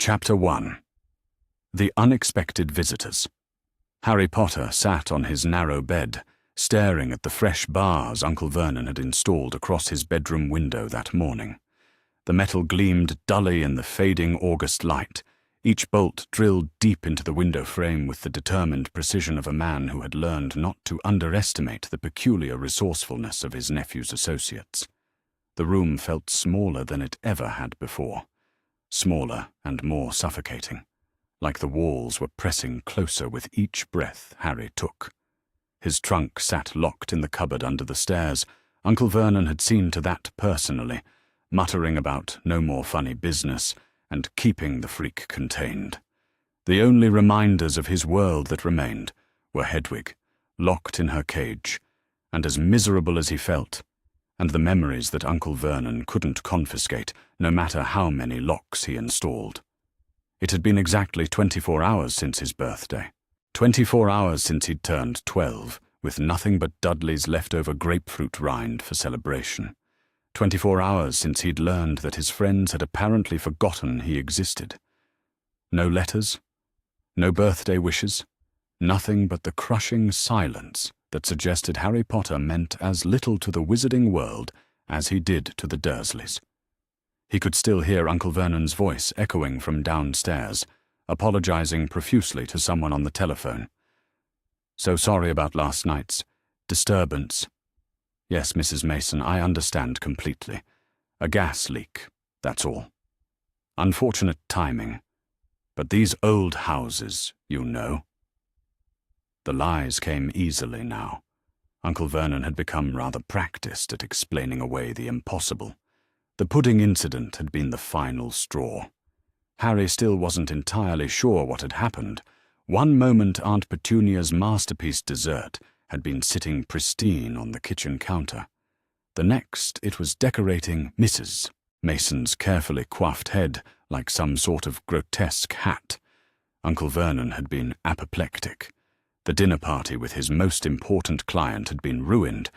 Chapter 1. The Unexpected Visitors. Harry Potter sat on his narrow bed, staring at the fresh bars Uncle Vernon had installed across his bedroom window that morning. The metal gleamed dully in the fading August light, each bolt drilled deep into the window frame with the determined precision of a man who had learned not to underestimate the peculiar resourcefulness of his nephew's associates. The room felt smaller than it ever had before. Smaller and more suffocating, like the walls were pressing closer with each breath Harry took. His trunk sat locked in the cupboard under the stairs. Uncle Vernon had seen to that personally, muttering about no more funny business and keeping the freak contained. The only reminders of his world that remained were Hedwig, locked in her cage, and as miserable as he felt, and the memories that Uncle Vernon couldn't confiscate, no matter how many locks he installed. It had been exactly 24 hours since his birthday. 24 hours since he'd turned 12, with nothing but Dudley's leftover grapefruit rind for celebration. 24 hours since he'd learned that his friends had apparently forgotten he existed. No letters, no birthday wishes, nothing but the crushing silence that suggested Harry Potter meant as little to the wizarding world as he did to the Dursleys. He could still hear Uncle Vernon's voice echoing from downstairs, apologizing profusely to someone on the telephone. "So sorry about last night's disturbance. Yes, Mrs. Mason, I understand completely. A gas leak, that's all. Unfortunate timing. But these old houses, you know." The lies came easily now. Uncle Vernon had become rather practiced at explaining away the impossible. The pudding incident had been the final straw. Harry still wasn't entirely sure what had happened. One moment Aunt Petunia's masterpiece dessert had been sitting pristine on the kitchen counter. The next it was decorating Mrs. Mason's carefully coiffed head like some sort of grotesque hat. Uncle Vernon had been apoplectic. The dinner party with his most important client had been ruined,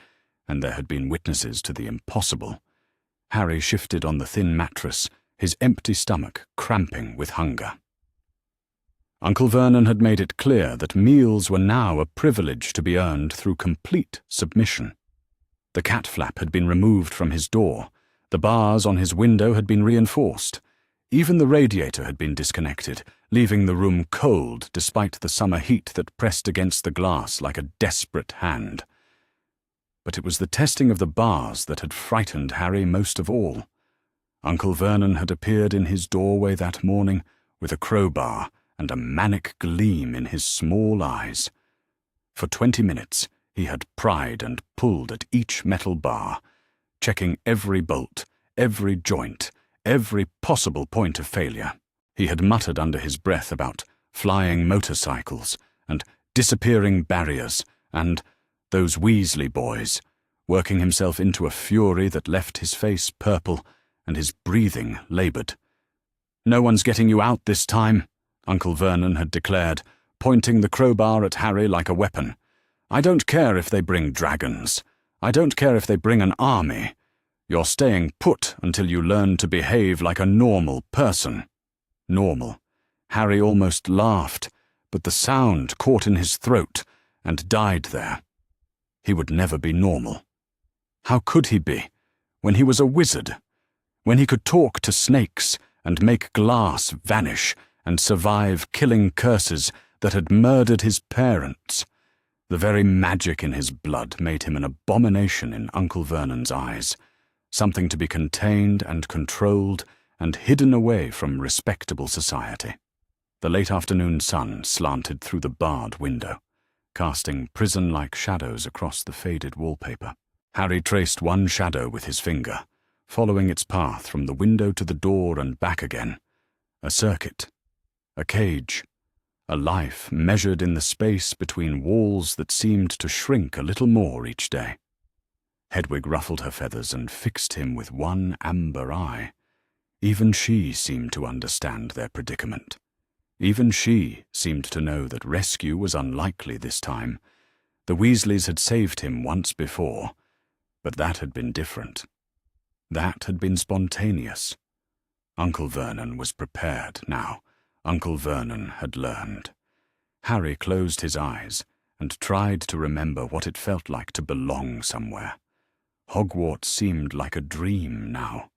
and there had been witnesses to the impossible. Harry shifted on the thin mattress, his empty stomach cramping with hunger. Uncle Vernon had made it clear that meals were now a privilege to be earned through complete submission. The cat flap had been removed from his door. The bars on his window had been reinforced. Even the radiator had been disconnected, leaving the room cold despite the summer heat that pressed against the glass like a desperate hand. But it was the testing of the bars that had frightened Harry most of all. Uncle Vernon had appeared in his doorway that morning with a crowbar and a manic gleam in his small eyes. For 20 minutes he had pried and pulled at each metal bar, checking every bolt, every joint, every possible point of failure. He had muttered under his breath about flying motorcycles and disappearing barriers and those Weasley boys, working himself into a fury that left his face purple and his breathing laboured. "No one's getting you out this time," Uncle Vernon had declared, pointing the crowbar at Harry like a weapon. "I don't care if they bring dragons. I don't care if they bring an army. You're staying put until you learn to behave like a normal person." Normal. Harry almost laughed, but the sound caught in his throat and died there. He would never be normal. How could he be, when he was a wizard? When he could talk to snakes and make glass vanish and survive killing curses that had murdered his parents? The very magic in his blood made him an abomination in Uncle Vernon's eyes, something to be contained and controlled and hidden away from respectable society. The late afternoon sun slanted through the barred window, casting prison-like shadows across the faded wallpaper. Harry traced one shadow with his finger, following its path from the window to the door and back again. A circuit, a cage, a life measured in the space between walls that seemed to shrink a little more each day. Hedwig ruffled her feathers and fixed him with one amber eye. Even she seemed to understand their predicament. Even she seemed to know that rescue was unlikely this time. The Weasleys had saved him once before, but that had been different. That had been spontaneous. Uncle Vernon was prepared now. Uncle Vernon had learned. Harry closed his eyes and tried to remember what it felt like to belong somewhere. Hogwarts seemed like a dream now,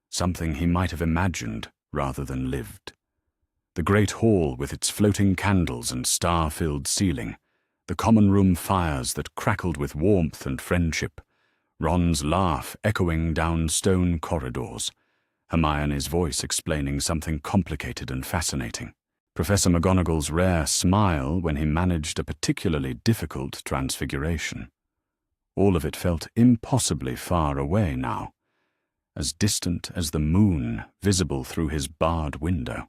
something he might have imagined rather than lived. The great hall with its floating candles and star-filled ceiling, the common room fires that crackled with warmth and friendship, Ron's laugh echoing down stone corridors, Hermione's voice explaining something complicated and fascinating, Professor McGonagall's rare smile when he managed a particularly difficult transfiguration. All of it felt impossibly far away now, as distant as the moon visible through his barred window.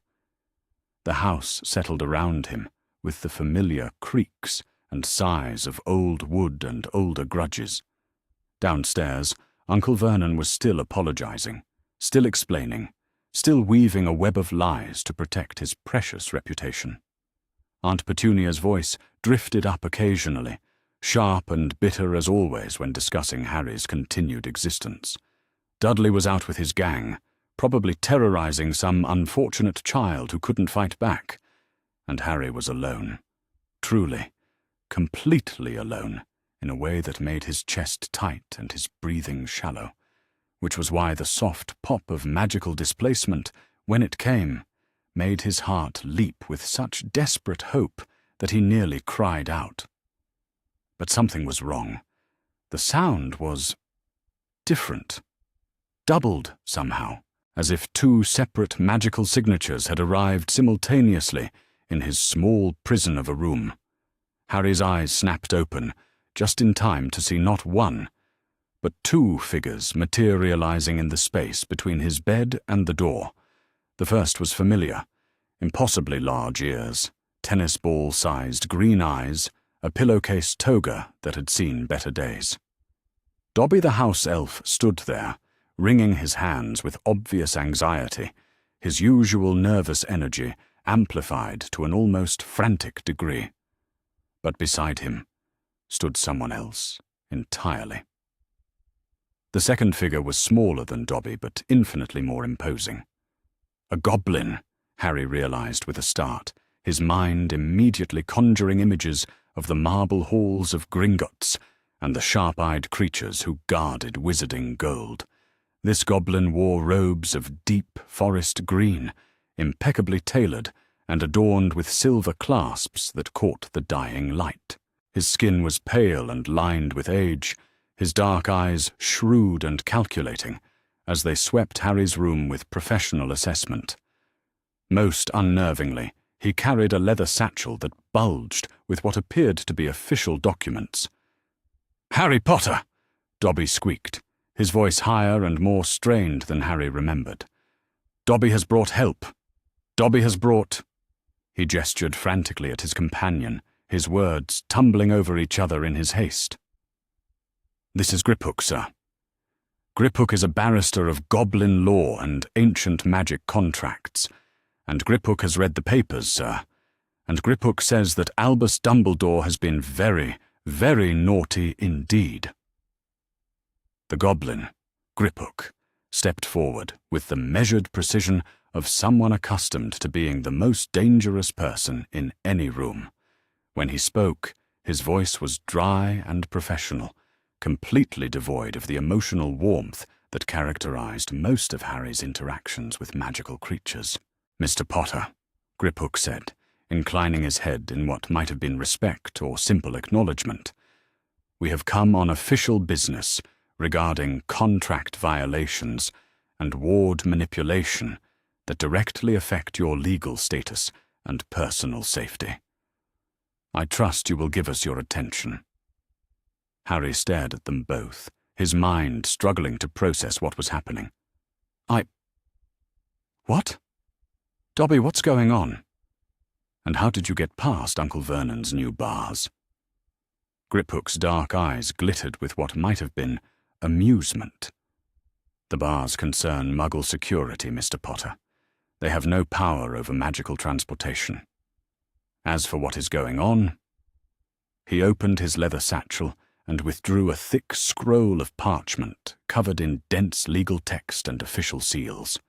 The house settled around him with the familiar creaks and sighs of old wood and older grudges. Downstairs, Uncle Vernon was still apologizing, still explaining, still weaving a web of lies to protect his precious reputation. Aunt Petunia's voice drifted up occasionally, sharp and bitter as always when discussing Harry's continued existence. Dudley was out with his gang, probably terrorizing some unfortunate child who couldn't fight back, and Harry was alone. Truly, completely alone, in a way that made his chest tight and his breathing shallow, which was why the soft pop of magical displacement, when it came, made his heart leap with such desperate hope that he nearly cried out. But something was wrong. The sound was different, doubled somehow, as if two separate magical signatures had arrived simultaneously in his small prison of a room. Harry's eyes snapped open, just in time to see not one, but two figures materializing in the space between his bed and the door. The first was familiar, impossibly large ears, tennis ball-sized green eyes, a pillowcase toga that had seen better days. Dobby the house elf stood there, wringing his hands with obvious anxiety, his usual nervous energy amplified to an almost frantic degree. But beside him stood someone else entirely. The second figure was smaller than Dobby, but infinitely more imposing. A goblin, Harry realized with a start, his mind immediately conjuring images of the marble halls of Gringotts and the sharp-eyed creatures who guarded wizarding gold. This goblin wore robes of deep forest green, impeccably tailored and adorned with silver clasps that caught the dying light. His skin was pale and lined with age, his dark eyes shrewd and calculating, as they swept Harry's room with professional assessment. Most unnervingly, he carried a leather satchel that bulged with what appeared to be official documents. "Harry Potter!" Dobby squeaked, his voice higher and more strained than Harry remembered. "Dobby has brought help. Dobby has brought—" He gestured frantically at his companion, his words tumbling over each other in his haste. "This is Griphook, sir. Griphook is a barrister of goblin law and ancient magic contracts, and Griphook has read the papers, sir, and Griphook says that Albus Dumbledore has been very, very naughty indeed." The goblin, Griphook, stepped forward with the measured precision of someone accustomed to being the most dangerous person in any room. When he spoke, his voice was dry and professional, completely devoid of the emotional warmth that characterized most of Harry's interactions with magical creatures. "Mr. Potter," Griphook said, inclining his head in what might have been respect or simple acknowledgement, "we have come on official business regarding contract violations and ward manipulation that directly affect your legal status and personal safety. I trust you will give us your attention." Harry stared at them both, his mind struggling to process what was happening. What? Dobby, what's going on? And how did you get past Uncle Vernon's new bars?" Griphook's dark eyes glittered with what might have been amusement. "The bars concern Muggle security, Mr. Potter. They have no power over magical transportation. As for what is going on..." He opened his leather satchel and withdrew a thick scroll of parchment covered in dense legal text and official seals.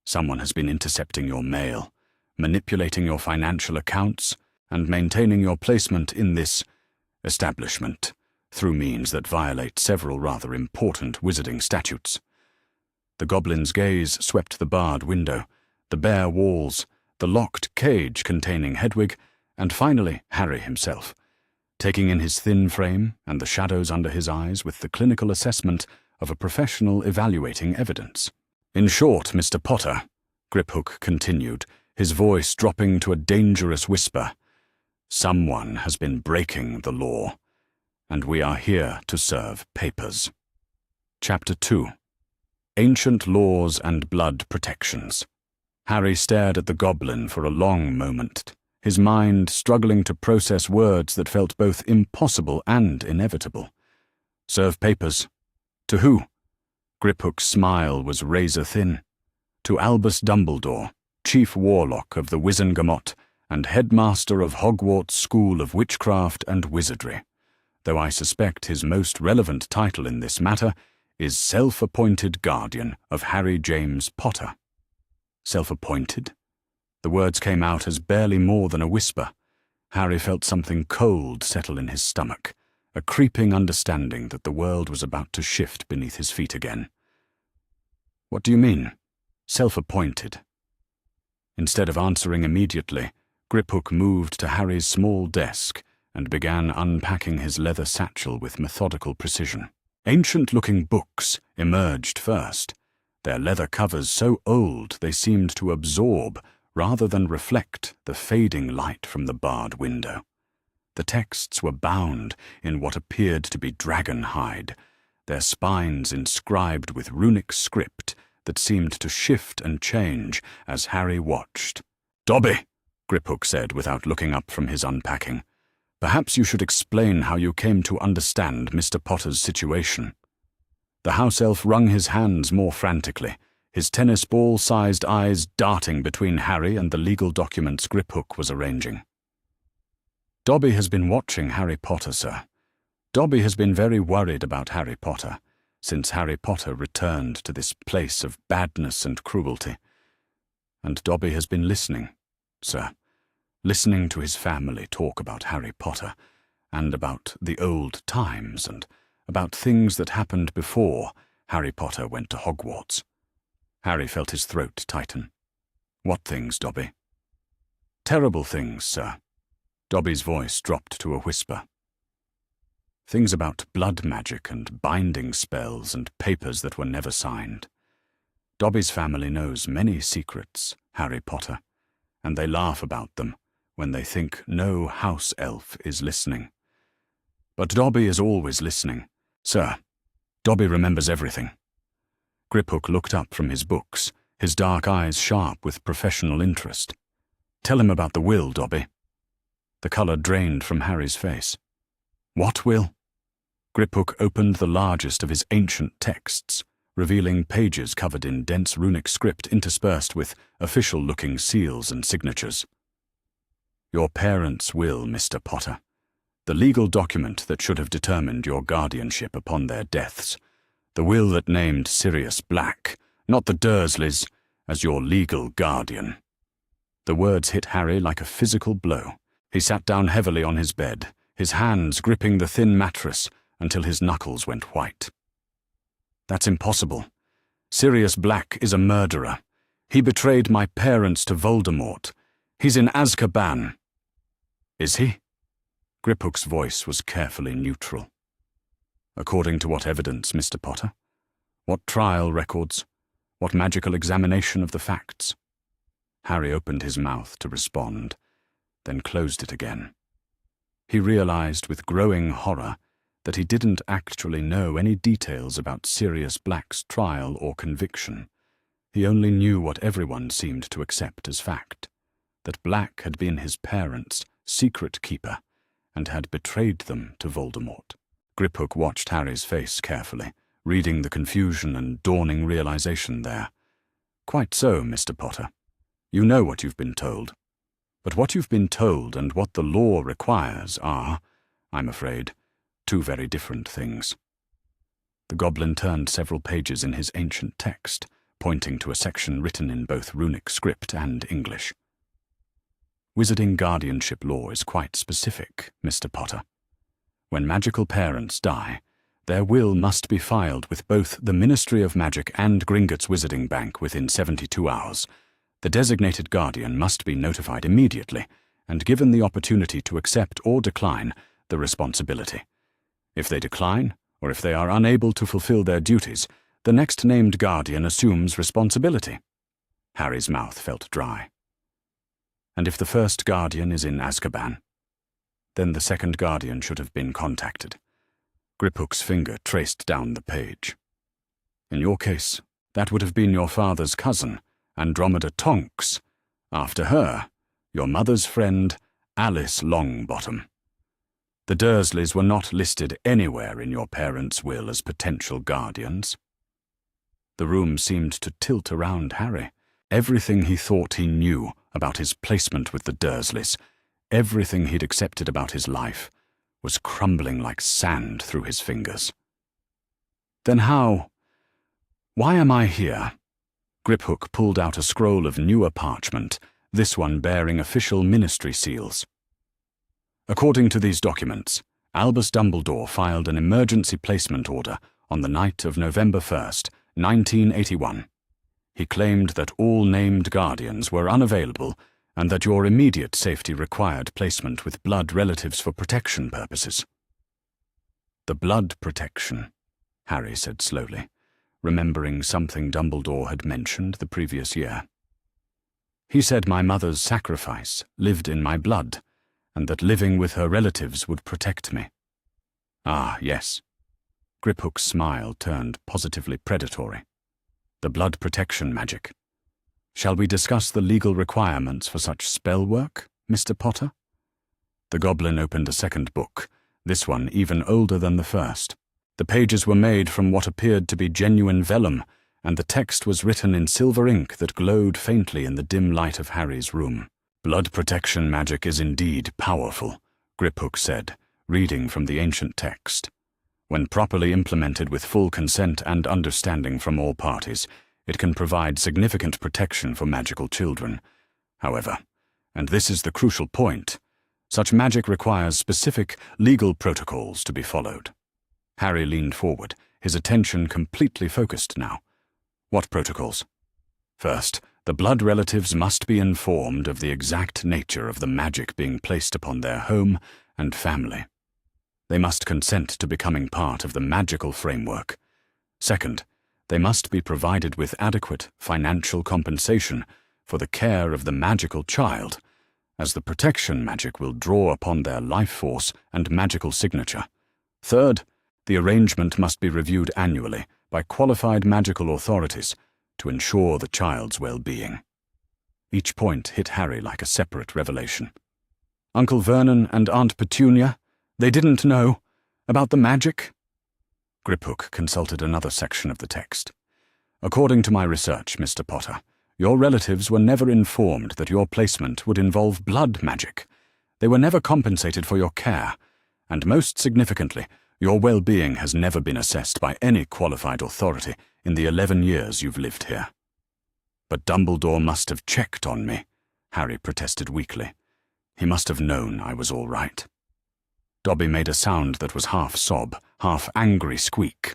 Someone has been intercepting your mail, manipulating your financial accounts, and maintaining your placement in this establishment through means that violate several rather important wizarding statutes. The goblin's gaze swept the barred window, the bare walls, the locked cage containing Hedwig, and finally Harry himself, taking in his thin frame and the shadows under his eyes with the clinical assessment of a professional evaluating evidence. "In short, Mr. Potter," Griphook continued, his voice dropping to a dangerous whisper, "someone has been breaking the law, and we are here to serve papers." Chapter 2. Ancient Laws and Blood Protections. Harry stared at the goblin for a long moment, his mind struggling to process words that felt both impossible and inevitable. Serve papers? To who? Griphook's smile was razor-thin. To Albus Dumbledore, Chief Warlock of the Wizengamot and Headmaster of Hogwarts School of Witchcraft and Wizardry, though I suspect his most relevant title in this matter is Self-Appointed Guardian of Harry James Potter. Self-appointed? The words came out as barely more than a whisper. Harry felt something cold settle in his stomach, a creeping understanding that the world was about to shift beneath his feet again. "What do you mean? Self-appointed?" Instead of answering immediately, Griphook moved to Harry's small desk and began unpacking his leather satchel with methodical precision. Ancient-looking books emerged first, their leather covers so old they seemed to absorb rather than reflect the fading light from the barred window. The texts were bound in what appeared to be dragon hide, their spines inscribed with runic script that seemed to shift and change as Harry watched. "Dobby," Griphook said without looking up from his unpacking, "perhaps you should explain how you came to understand Mr. Potter's situation." The house elf wrung his hands more frantically, his tennis ball-sized eyes darting between Harry and the legal documents Griphook was arranging. "Dobby has been watching Harry Potter, sir. Dobby has been very worried about Harry Potter, since Harry Potter returned to this place of badness and cruelty. And Dobby has been listening, sir, listening to his family talk about Harry Potter, and about the old times, and about things that happened before Harry Potter went to Hogwarts." Harry felt his throat tighten. "What things, Dobby?" "Terrible things, sir." Dobby's voice dropped to a whisper. "Things about blood magic and binding spells and papers that were never signed. Dobby's family knows many secrets, Harry Potter, and they laugh about them when they think no house elf is listening. But Dobby is always listening. Sir, Dobby remembers everything." Griphook looked up from his books, his dark eyes sharp with professional interest. "Tell him about the will, Dobby." The colour drained from Harry's face. "What will?" Griphook opened the largest of his ancient texts, revealing pages covered in dense runic script interspersed with official-looking seals and signatures. "Your parents' will, Mr. Potter. The legal document that should have determined your guardianship upon their deaths. The will that named Sirius Black, not the Dursleys, as your legal guardian." The words hit Harry like a physical blow. He sat down heavily on his bed, his hands gripping the thin mattress until his knuckles went white. "That's impossible. Sirius Black is a murderer. He betrayed my parents to Voldemort. He's in Azkaban." "Is he?" Griphook's voice was carefully neutral. "According to what evidence, Mr. Potter? What trial records? What magical examination of the facts?" Harry opened his mouth to respond, then closed it again. He realized with growing horror that he didn't actually know any details about Sirius Black's trial or conviction. He only knew what everyone seemed to accept as fact, that Black had been his parents' secret keeper and had betrayed them to Voldemort. Griphook watched Harry's face carefully, reading the confusion and dawning realization there. "Quite so, Mr. Potter. You know what you've been told. But what you've been told and what the law requires are, I'm afraid, two very different things." The goblin turned several pages in his ancient text, pointing to a section written in both runic script and English. Wizarding guardianship law is quite specific, Mr. Potter. When magical parents die, their will must be filed with both the Ministry of Magic and Gringotts Wizarding Bank within 72 hours. The designated guardian must be notified immediately and given the opportunity to accept or decline the responsibility. If they decline, or if they are unable to fulfill their duties, the next named guardian assumes responsibility. Harry's mouth felt dry. And if the first guardian is in Azkaban, then the second guardian should have been contacted. Griphook's finger traced down the page. In your case, that would have been your father's cousin, Andromeda Tonks. After her, your mother's friend, Alice Longbottom. The Dursleys were not listed anywhere in your parents' will as potential guardians. The room seemed to tilt around Harry. Everything he thought he knew about his placement with the Dursleys, everything he'd accepted about his life, was crumbling like sand through his fingers. Then why am I here? Griphook pulled out a scroll of newer parchment, this one bearing official ministry seals. According to these documents, Albus Dumbledore filed an emergency placement order on the night of November 1st, 1981. He claimed that all named guardians were unavailable and that your immediate safety required placement with blood relatives for protection purposes. The blood protection, Harry said slowly, remembering something Dumbledore had mentioned the previous year. He said my mother's sacrifice lived in my blood, and that living with her relatives would protect me. Ah, yes. Griphook's smile turned positively predatory. The blood protection magic. Shall we discuss the legal requirements for such spell work, Mr. Potter? The goblin opened a second book, this one even older than the first. The pages were made from what appeared to be genuine vellum, and the text was written in silver ink that glowed faintly in the dim light of Harry's room. Blood protection magic is indeed powerful, Griphook said, reading from the ancient text. When properly implemented with full consent and understanding from all parties, it can provide significant protection for magical children. However, and this is the crucial point, such magic requires specific legal protocols to be followed. Harry leaned forward, his attention completely focused now. What protocols? First, the blood relatives must be informed of the exact nature of the magic being placed upon their home and family. They must consent to becoming part of the magical framework. Second, they must be provided with adequate financial compensation for the care of the magical child, as the protection magic will draw upon their life force and magical signature. Third, the arrangement must be reviewed annually by qualified magical authorities to ensure the child's well-being. Each point hit Harry like a separate revelation. Uncle Vernon and Aunt Petunia, they didn't know about the magic? Griphook consulted another section of the text. According to my research, Mr. Potter, your relatives were never informed that your placement would involve blood magic. They were never compensated for your care, and most significantly, your well-being has never been assessed by any qualified authority in the 11 years you've lived here. But Dumbledore must have checked on me, Harry protested weakly. He must have known I was all right. Dobby made a sound that was half sob, half angry squeak.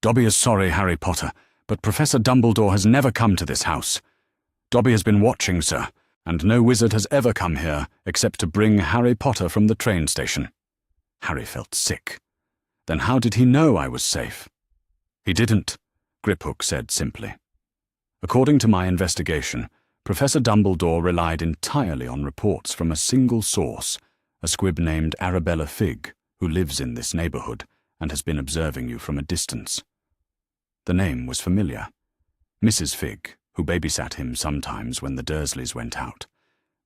Dobby is sorry, Harry Potter, but Professor Dumbledore has never come to this house. Dobby has been watching, sir, and no wizard has ever come here except to bring Harry Potter from the train station. Harry felt sick. Then how did he know I was safe? He didn't, Griphook said simply. According to my investigation, Professor Dumbledore relied entirely on reports from a single source, a squib named Arabella Figg, who lives in this neighborhood and has been observing you from a distance. The name was familiar. Mrs. Figg, who babysat him sometimes when the Dursleys went out.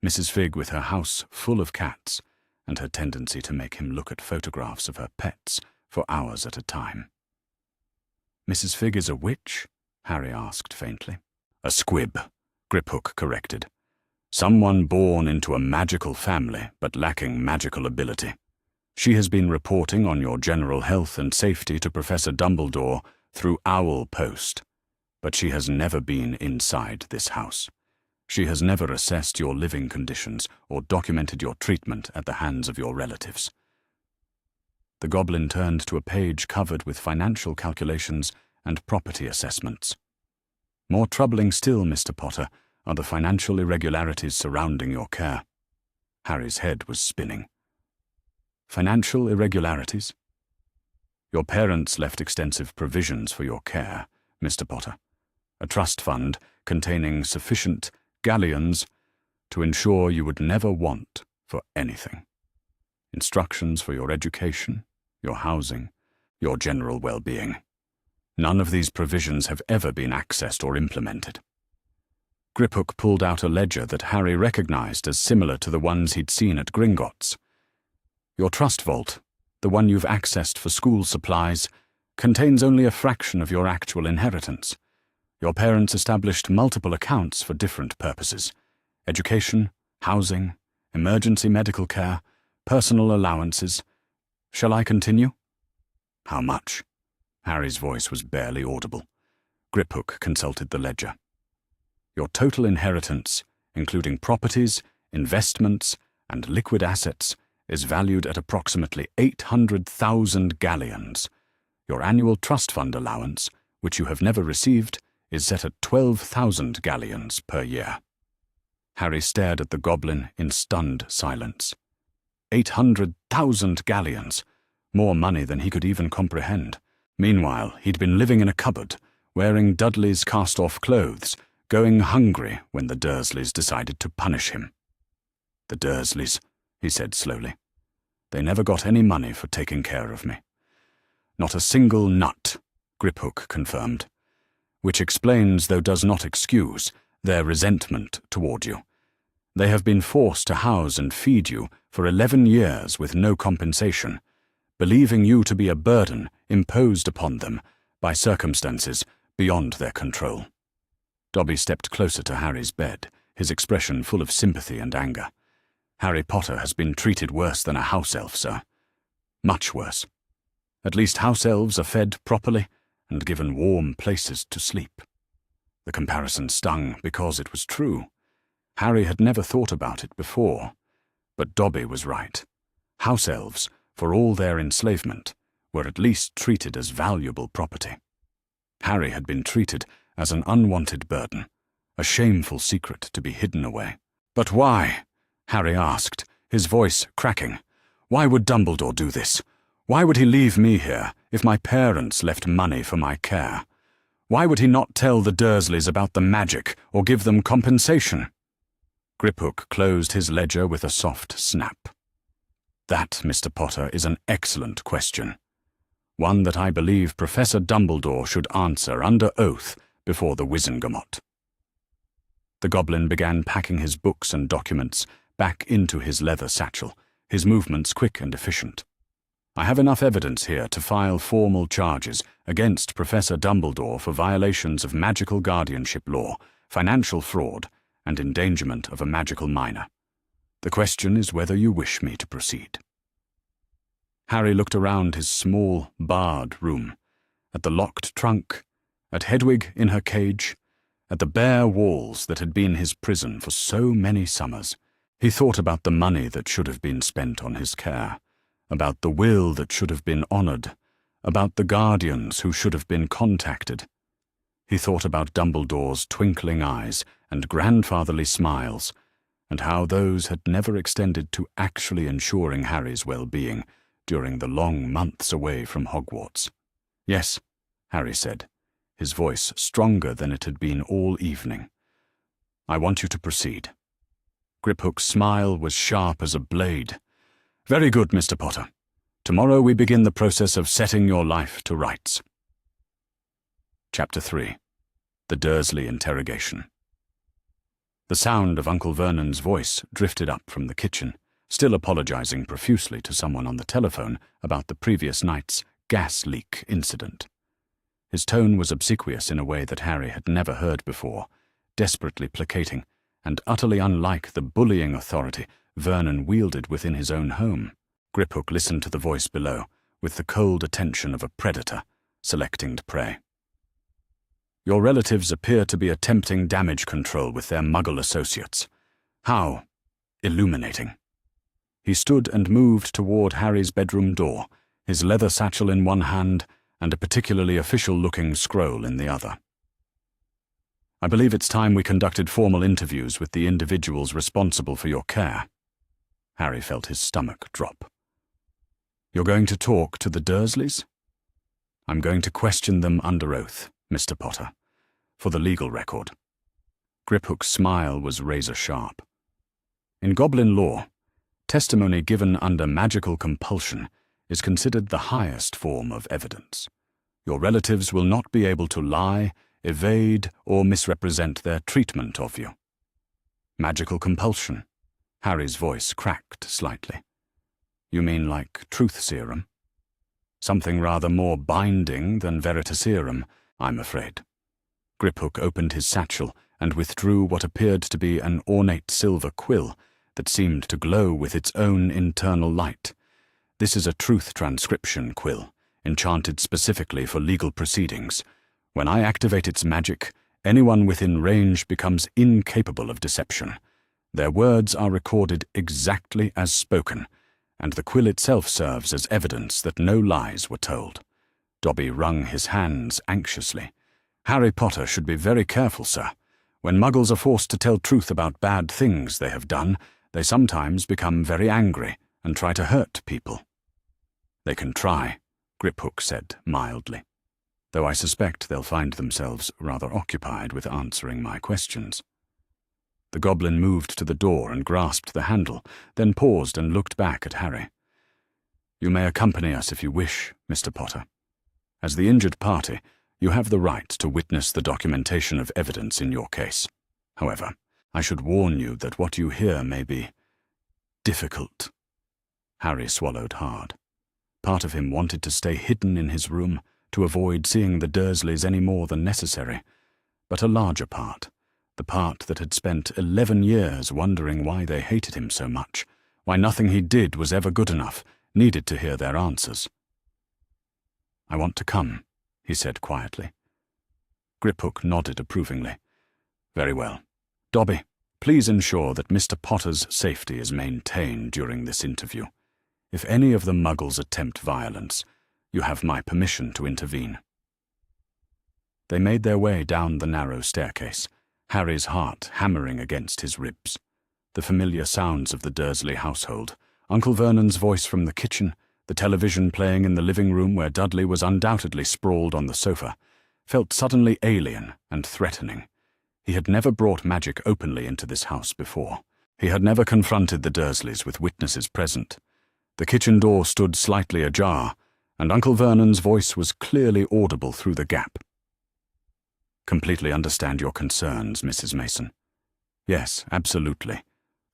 Mrs. Figg with her house full of cats, and her tendency to make him look at photographs of her pets for hours at a time. Mrs. Figg is a witch? Harry asked faintly. A squib, Griphook corrected. Someone born into a magical family but lacking magical ability. She has been reporting on your general health and safety to Professor Dumbledore through Owl Post. But she has never been inside this house. She has never assessed your living conditions or documented your treatment at the hands of your relatives." The goblin turned to a page covered with financial calculations and property assessments. "More troubling still, Mr. Potter, are the financial irregularities surrounding your care." Harry's head was spinning. "Financial irregularities?" "Your parents left extensive provisions for your care, Mr. Potter. A trust fund containing sufficient galleons to ensure you would never want for anything. Instructions for your education, your housing, your general well-being. None of these provisions have ever been accessed or implemented." Griphook pulled out a ledger that Harry recognized as similar to the ones he'd seen at Gringotts. "Your trust vault, the one you've accessed for school supplies, contains only a fraction of your actual inheritance. Your parents established multiple accounts for different purposes: education, housing, emergency medical care, personal allowances. Shall I continue?" "How much?" Harry's voice was barely audible. Griphook consulted the ledger. "Your total inheritance, including properties, investments, and liquid assets, is valued at approximately 800,000 galleons. Your annual trust fund allowance, which you have never received, is set at 12,000 galleons per year." Harry stared at the goblin in stunned silence. 800,000 galleons, more money than he could even comprehend. Meanwhile, he'd been living in a cupboard, wearing Dudley's cast-off clothes, going hungry when the Dursleys decided to punish him. "The Dursleys," he said slowly. "They never got any money for taking care of me." "Not a single nut," Griphook confirmed. "Which explains, though does not excuse, their resentment toward you. They have been forced to house and feed you for 11 years with no compensation, believing you to be a burden imposed upon them by circumstances beyond their control." Dobby stepped closer to Harry's bed, his expression full of sympathy and anger. "Harry Potter has been treated worse than a house elf, sir. Much worse. At least house elves are fed properly and given warm places to sleep." The comparison stung because it was true. Harry had never thought about it before, but Dobby was right. House elves, for all their enslavement, were at least treated as valuable property. Harry had been treated as an unwanted burden, a shameful secret to be hidden away. "But why?" Harry asked, his voice cracking. "Why would Dumbledore do this? Why would he leave me here if my parents left money for my care? Why would he not tell the Dursleys about the magic or give them compensation?" Griphook closed his ledger with a soft snap. "That, Mr. Potter, is an excellent question. One that I believe Professor Dumbledore should answer under oath before the Wizengamot." The goblin began packing his books and documents back into his leather satchel, his movements quick and efficient. "I have enough evidence here to file formal charges against Professor Dumbledore for violations of magical guardianship law, financial fraud, and endangerment of a magical minor. The question is whether you wish me to proceed." Harry looked around his small, barred room, at the locked trunk, at Hedwig in her cage, at the bare walls that had been his prison for so many summers. He thought about the money that should have been spent on his care, about the will that should have been honored, about the guardians who should have been contacted. He thought about Dumbledore's twinkling eyes and grandfatherly smiles, and how those had never extended to actually ensuring Harry's well-being during the long months away from Hogwarts. "Yes," Harry said, his voice stronger than it had been all evening. "I want you to proceed." Griphook's smile was sharp as a blade. "Very good, Mr. Potter. Tomorrow we begin the process of setting your life to rights." Chapter 3. The Dursley Interrogation. The sound of Uncle Vernon's voice drifted up from the kitchen, still apologizing profusely to someone on the telephone about the previous night's gas leak incident. His tone was obsequious in a way that Harry had never heard before, desperately placating, and utterly unlike the bullying authority Vernon wielded within his own home. Griphook listened to the voice below, with the cold attention of a predator, selecting prey. Your relatives appear to be attempting damage control with their Muggle associates. How illuminating. He stood and moved toward Harry's bedroom door, his leather satchel in one hand and a particularly official-looking scroll in the other. I believe it's time we conducted formal interviews with the individuals responsible for your care. Harry felt his stomach drop. You're going to talk to the Dursleys? I'm going to question them under oath, Mr. Potter, for the legal record. Griphook's smile was razor-sharp. In Goblin law, testimony given under magical compulsion is considered the highest form of evidence. Your relatives will not be able to lie, evade, or misrepresent their treatment of you. Magical compulsion. Harry's voice cracked slightly. You mean like truth serum? Something rather more binding than veritaserum, I'm afraid. Griphook opened his satchel and withdrew what appeared to be an ornate silver quill that seemed to glow with its own internal light. This is a truth transcription quill, enchanted specifically for legal proceedings. When I activate its magic, anyone within range becomes incapable of deception. Their words are recorded exactly as spoken, and the quill itself serves as evidence that no lies were told. Dobby wrung his hands anxiously. Harry Potter should be very careful, sir. When Muggles are forced to tell truth about bad things they have done, they sometimes become very angry and try to hurt people. They can try, Griphook said mildly, though I suspect they'll find themselves rather occupied with answering my questions. The goblin moved to the door and grasped the handle, then paused and looked back at Harry. You may accompany us if you wish, Mr. Potter. As the injured party, you have the right to witness the documentation of evidence in your case. However, I should warn you that what you hear may be difficult. Harry swallowed hard. Part of him wanted to stay hidden in his room, to avoid seeing the Dursleys any more than necessary. But a larger part, the part that had spent 11 years wondering why they hated him so much, why nothing he did was ever good enough, needed to hear their answers. I want to come, he said quietly. Griphook nodded approvingly. Very well. Dobby, please ensure that Mr. Potter's safety is maintained during this interview. If any of the Muggles attempt violence, you have my permission to intervene. They made their way down the narrow staircase, Harry's heart hammering against his ribs. The familiar sounds of the Dursley household, Uncle Vernon's voice from the kitchen, the television playing in the living room where Dudley was undoubtedly sprawled on the sofa, felt suddenly alien and threatening. He had never brought magic openly into this house before. He had never confronted the Dursleys with witnesses present. The kitchen door stood slightly ajar, and Uncle Vernon's voice was clearly audible through the gap. Completely understand your concerns, Mrs. Mason. Yes, absolutely.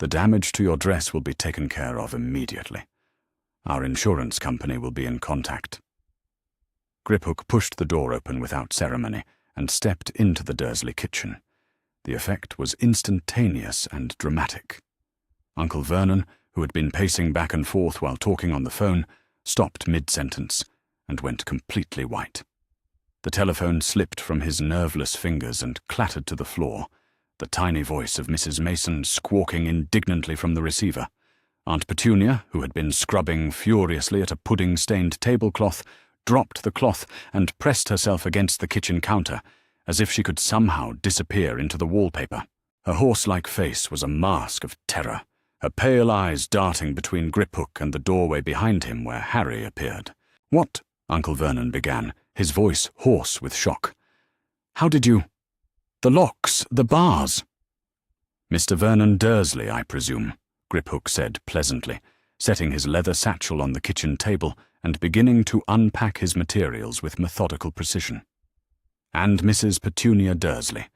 The damage to your dress will be taken care of immediately. Our insurance company will be in contact. Griphook pushed the door open without ceremony and stepped into the Dursley kitchen. The effect was instantaneous and dramatic. Uncle Vernon, who had been pacing back and forth while talking on the phone, stopped mid-sentence and went completely white. The telephone slipped from his nerveless fingers and clattered to the floor, the tiny voice of Mrs. Mason squawking indignantly from the receiver. Aunt Petunia, who had been scrubbing furiously at a pudding-stained tablecloth, dropped the cloth and pressed herself against the kitchen counter, as if she could somehow disappear into the wallpaper. Her horse-like face was a mask of terror, her pale eyes darting between Griphook and the doorway behind him where Harry appeared. "What?" Uncle Vernon began, his voice hoarse with shock. "How did you—" "The locks, the bars." "Mr. Vernon Dursley, I presume," Griphook said pleasantly, setting his leather satchel on the kitchen table and beginning to unpack his materials with methodical precision. "And Mrs. Petunia Dursley.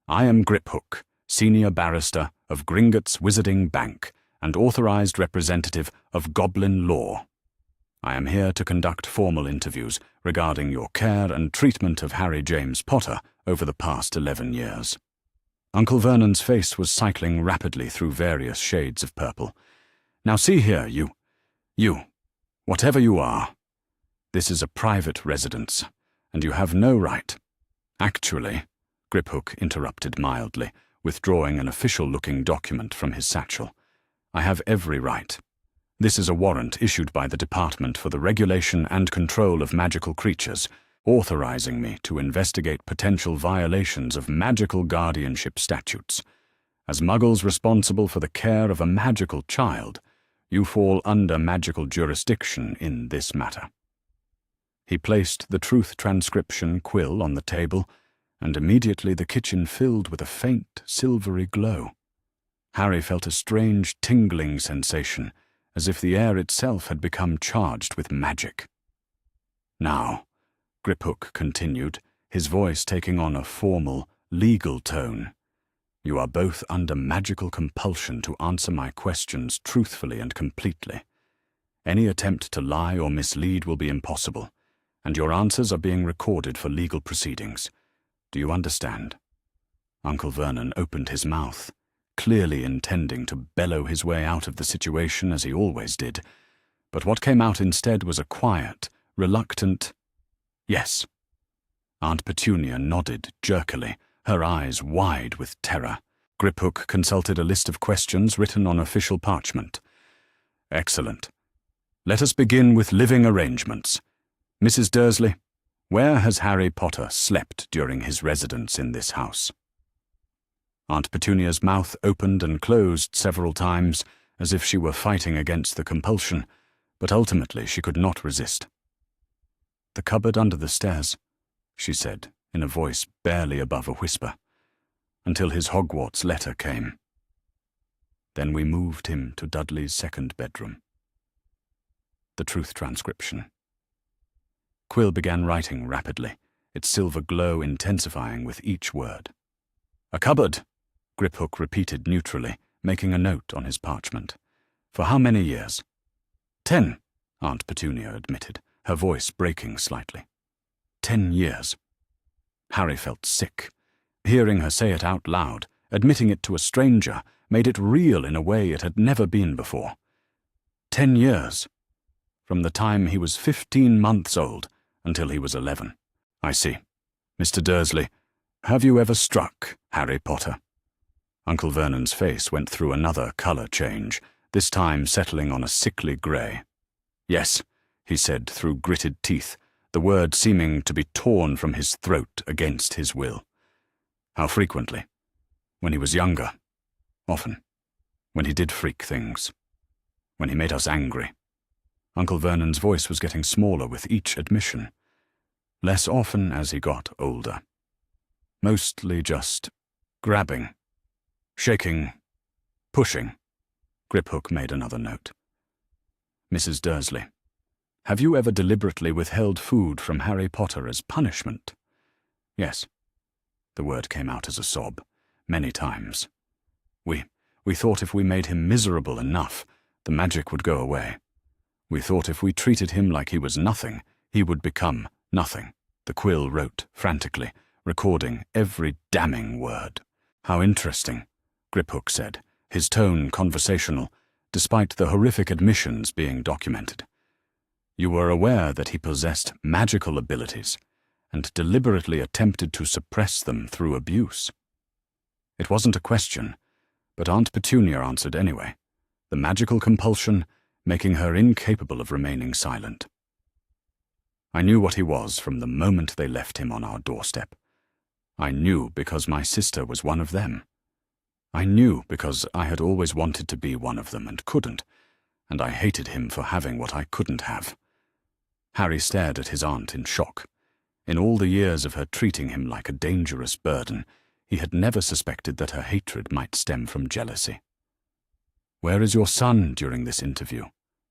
I am Griphook, senior barrister of Gringotts Wizarding Bank and authorized representative of Goblin law. I am here to conduct formal interviews regarding your care and treatment of Harry James Potter over the past 11 years. Uncle Vernon's face was cycling rapidly through various shades of purple. "Now see here, you, whatever you are. This is a private residence, and you have no right." Actually, Griphook interrupted mildly, withdrawing an official-looking document from his satchel, I have every right. This is a warrant issued by the Department for the Regulation and Control of Magical Creatures, authorizing me to investigate potential violations of magical guardianship statutes. As muggles responsible for the care of a magical child, you fall under magical jurisdiction in this matter. He placed the truth transcription quill on the table, and immediately the kitchen filled with a faint, silvery glow. Harry felt a strange, tingling sensation, as if the air itself had become charged with magic. Now, Griphook continued, his voice taking on a formal, legal tone, you are both under magical compulsion to answer my questions truthfully and completely. Any attempt to lie or mislead will be impossible, and your answers are being recorded for legal proceedings. Do you understand? Uncle Vernon opened his mouth, clearly intending to bellow his way out of the situation as he always did, but what came out instead was a quiet, reluctant, yes. Aunt Petunia nodded jerkily, her eyes wide with terror. Griphook consulted a list of questions written on official parchment. Excellent. Let us begin with living arrangements. Mrs. Dursley, where has Harry Potter slept during his residence in this house? Aunt Petunia's mouth opened and closed several times, as if she were fighting against the compulsion, but ultimately she could not resist. The cupboard under the stairs, she said, in a voice barely above a whisper, until his Hogwarts letter came. Then we moved him to Dudley's second bedroom. The truth transcription. Quill began writing rapidly, its silver glow intensifying with each word. A cupboard, Griphook repeated neutrally, making a note on his parchment. For how many years? 10, Aunt Petunia admitted, her voice breaking slightly. 10 years. Harry felt sick. Hearing her say it out loud, admitting it to a stranger, made it real in a way it had never been before. 10 years. From the time he was 15 months old until he was 11. I see. Mr. Dursley, have you ever struck Harry Potter? Uncle Vernon's face went through another colour change, this time settling on a sickly grey. Yes, he said through gritted teeth, the word seeming to be torn from his throat against his will. How frequently? When he was younger. Often. When he did freak things. When he made us angry. Uncle Vernon's voice was getting smaller with each admission. Less often as he got older. Mostly just grabbing, shaking, pushing. Griphook made another note. Mrs. Dursley, have you ever deliberately withheld food from Harry Potter as punishment? Yes. The word came out as a sob, many times. We thought if we made him miserable enough, the magic would go away. We thought if we treated him like he was nothing, he would become nothing. The quill wrote frantically, recording every damning word. How interesting, Griphook said, his tone conversational, despite the horrific admissions being documented. You were aware that he possessed magical abilities, and deliberately attempted to suppress them through abuse. It wasn't a question, but Aunt Petunia answered anyway, the magical compulsion making her incapable of remaining silent. I knew what he was from the moment they left him on our doorstep. I knew because my sister was one of them. I knew because I had always wanted to be one of them and couldn't, and I hated him for having what I couldn't have. Harry stared at his aunt in shock. In all the years of her treating him like a dangerous burden, he had never suspected that her hatred might stem from jealousy. Where is your son during this interview?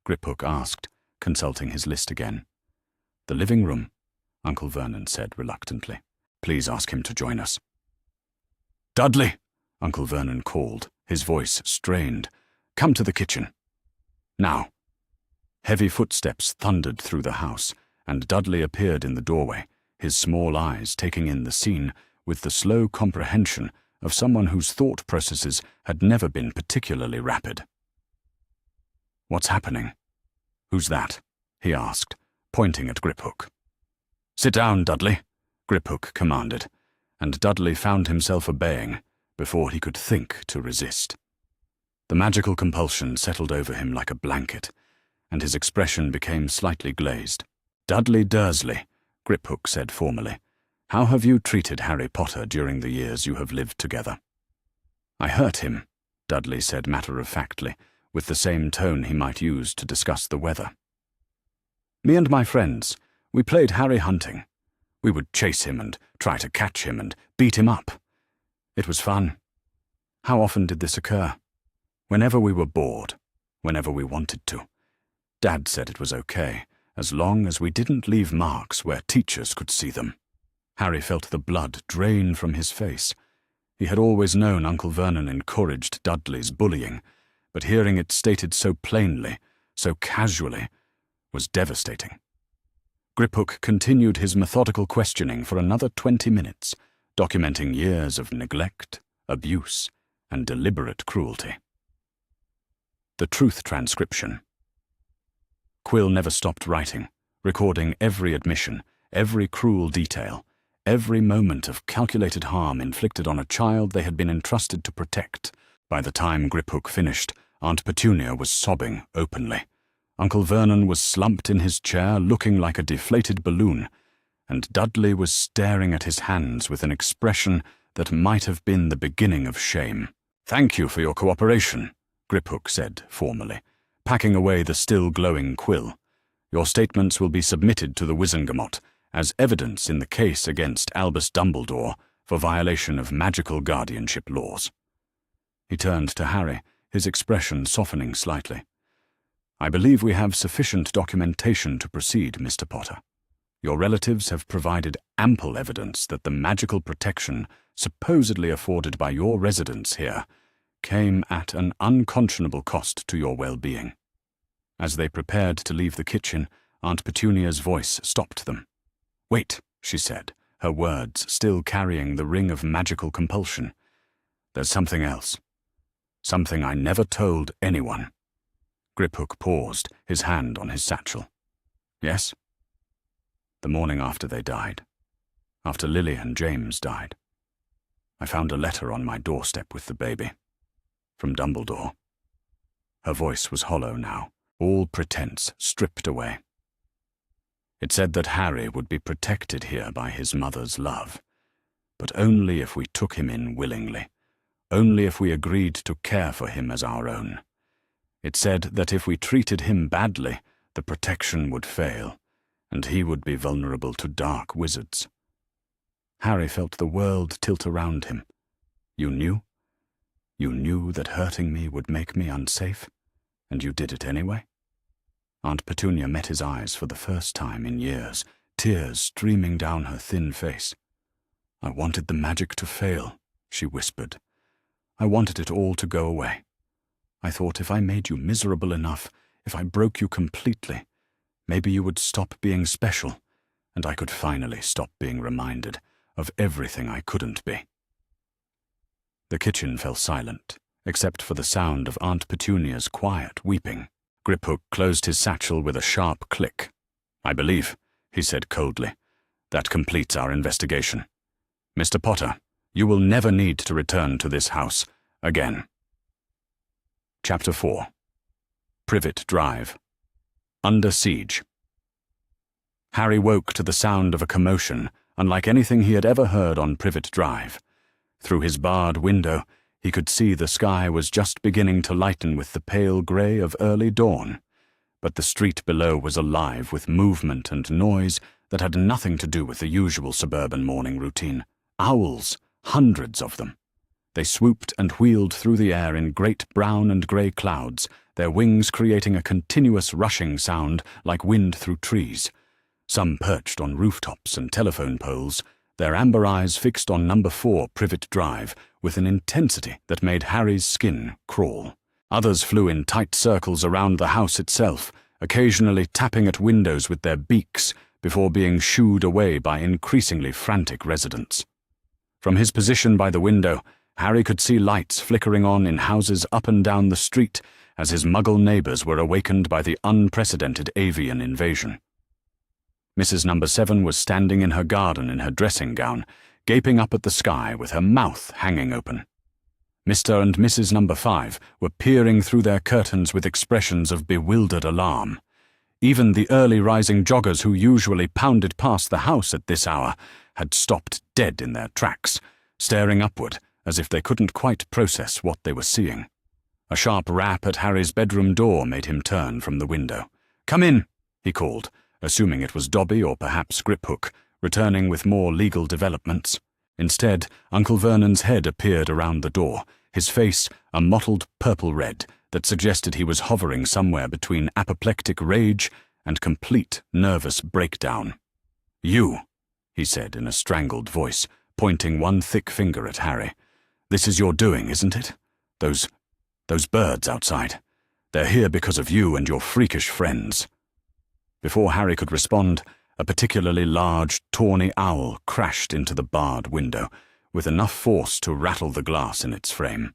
Griphook asked, consulting his list again. The living room, Uncle Vernon said reluctantly. Please ask him to join us. Dudley, Uncle Vernon called, his voice strained. Come to the kitchen. Now. Heavy footsteps thundered through the house, and Dudley appeared in the doorway, his small eyes taking in the scene with the slow comprehension of someone whose thought processes had never been particularly rapid. What's happening? Who's that? He asked, pointing at Griphook. Sit down, Dudley, Griphook commanded, and Dudley found himself obeying before he could think to resist. The magical compulsion settled over him like a blanket, and his expression became slightly glazed. "Dudley Dursley," Griphook said formally, "how have you treated Harry Potter during the years you have lived together?" "I hurt him," Dudley said matter-of-factly, with the same tone he might use to discuss the weather. "Me and my friends, we played Harry hunting. We would chase him and try to catch him and beat him up. It was fun. How often did this occur? Whenever we were bored, whenever we wanted to. Dad said it was okay, as long as we didn't leave marks where teachers could see them." Harry felt the blood drain from his face. He had always known Uncle Vernon encouraged Dudley's bullying, but hearing it stated so plainly, so casually, was devastating. Griphook continued his methodical questioning for another 20 minutes, documenting years of neglect, abuse, and deliberate cruelty. The truth transcription. Quill never stopped writing, recording every admission, every cruel detail, every moment of calculated harm inflicted on a child they had been entrusted to protect. By the time Griphook finished, Aunt Petunia was sobbing openly. Uncle Vernon was slumped in his chair, looking like a deflated balloon, and Dudley was staring at his hands with an expression that might have been the beginning of shame. "Thank you for your cooperation," Griphook said formally, packing away the still glowing quill. "Your statements will be submitted to the Wizengamot as evidence in the case against Albus Dumbledore for violation of magical guardianship laws." He turned to Harry, his expression softening slightly. "I believe we have sufficient documentation to proceed, Mr. Potter. Your relatives have provided ample evidence that the magical protection supposedly afforded by your residence here came at an unconscionable cost to your well-being." As they prepared to leave the kitchen, Aunt Petunia's voice stopped them. "Wait," she said, her words still carrying the ring of magical compulsion. "There's something else. Something I never told anyone." Griphook paused, his hand on his satchel. "Yes?" "The morning after they died, after Lily and James died, I found a letter on my doorstep with the baby. From Dumbledore." Her voice was hollow now, all pretense stripped away. "It said that Harry would be protected here by his mother's love, but only if we took him in willingly, only if we agreed to care for him as our own. It said that if we treated him badly, the protection would fail, and he would be vulnerable to dark wizards." Harry felt the world tilt around him. "You knew? You knew that hurting me would make me unsafe, and you did it anyway?" Aunt Petunia met his eyes for the first time in years, tears streaming down her thin face. "I wanted the magic to fail," she whispered. "I wanted it all to go away. I thought if I made you miserable enough, if I broke you completely, maybe you would stop being special, and I could finally stop being reminded of everything I couldn't be." The kitchen fell silent, except for the sound of Aunt Petunia's quiet weeping. Griphook closed his satchel with a sharp click. "I believe," he said coldly, "that completes our investigation. Mr. Potter, you will never need to return to this house again." Chapter 4. Privet Drive. Under Siege. Harry woke to the sound of a commotion unlike anything he had ever heard on Privet Drive. Through his barred window, he could see the sky was just beginning to lighten with the pale grey of early dawn, but the street below was alive with movement and noise that had nothing to do with the usual suburban morning routine. Owls, hundreds of them. They swooped and wheeled through the air in great brown and grey clouds, their wings creating a continuous rushing sound like wind through trees. Some perched on rooftops and telephone poles, their amber eyes fixed on number 4 Privet Drive with an intensity that made Harry's skin crawl. Others flew in tight circles around the house itself, occasionally tapping at windows with their beaks before being shooed away by increasingly frantic residents. From his position by the window, Harry could see lights flickering on in houses up and down the street as his Muggle neighbours were awakened by the unprecedented avian invasion. Mrs. Number 7 was standing in her garden in her dressing gown, gaping up at the sky with her mouth hanging open. Mr. and Mrs. Number 5 were peering through their curtains with expressions of bewildered alarm. Even the early-rising joggers who usually pounded past the house at this hour had stopped dead in their tracks, staring upward as if they couldn't quite process what they were seeing. A sharp rap at Harry's bedroom door made him turn from the window. "Come in," he called, assuming it was Dobby or perhaps Griphook, returning with more legal developments. Instead, Uncle Vernon's head appeared around the door, his face a mottled purple-red that suggested he was hovering somewhere between apoplectic rage and complete nervous breakdown. "You," he said in a strangled voice, pointing one thick finger at Harry. "This is your doing, isn't it? Those birds outside. They're here because of you and your freakish friends." Before Harry could respond, a particularly large, tawny owl crashed into the barred window, with enough force to rattle the glass in its frame.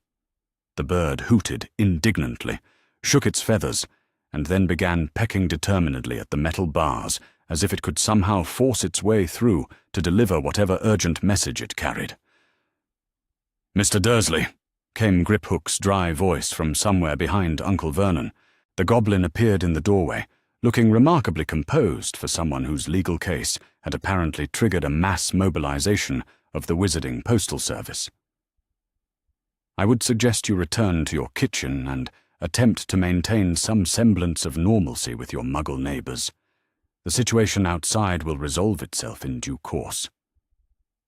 The bird hooted indignantly, shook its feathers, and then began pecking determinedly at the metal bars as if it could somehow force its way through to deliver whatever urgent message it carried. "Mr. Dursley," came Griphook's dry voice from somewhere behind Uncle Vernon. The goblin appeared in the doorway, looking remarkably composed for someone whose legal case had apparently triggered a mass mobilization of the Wizarding Postal Service. "I would suggest you return to your kitchen and attempt to maintain some semblance of normalcy with your Muggle neighbors. The situation outside will resolve itself in due course."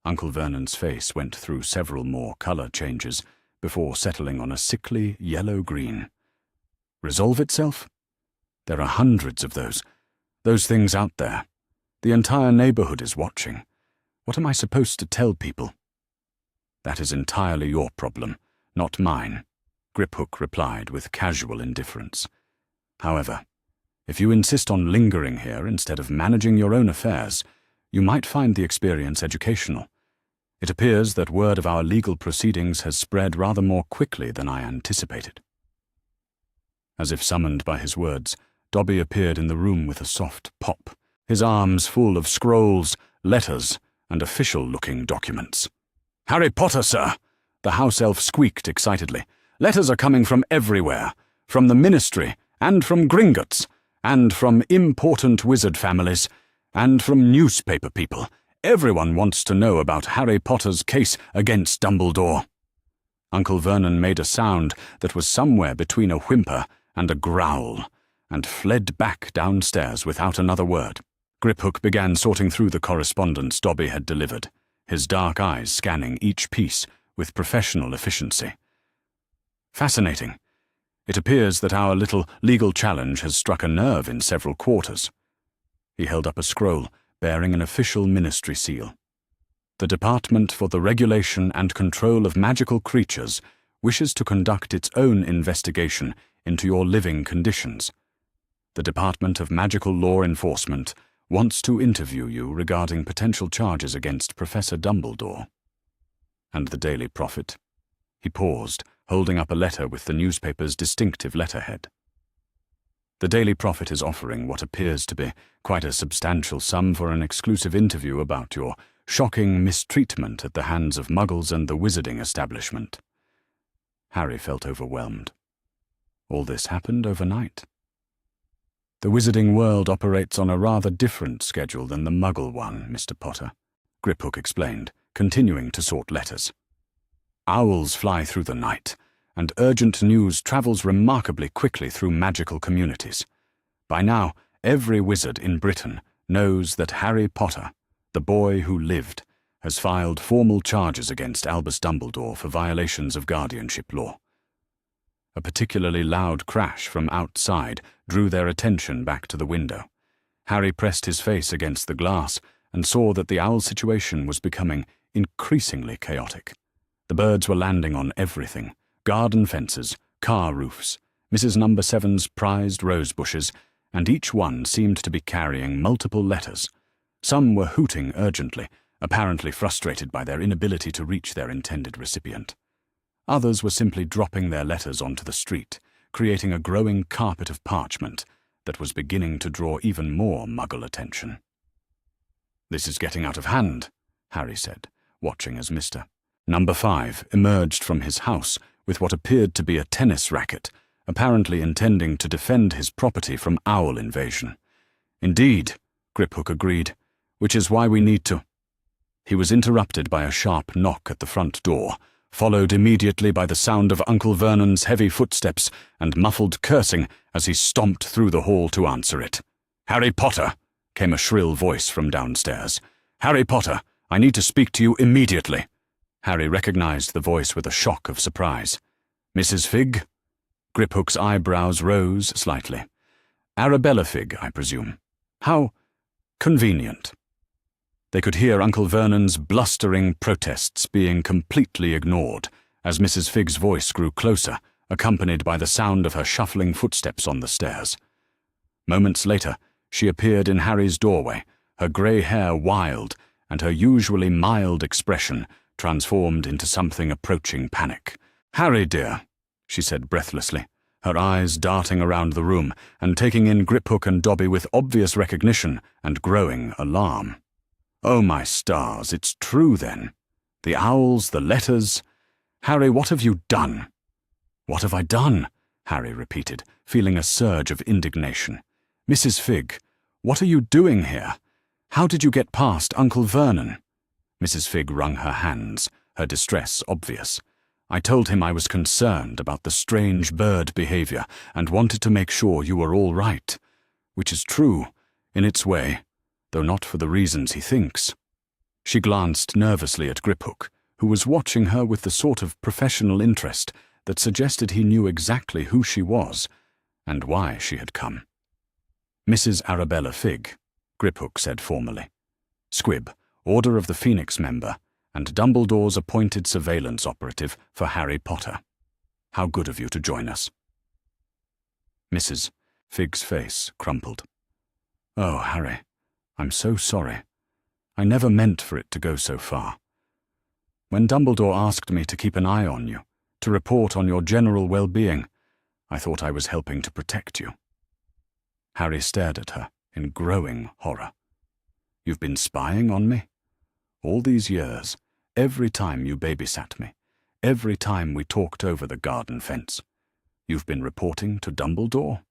Uncle Vernon's face went through several more color changes before settling on a sickly yellow-green. "Resolve itself? There are hundreds of those things out there. The entire neighborhood is watching. What am I supposed to tell people?" "That is entirely your problem, not mine," Griphook replied with casual indifference. "However, if you insist on lingering here instead of managing your own affairs, you might find the experience educational. It appears that word of our legal proceedings has spread rather more quickly than I anticipated." As if summoned by his words, Dobby appeared in the room with a soft pop, his arms full of scrolls, letters, and official-looking documents. "Harry Potter, sir!" the house elf squeaked excitedly. "Letters are coming from everywhere, from the Ministry, and from Gringotts, and from important wizard families, and from newspaper people. Everyone wants to know about Harry Potter's case against Dumbledore." Uncle Vernon made a sound that was somewhere between a whimper and a growl, and fled back downstairs without another word. Griphook began sorting through the correspondence Dobby had delivered, his dark eyes scanning each piece with professional efficiency. "Fascinating. It appears that our little legal challenge has struck a nerve in several quarters." He held up a scroll bearing an official ministry seal. "The Department for the Regulation and Control of Magical Creatures wishes to conduct its own investigation into your living conditions. The Department of Magical Law Enforcement wants to interview you regarding potential charges against Professor Dumbledore." "And the Daily Prophet?" He paused, holding up a letter with the newspaper's distinctive letterhead. "The Daily Prophet is offering what appears to be quite a substantial sum for an exclusive interview about your shocking mistreatment at the hands of Muggles and the wizarding establishment." Harry felt overwhelmed. All this happened overnight. "The wizarding world operates on a rather different schedule than the Muggle one, Mr. Potter," Griphook explained, continuing to sort letters. "Owls fly through the night, and urgent news travels remarkably quickly through magical communities. By now, every wizard in Britain knows that Harry Potter, the boy who lived, has filed formal charges against Albus Dumbledore for violations of guardianship law." A particularly loud crash from outside drew their attention back to the window. Harry pressed his face against the glass and saw that the owl situation was becoming increasingly chaotic. The birds were landing on everything: garden fences, car roofs, Mrs. Number 7's prized rose bushes, and each one seemed to be carrying multiple letters. Some were hooting urgently, apparently frustrated by their inability to reach their intended recipient. Others were simply dropping their letters onto the street, creating a growing carpet of parchment that was beginning to draw even more Muggle attention. "This is getting out of hand," Harry said. watching as Mr. Number 5 emerged from his house with what appeared to be a tennis racket, apparently intending to defend his property from owl invasion. "Indeed," Griphook agreed, "which is why we need to—" He was interrupted by a sharp knock at the front door, followed immediately by the sound of Uncle Vernon's heavy footsteps and muffled cursing as he stomped through the hall to answer it. "Harry Potter!" came a shrill voice from downstairs. "Harry Potter, I need to speak to you immediately." Harry recognized the voice with a shock of surprise. "Mrs. Figg?" Griphook's eyebrows rose slightly. "Arabella Figg, I presume. How convenient." They could hear Uncle Vernon's blustering protests being completely ignored as Mrs. Figg's voice grew closer, accompanied by the sound of her shuffling footsteps on the stairs. Moments later, she appeared in Harry's doorway, her grey hair wild and her usually mild expression transformed into something approaching panic. "Harry, dear," she said breathlessly, her eyes darting around the room and taking in Griphook and Dobby with obvious recognition and growing alarm. "Oh, my stars, it's true then. The owls, the letters. Harry, what have you done?" "What have I done?" Harry repeated, feeling a surge of indignation. "Mrs. Figg, what are you doing here? How did you get past Uncle Vernon?" Mrs. Figg wrung her hands, her distress obvious. "I told him I was concerned about the strange bird behavior and wanted to make sure you were all right. Which is true, in its way, though not for the reasons he thinks." She glanced nervously at Griphook, who was watching her with the sort of professional interest that suggested he knew exactly who she was and why she had come. "Mrs. Arabella Figg," Griphook said formally. "Squib, Order of the Phoenix member, and Dumbledore's appointed surveillance operative for Harry Potter. How good of you to join us." Mrs. Figg's face crumpled. "Oh, Harry, I'm so sorry. I never meant for it to go so far. When Dumbledore asked me to keep an eye on you, to report on your general well-being, I thought I was helping to protect you." Harry stared at her in growing horror. "You've been spying on me? All these years, every time you babysat me, every time we talked over the garden fence, you've been reporting to Dumbledore?"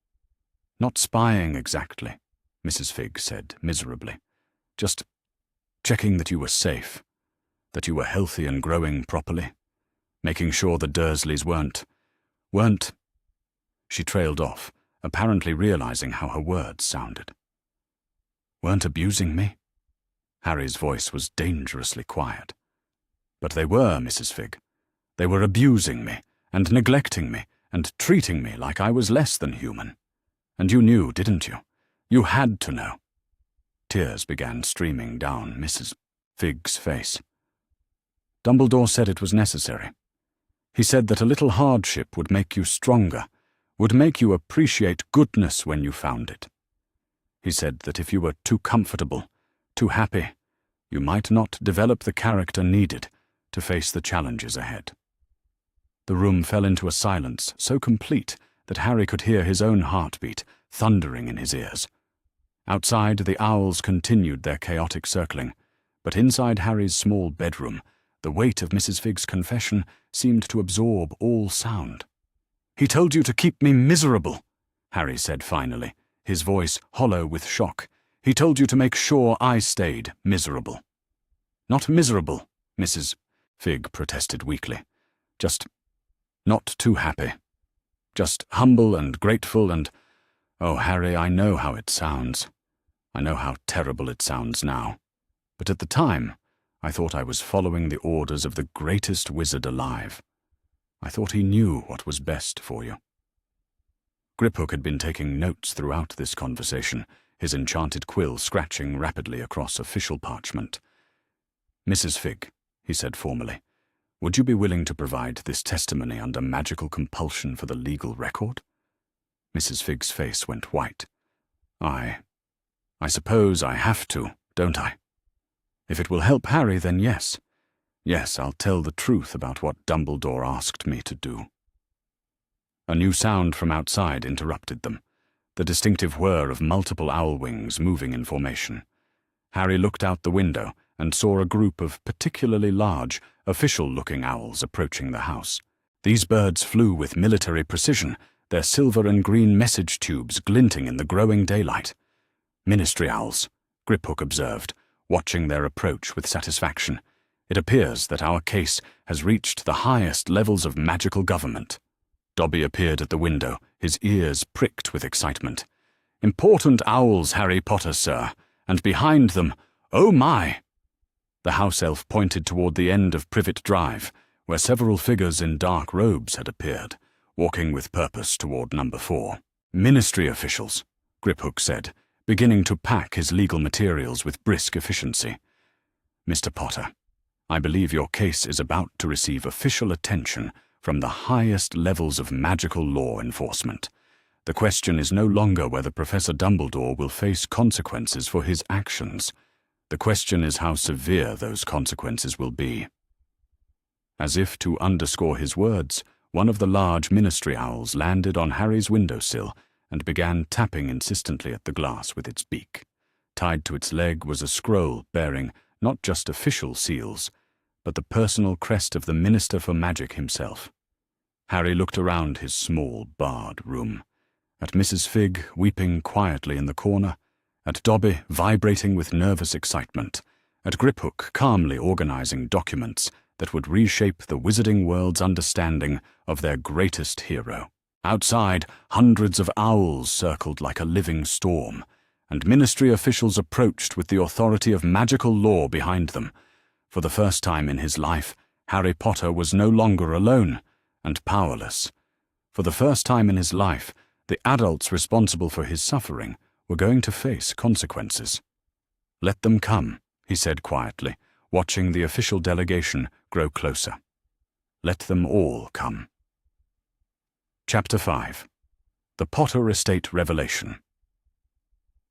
"Not spying exactly," Mrs. Figg said miserably. "Just checking that you were safe, that you were healthy and growing properly, making sure the Dursleys weren't... She trailed off, apparently realizing how her words sounded. "Weren't abusing me?" Harry's voice was dangerously quiet. "But they were, Mrs. Figg. They were abusing me, and neglecting me, and treating me like I was less than human. And you knew, didn't you? You had to know." Tears began streaming down Mrs. Figg's face. "Dumbledore said it was necessary. He said that a little hardship would make you stronger, would make you appreciate goodness when you found it. He said that if you were too comfortable, too happy, you might not develop the character needed to face the challenges ahead." The room fell into a silence so complete that Harry could hear his own heartbeat thundering in his ears. Outside, the owls continued their chaotic circling, but inside Harry's small bedroom, the weight of Mrs. Figg's confession seemed to absorb all sound. "He told you to keep me miserable," Harry said finally, his voice hollow with shock. "He told you to make sure I stayed miserable." "Not miserable," Mrs. Figg protested weakly. "Just not too happy. Just humble and grateful and... Oh, Harry, I know how it sounds. I know how terrible it sounds now. But at the time, I thought I was following the orders of the greatest wizard alive. I thought he knew what was best for you." Griphook had been taking notes throughout this conversation, his enchanted quill scratching rapidly across official parchment. "Mrs. Figg," he said formally, "would you be willing to provide this testimony under magical compulsion for the legal record?" Mrs. Figg's face went white. I suppose I have to, don't I? If it will help Harry, then yes. Yes, I'll tell the truth about what Dumbledore asked me to do." A new sound from outside interrupted them, the distinctive whir of multiple owl wings moving in formation. Harry looked out the window and saw a group of particularly large, official-looking owls approaching the house. These birds flew with military precision, their silver and green message tubes glinting in the growing daylight. "Ministry owls," Griphook observed, watching their approach with satisfaction. "It appears that our case has reached the highest levels of magical government." Dobby appeared at the window, his ears pricked with excitement. "Important owls, Harry Potter, sir, and behind them, oh my!" The house elf pointed toward the end of Privet Drive, where several figures in dark robes had appeared, walking with purpose toward number 4. "Ministry officials," Griphook said, beginning to pack his legal materials with brisk efficiency. "Mr. Potter, I believe your case is about to receive official attention from the highest levels of magical law enforcement. The question is no longer whether Professor Dumbledore will face consequences for his actions. The question is how severe those consequences will be." As if to underscore his words, one of the large ministry owls landed on Harry's windowsill and began tapping insistently at the glass with its beak. Tied to its leg was a scroll bearing not just official seals, but the personal crest of the Minister for Magic himself. Harry looked around his small, barred room, at Mrs. Figg weeping quietly in the corner, at Dobby vibrating with nervous excitement, at Griphook calmly organizing documents that would reshape the wizarding world's understanding of their greatest hero. Outside, hundreds of owls circled like a living storm, and ministry officials approached with the authority of magical law behind them. For the first time in his life, Harry Potter was no longer alone and powerless. For the first time in his life, the adults responsible for his suffering were going to face consequences. "Let them come," he said quietly, watching the official delegation grow closer. "Let them all come." Chapter 5. The Potter Estate Revelation.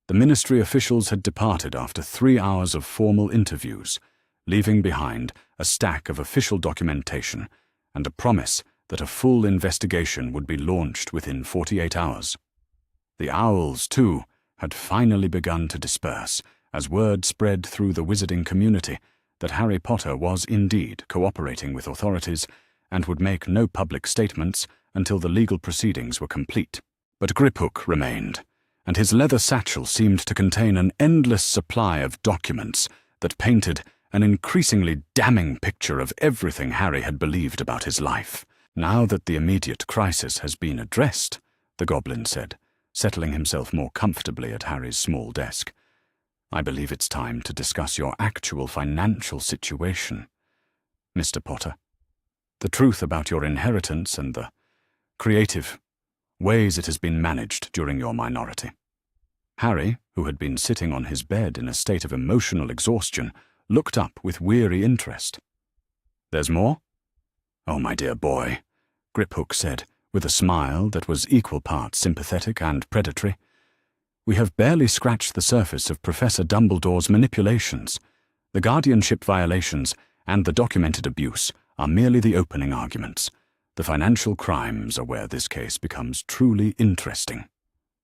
The ministry officials had departed after 3 hours of formal interviews, leaving behind a stack of official documentation and a promise that a full investigation would be launched within 48 hours. The owls, too, had finally begun to disperse as word spread through the wizarding community that Harry Potter was indeed cooperating with authorities and would make no public statements until the legal proceedings were complete. But Griphook remained, and his leather satchel seemed to contain an endless supply of documents that painted an increasingly damning picture of everything Harry had believed about his life. "Now that the immediate crisis has been addressed," the goblin said, settling himself more comfortably at Harry's small desk, "I believe it's time to discuss your actual financial situation, Mr. Potter. The truth about your inheritance and the creative ways it has been managed during your minority." Harry, who had been sitting on his bed in a state of emotional exhaustion, looked up with weary interest. "There's more?" "Oh, my dear boy," Griphook said, with a smile that was equal parts sympathetic and predatory. "We have barely scratched the surface of Professor Dumbledore's manipulations. The guardianship violations and the documented abuse are merely the opening arguments. The financial crimes are where this case becomes truly interesting."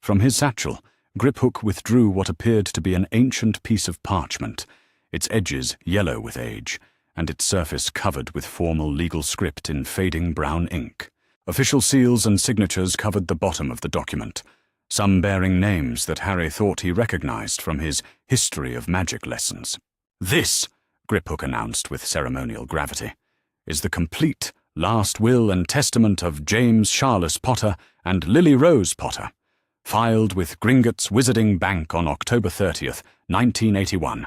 From his satchel, Griphook withdrew what appeared to be an ancient piece of parchment, its edges yellow with age, and its surface covered with formal legal script in fading brown ink. Official seals and signatures covered the bottom of the document, some bearing names that Harry thought he recognized from his history of magic lessons. "This," Griphook announced with ceremonial gravity, "is the complete last will and testament of James Charles Potter and Lily Rose Potter, filed with Gringotts Wizarding Bank on October 30th, 1981,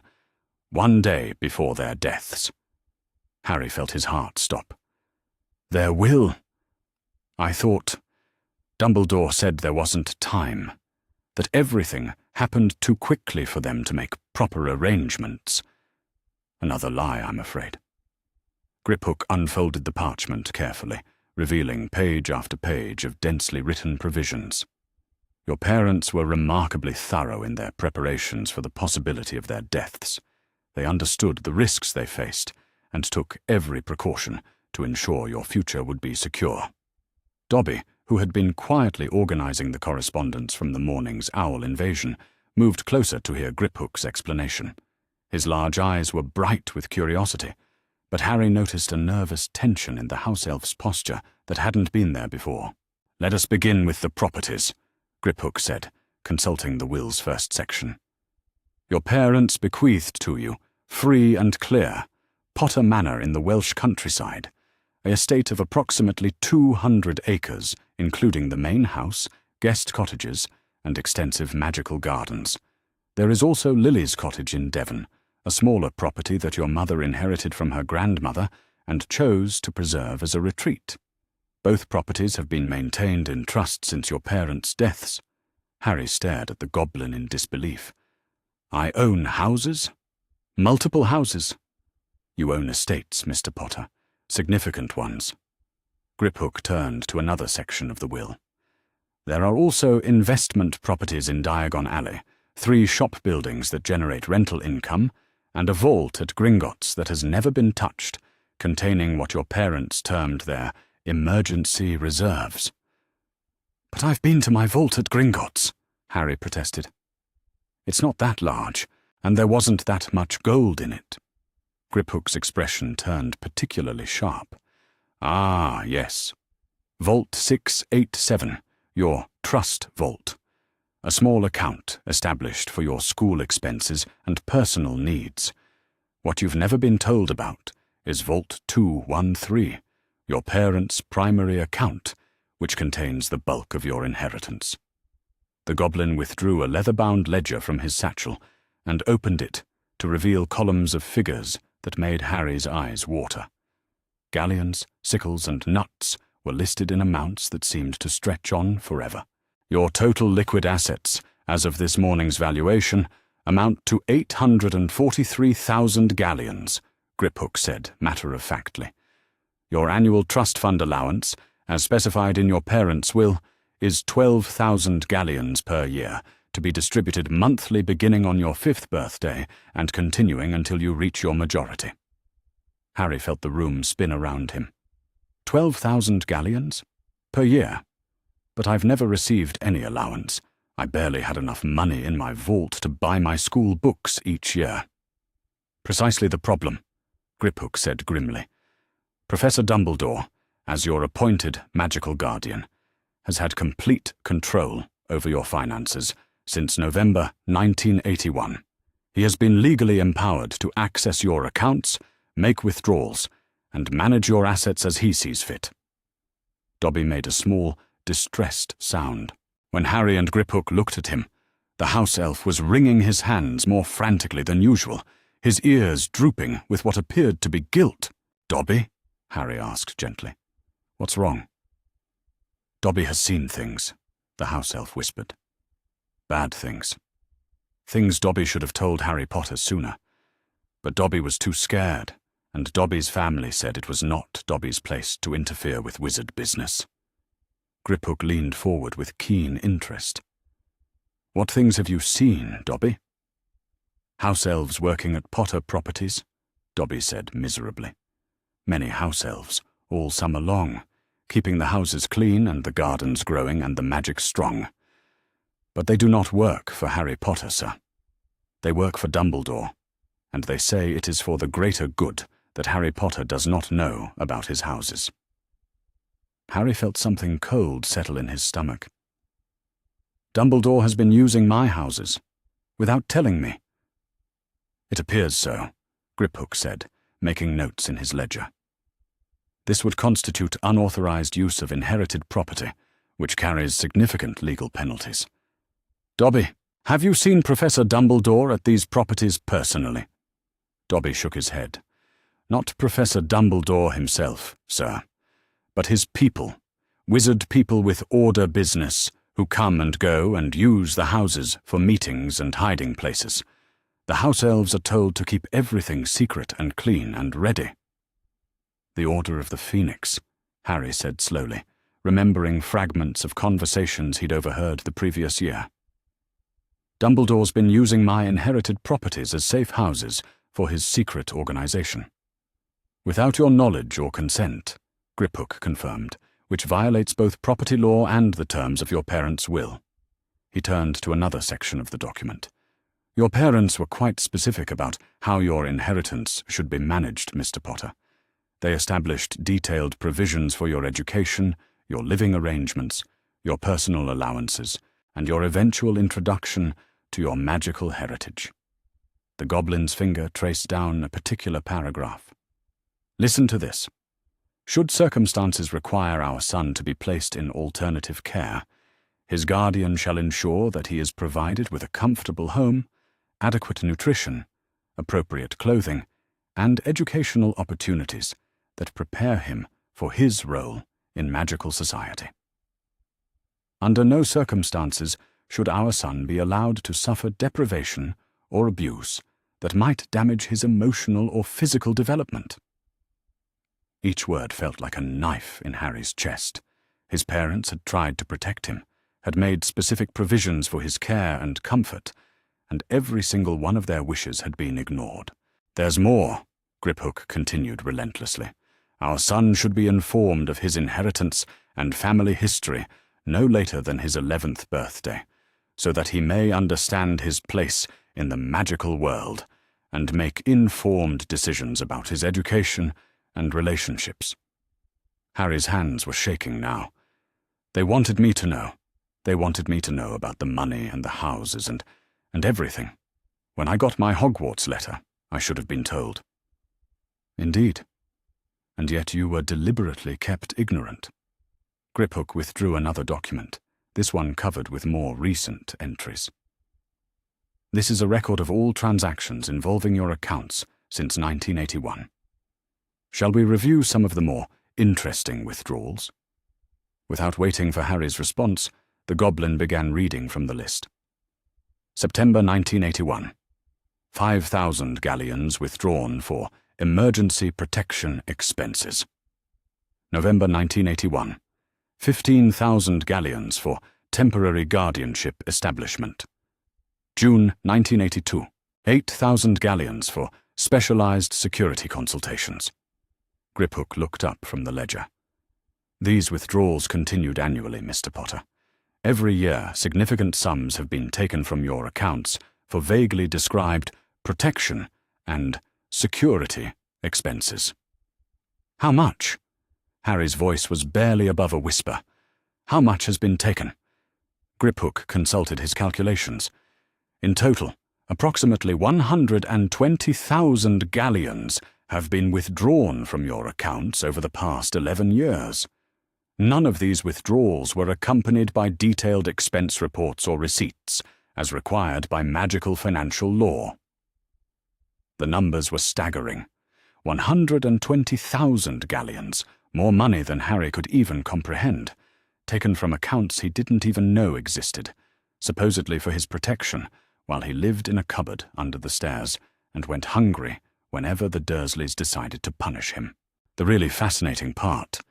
1 day before their deaths." Harry felt his heart stop. "Their will? I thought Dumbledore said there wasn't time, that everything happened too quickly for them to make proper arrangements." "Another lie, I'm afraid." Griphook unfolded the parchment carefully, revealing page after page of densely written provisions. "Your parents were remarkably thorough in their preparations for the possibility of their deaths. They understood the risks they faced and took every precaution to ensure your future would be secure." Dobby, who had been quietly organizing the correspondence from the morning's owl invasion, moved closer to hear Griphook's explanation. His large eyes were bright with curiosity, but Harry noticed a nervous tension in the house elf's posture that hadn't been there before. "Let us begin with the properties," Griphook said, consulting the will's first section. "Your parents bequeathed to you, free and clear, Potter Manor in the Welsh countryside, a estate of approximately 200 acres, including the main house, guest cottages, and extensive magical gardens. There is also Lily's cottage in Devon, a smaller property that your mother inherited from her grandmother and chose to preserve as a retreat. Both properties have been maintained in trust since your parents' deaths." Harry stared at the goblin in disbelief. "I own houses? Multiple houses?" "You own estates, Mr. Potter. Significant ones." Griphook turned to another section of the will. "There are also investment properties in Diagon Alley, 3 shop buildings that generate rental income, and a vault at Gringotts that has never been touched, containing what your parents termed their emergency reserves." "But I've been to my vault at Gringotts," Harry protested. "It's not that large, and there wasn't that much gold in it." Griphook's expression turned particularly sharp. "Ah, yes. Vault 687, your trust vault. A small account established for your school expenses and personal needs. What you've never been told about is Vault 213, your parents' primary account, which contains the bulk of your inheritance." The goblin withdrew a leather-bound ledger from his satchel and opened it to reveal columns of figures that made Harry's eyes water. Galleons, sickles, and nuts were listed in amounts that seemed to stretch on forever. "Your total liquid assets, as of this morning's valuation, amount to 843,000 galleons, Griphook said matter-of-factly. "Your annual trust fund allowance, as specified in your parents' will, is 12,000 galleons per year, to be distributed monthly beginning on your 5th birthday and continuing until you reach your majority." Harry felt the room spin around him. 12,000 galleons? Per year? But I've never received any allowance. I barely had enough money in my vault to buy my school books each year. "Precisely the problem," Griphook said grimly. "Professor Dumbledore, as your appointed magical guardian, has had complete control over your finances since November 1981. He has been legally empowered to access your accounts, make withdrawals, and manage your assets as he sees fit." Dobby made a small, distressed sound. When Harry and Griphook looked at him, the house elf was wringing his hands more frantically than usual, his ears drooping with what appeared to be guilt. "Dobby?" Harry asked gently. "What's wrong?" "Dobby has seen things," the house elf whispered. "Bad things. Things Dobby should have told Harry Potter sooner. But Dobby was too scared, and Dobby's family said it was not Dobby's place to interfere with wizard business." Griphook leaned forward with keen interest. "What things have you seen, Dobby?" "House elves working at Potter properties," Dobby said miserably. "Many house elves, all summer long, keeping the houses clean and the gardens growing and the magic strong. But they do not work for Harry Potter, sir. They work for Dumbledore, and they say it is for the greater good that Harry Potter does not know about his houses." Harry felt something cold settle in his stomach. "Dumbledore has been using my houses, without telling me." "It appears so," Griphook said, making notes in his ledger. "This would constitute unauthorized use of inherited property, which carries significant legal penalties. Dobby, have you seen Professor Dumbledore at these properties personally?" Dobby shook his head. "Not Professor Dumbledore himself, sir, but his people, wizard people with order business, who come and go and use the houses for meetings and hiding places. The house elves are told to keep everything secret and clean and ready." "The Order of the Phoenix," Harry said slowly, remembering fragments of conversations he'd overheard the previous year. "Dumbledore's been using my inherited properties as safe houses for his secret organization." "Without your knowledge or consent," Griphook confirmed, "which violates both property law and the terms of your parents' will." He turned to another section of the document. Your parents were quite specific about how your inheritance should be managed, Mr. Potter. They established detailed provisions for your education, your living arrangements, your personal allowances, and your eventual introduction to your magical heritage. The goblin's finger traced down a particular paragraph. Listen to this. Should circumstances require our son to be placed in alternative care, his guardian shall ensure that he is provided with a comfortable home, adequate nutrition, appropriate clothing, and educational opportunities that prepare him for his role in magical society. Under no circumstances should our son be allowed to suffer deprivation or abuse that might damage his emotional or physical development. Each word felt like a knife in Harry's chest. His parents had tried to protect him, had made specific provisions for his care and comfort, and every single one of their wishes had been ignored. "There's more," Griphook continued relentlessly. "Our son should be informed of his inheritance and family history no later than his 11th birthday, so that he may understand his place in the magical world and make informed decisions about his education and relationships." Harry's hands were shaking now. "They wanted me to know. They wanted me to know about the money and the houses and everything. When I got my Hogwarts letter, I should have been told." "Indeed. And yet you were deliberately kept ignorant." Griphook withdrew another document, this one covered with more recent entries. "This is a record of all transactions involving your accounts since 1981. Shall we review some of the more interesting withdrawals?" Without waiting for Harry's response, the goblin began reading from the list. September 1981. 5,000 galleons withdrawn for emergency protection expenses. November 1981. 15,000 galleons for temporary guardianship establishment. June 1982. 8,000 galleons for specialized security consultations. Griphook looked up from the ledger. "These withdrawals continued annually, Mr. Potter. Every year, significant sums have been taken from your accounts for vaguely described protection and security expenses." "How much?" Harry's voice was barely above a whisper. "How much has been taken?" Griphook consulted his calculations. "In total, approximately 120,000 galleons have been withdrawn from your accounts over the past 11 years. None of these withdrawals were accompanied by detailed expense reports or receipts, as required by magical financial law." The numbers were staggering. 120,000 galleons, more money than Harry could even comprehend, taken from accounts he didn't even know existed, supposedly for his protection, while he lived in a cupboard under the stairs and went hungry whenever the Dursleys decided to punish him. "The really fascinating part,"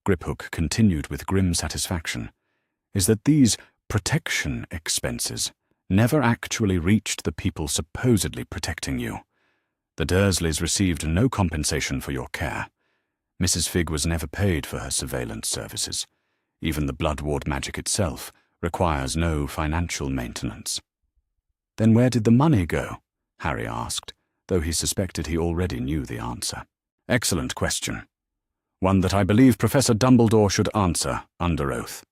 Griphook continued with grim satisfaction, "is that these protection expenses never actually reached the people supposedly protecting you. The Dursleys received no compensation for your care. Mrs. Fig was never paid for her surveillance services. Even the Blood Ward magic itself requires no financial maintenance." "Then where did the money go?" Harry asked, though he suspected he already knew the answer. "Excellent question. One that I believe Professor Dumbledore should answer under oath."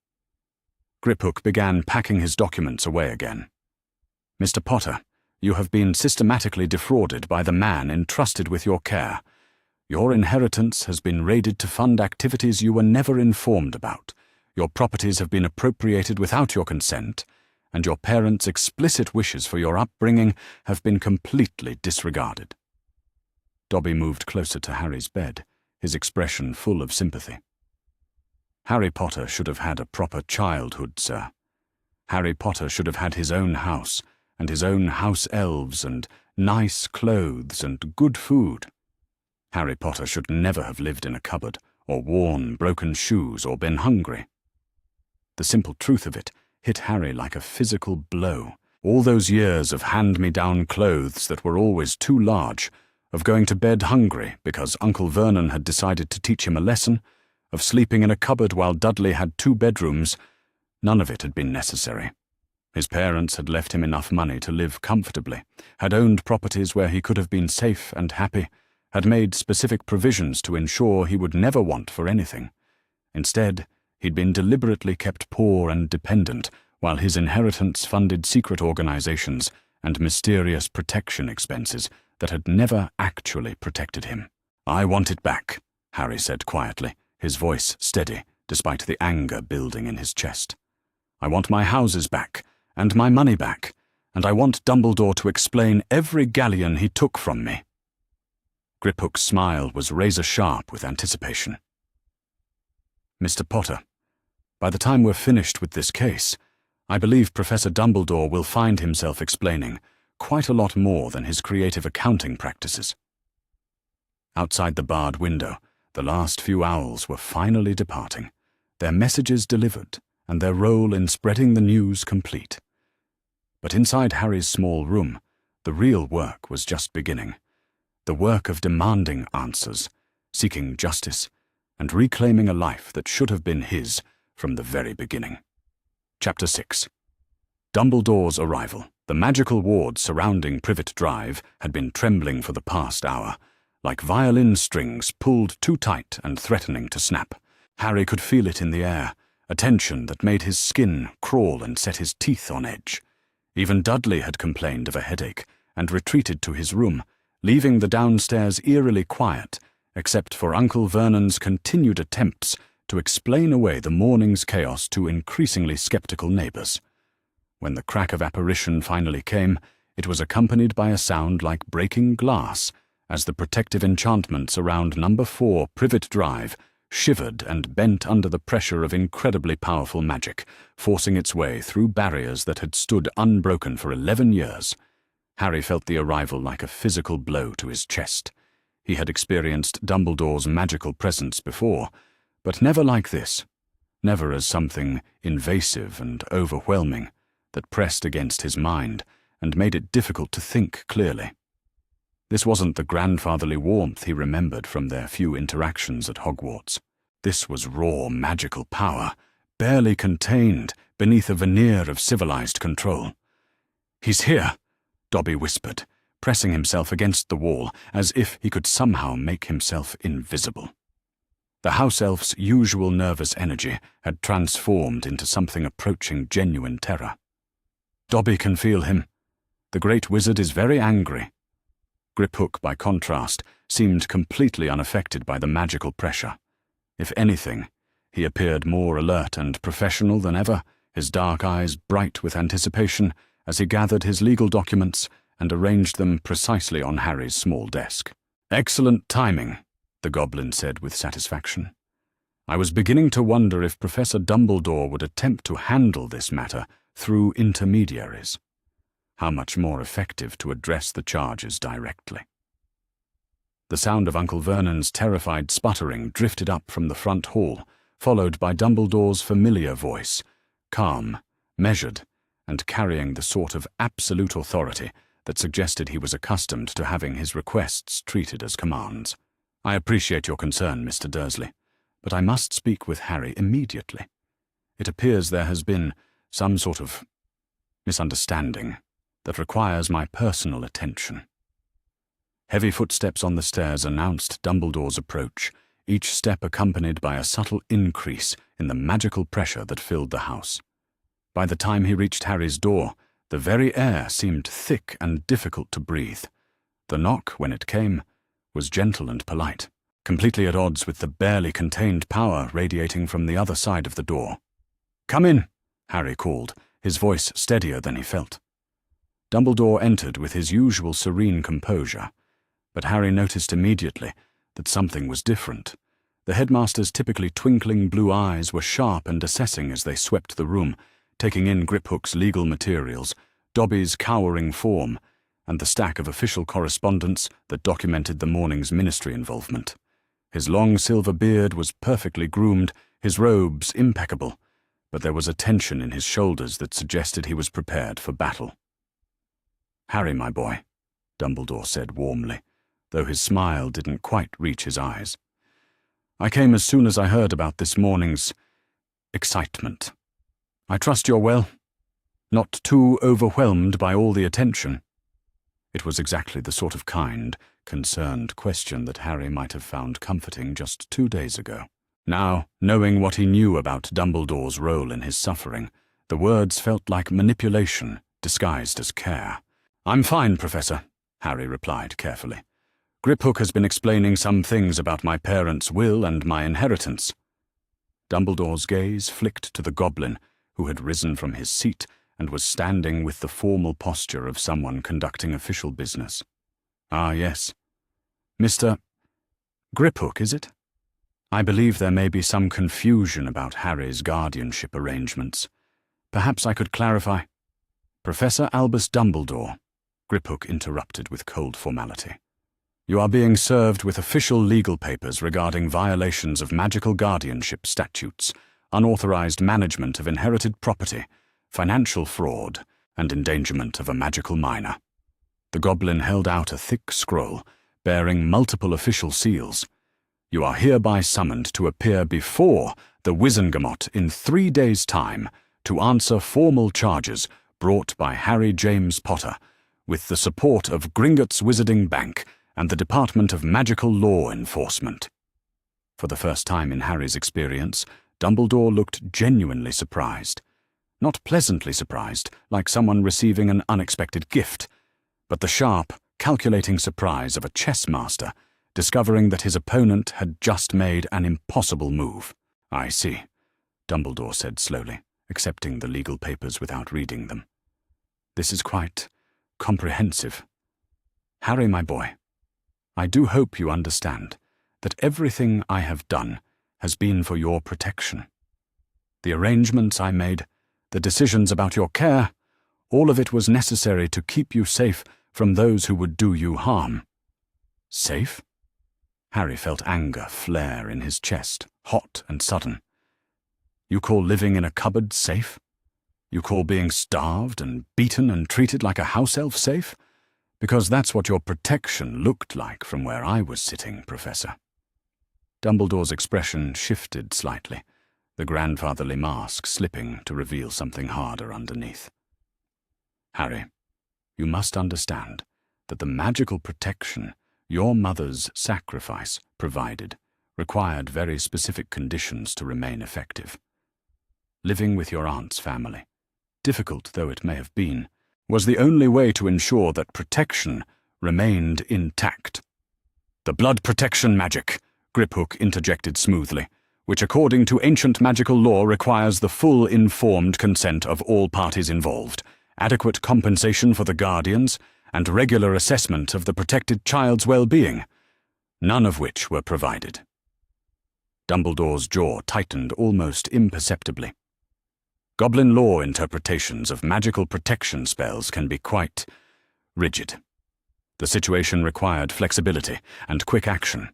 Griphook began packing his documents away again. "Mr. Potter, you have been systematically defrauded by the man entrusted with your care. Your inheritance has been raided to fund activities you were never informed about. Your properties have been appropriated without your consent, and your parents' explicit wishes for your upbringing have been completely disregarded." Dobby moved closer to Harry's bed, his expression full of sympathy. "Harry Potter should have had a proper childhood, sir. Harry Potter should have had his own house, and his own house elves, and nice clothes, and good food. Harry Potter should never have lived in a cupboard, or worn broken shoes, or been hungry." The simple truth of it hit Harry like a physical blow. All those years of hand-me-down clothes that were always too large, of going to bed hungry because Uncle Vernon had decided to teach him a lesson, of sleeping in a cupboard while Dudley had 2 bedrooms, none of it had been necessary. His parents had left him enough money to live comfortably, had owned properties where he could have been safe and happy, had made specific provisions to ensure he would never want for anything. Instead, he'd been deliberately kept poor and dependent, while his inheritance funded secret organizations and mysterious protection expenses that had never actually protected him. "I want it back," Harry said quietly, his voice steady, despite the anger building in his chest. "I want my houses back, and my money back, and I want Dumbledore to explain every galleon he took from me." Griphook's smile was razor-sharp with anticipation. "Mr. Potter, by the time we're finished with this case, I believe Professor Dumbledore will find himself explaining quite a lot more than his creative accounting practices." Outside the barred window, the last few owls were finally departing, their messages delivered and their role in spreading the news complete. But inside Harry's small room, the real work was just beginning. The work of demanding answers, seeking justice, and reclaiming a life that should have been his from the very beginning. Chapter 6. Dumbledore's arrival. The magical ward surrounding Privet Drive had been trembling for the past hour, like violin strings pulled too tight and threatening to snap. Harry could feel it in the air, a tension that made his skin crawl and set his teeth on edge. Even Dudley had complained of a headache and retreated to his room, leaving the downstairs eerily quiet, except for Uncle Vernon's continued attempts to explain away the morning's chaos to increasingly skeptical neighbors. When the crack of apparition finally came, it was accompanied by a sound like breaking glass, as the protective enchantments around number 4 Privet Drive shivered and bent under the pressure of incredibly powerful magic, forcing its way through barriers that had stood unbroken for 11 years. Harry felt the arrival like a physical blow to his chest. He had experienced Dumbledore's magical presence before, but never like this, never as something invasive and overwhelming that pressed against his mind and made it difficult to think clearly. This wasn't the grandfatherly warmth he remembered from their few interactions at Hogwarts. This was raw magical power, barely contained beneath a veneer of civilized control. "He's here," Dobby whispered, pressing himself against the wall as if he could somehow make himself invisible. The house elf's usual nervous energy had transformed into something approaching genuine terror. "Dobby can feel him. The great wizard is very angry." Griphook, by contrast, seemed completely unaffected by the magical pressure. If anything, he appeared more alert and professional than ever, his dark eyes bright with anticipation as he gathered his legal documents and arranged them precisely on Harry's small desk. "Excellent timing," the goblin said with satisfaction. "I was beginning to wonder if Professor Dumbledore would attempt to handle this matter through intermediaries. How much more effective to address the charges directly." The sound of Uncle Vernon's terrified sputtering drifted up from the front hall, followed by Dumbledore's familiar voice, calm, measured, and carrying the sort of absolute authority that suggested he was accustomed to having his requests treated as commands. "I appreciate your concern, Mr. Dursley, but I must speak with Harry immediately. It appears there has been some sort of misunderstanding that requires my personal attention." Heavy footsteps on the stairs announced Dumbledore's approach, each step accompanied by a subtle increase in the magical pressure that filled the house. By the time he reached Harry's door, the very air seemed thick and difficult to breathe. The knock, when it came, was gentle and polite, completely at odds with the barely contained power radiating from the other side of the door. "Come in," Harry called, his voice steadier than he felt. Dumbledore entered with his usual serene composure, but Harry noticed immediately that something was different. The headmaster's typically twinkling blue eyes were sharp and assessing as they swept the room, taking in Griphook's legal materials, Dobby's cowering form, and the stack of official correspondence that documented the morning's ministry involvement. His long silver beard was perfectly groomed, his robes impeccable, but there was a tension in his shoulders that suggested he was prepared for battle. "Harry, my boy," Dumbledore said warmly, though his smile didn't quite reach his eyes. "I came as soon as I heard about this morning's excitement. I trust you're well." not too overwhelmed by all the attention. It was exactly the sort of kind, concerned question that Harry might have found comforting just 2 days ago. Now, knowing what he knew about Dumbledore's role in his suffering, the words felt like manipulation disguised as care. "I'm fine, Professor," Harry replied carefully. "Griphook has been explaining some things about my parents' will and my inheritance." Dumbledore's gaze flicked to the goblin, who had risen from his seat and was standing with the formal posture of someone conducting official business. "Ah, yes. Mr. Griphook, is it? I believe there may be some confusion about Harry's guardianship arrangements. Perhaps I could clarify—" "Professor Albus Dumbledore," Griphook interrupted with cold formality. "You are being served with official legal papers regarding violations of magical guardianship statutes, unauthorized management of inherited property, financial fraud, and endangerment of a magical minor." The goblin held out a thick scroll, bearing multiple official seals. "You are hereby summoned to appear before the Wizengamot in 3 days' time to answer formal charges brought by Harry James Potter, with the support of Gringotts Wizarding Bank and the Department of Magical Law Enforcement." For the first time in Harry's experience, Dumbledore looked genuinely surprised. Not pleasantly surprised, like someone receiving an unexpected gift, but the sharp, calculating surprise of a chess master discovering that his opponent had just made an impossible move. "I see," Dumbledore said slowly, accepting the legal papers without reading them. "This is quite comprehensive. Harry, my boy, I do hope you understand that everything I have done has been for your protection. The arrangements I made, the decisions about your care, all of it was necessary to keep you safe from those who would do you harm." "Safe?" Harry felt anger flare in his chest, hot and sudden. "You call living in a cupboard safe? You call being starved and beaten and treated like a house elf safe? Because that's what your protection looked like from where I was sitting, Professor." Dumbledore's expression shifted slightly, the grandfatherly mask slipping to reveal something harder underneath. "Harry, you must understand that the magical protection your mother's sacrifice provided required very specific conditions to remain effective. Living with your aunt's family, difficult though it may have been, was the only way to ensure that protection remained intact." "The blood protection magic," Griphook interjected smoothly, "which according to ancient magical law requires the full informed consent of all parties involved, adequate compensation for the guardians, and regular assessment of the protected child's well-being, none of which were provided." Dumbledore's jaw tightened almost imperceptibly. Goblin law interpretations of magical protection spells can be quite rigid. The situation required flexibility and quick action.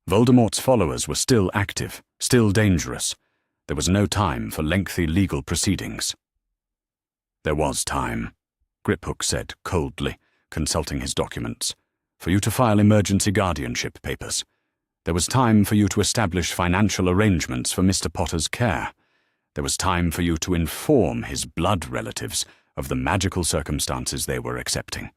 Voldemort's followers were still active, still dangerous. There was no time for lengthy legal proceedings. "There was time," Griphook said coldly, consulting his documents, "for you to file emergency guardianship papers. There was time for you to establish financial arrangements for Mr. Potter's care. There was time for you to inform his blood relatives of the magical circumstances they were accepting.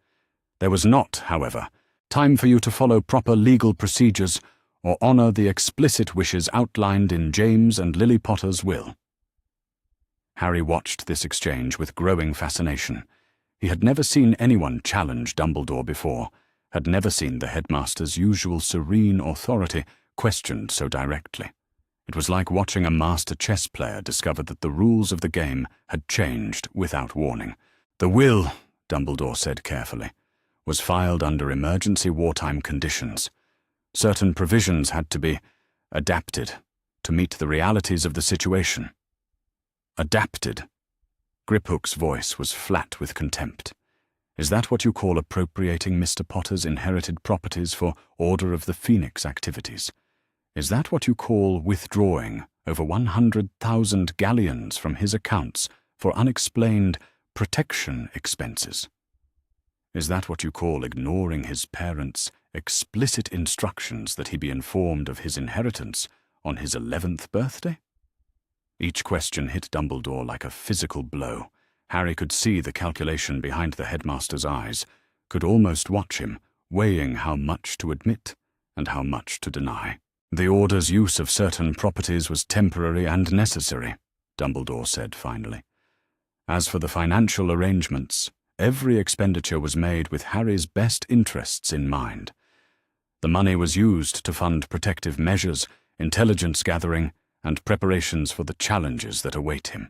There was not, however, time for you to follow proper legal procedures or honor the explicit wishes outlined in James and Lily Potter's will." Harry watched this exchange with growing fascination. He had never seen anyone challenge Dumbledore before, had never seen the headmaster's usual serene authority questioned so directly. It was like watching a master chess player discover that the rules of the game had changed without warning. "The will," Dumbledore said carefully, "was filed under emergency wartime conditions. Certain provisions had to be adapted to meet the realities of the situation." "Adapted?" Griphook's voice was flat with contempt. "Is that what you call appropriating Mr. Potter's inherited properties for Order of the Phoenix activities? Is that what you call withdrawing over 100,000 galleons from his accounts for unexplained protection expenses? Is that what you call ignoring his parents' explicit instructions that he be informed of his inheritance on his 11th birthday?" Each question hit Dumbledore like a physical blow, Harry could see the calculation behind the headmaster's eyes, could almost watch him, weighing how much to admit and how much to deny. The Order's use of certain properties was temporary and necessary, Dumbledore said finally. As for the financial arrangements, every expenditure was made with Harry's best interests in mind. The money was used to fund protective measures, intelligence gathering, and preparations for the challenges that await him.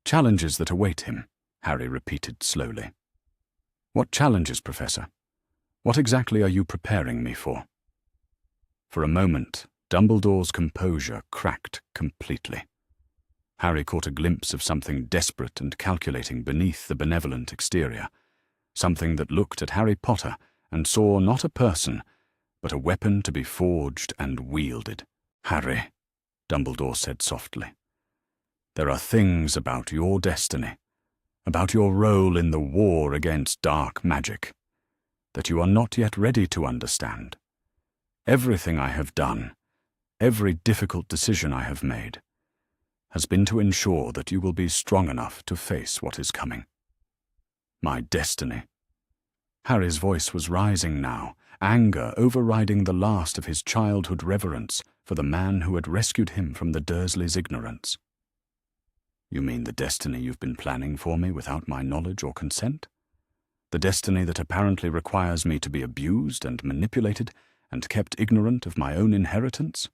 Challenges that await him, Harry repeated slowly. What challenges, Professor? What exactly are you preparing me for? For a moment, Dumbledore's composure cracked completely. Harry caught a glimpse of something desperate and calculating beneath the benevolent exterior, something that looked at Harry Potter and saw not a person, but a weapon to be forged and wielded. Harry, Dumbledore said softly, there are things about your destiny, about your role in the war against dark magic, that you are not yet ready to understand. Everything I have done, every difficult decision I have made, has been to ensure that you will be strong enough to face what is coming. My destiny. Harry's voice was rising now, anger overriding the last of his childhood reverence for the man who had rescued him from the Dursleys' ignorance. You mean the destiny you've been planning for me without my knowledge or consent? The destiny that apparently requires me to be abused and manipulated and kept ignorant of my own inheritance?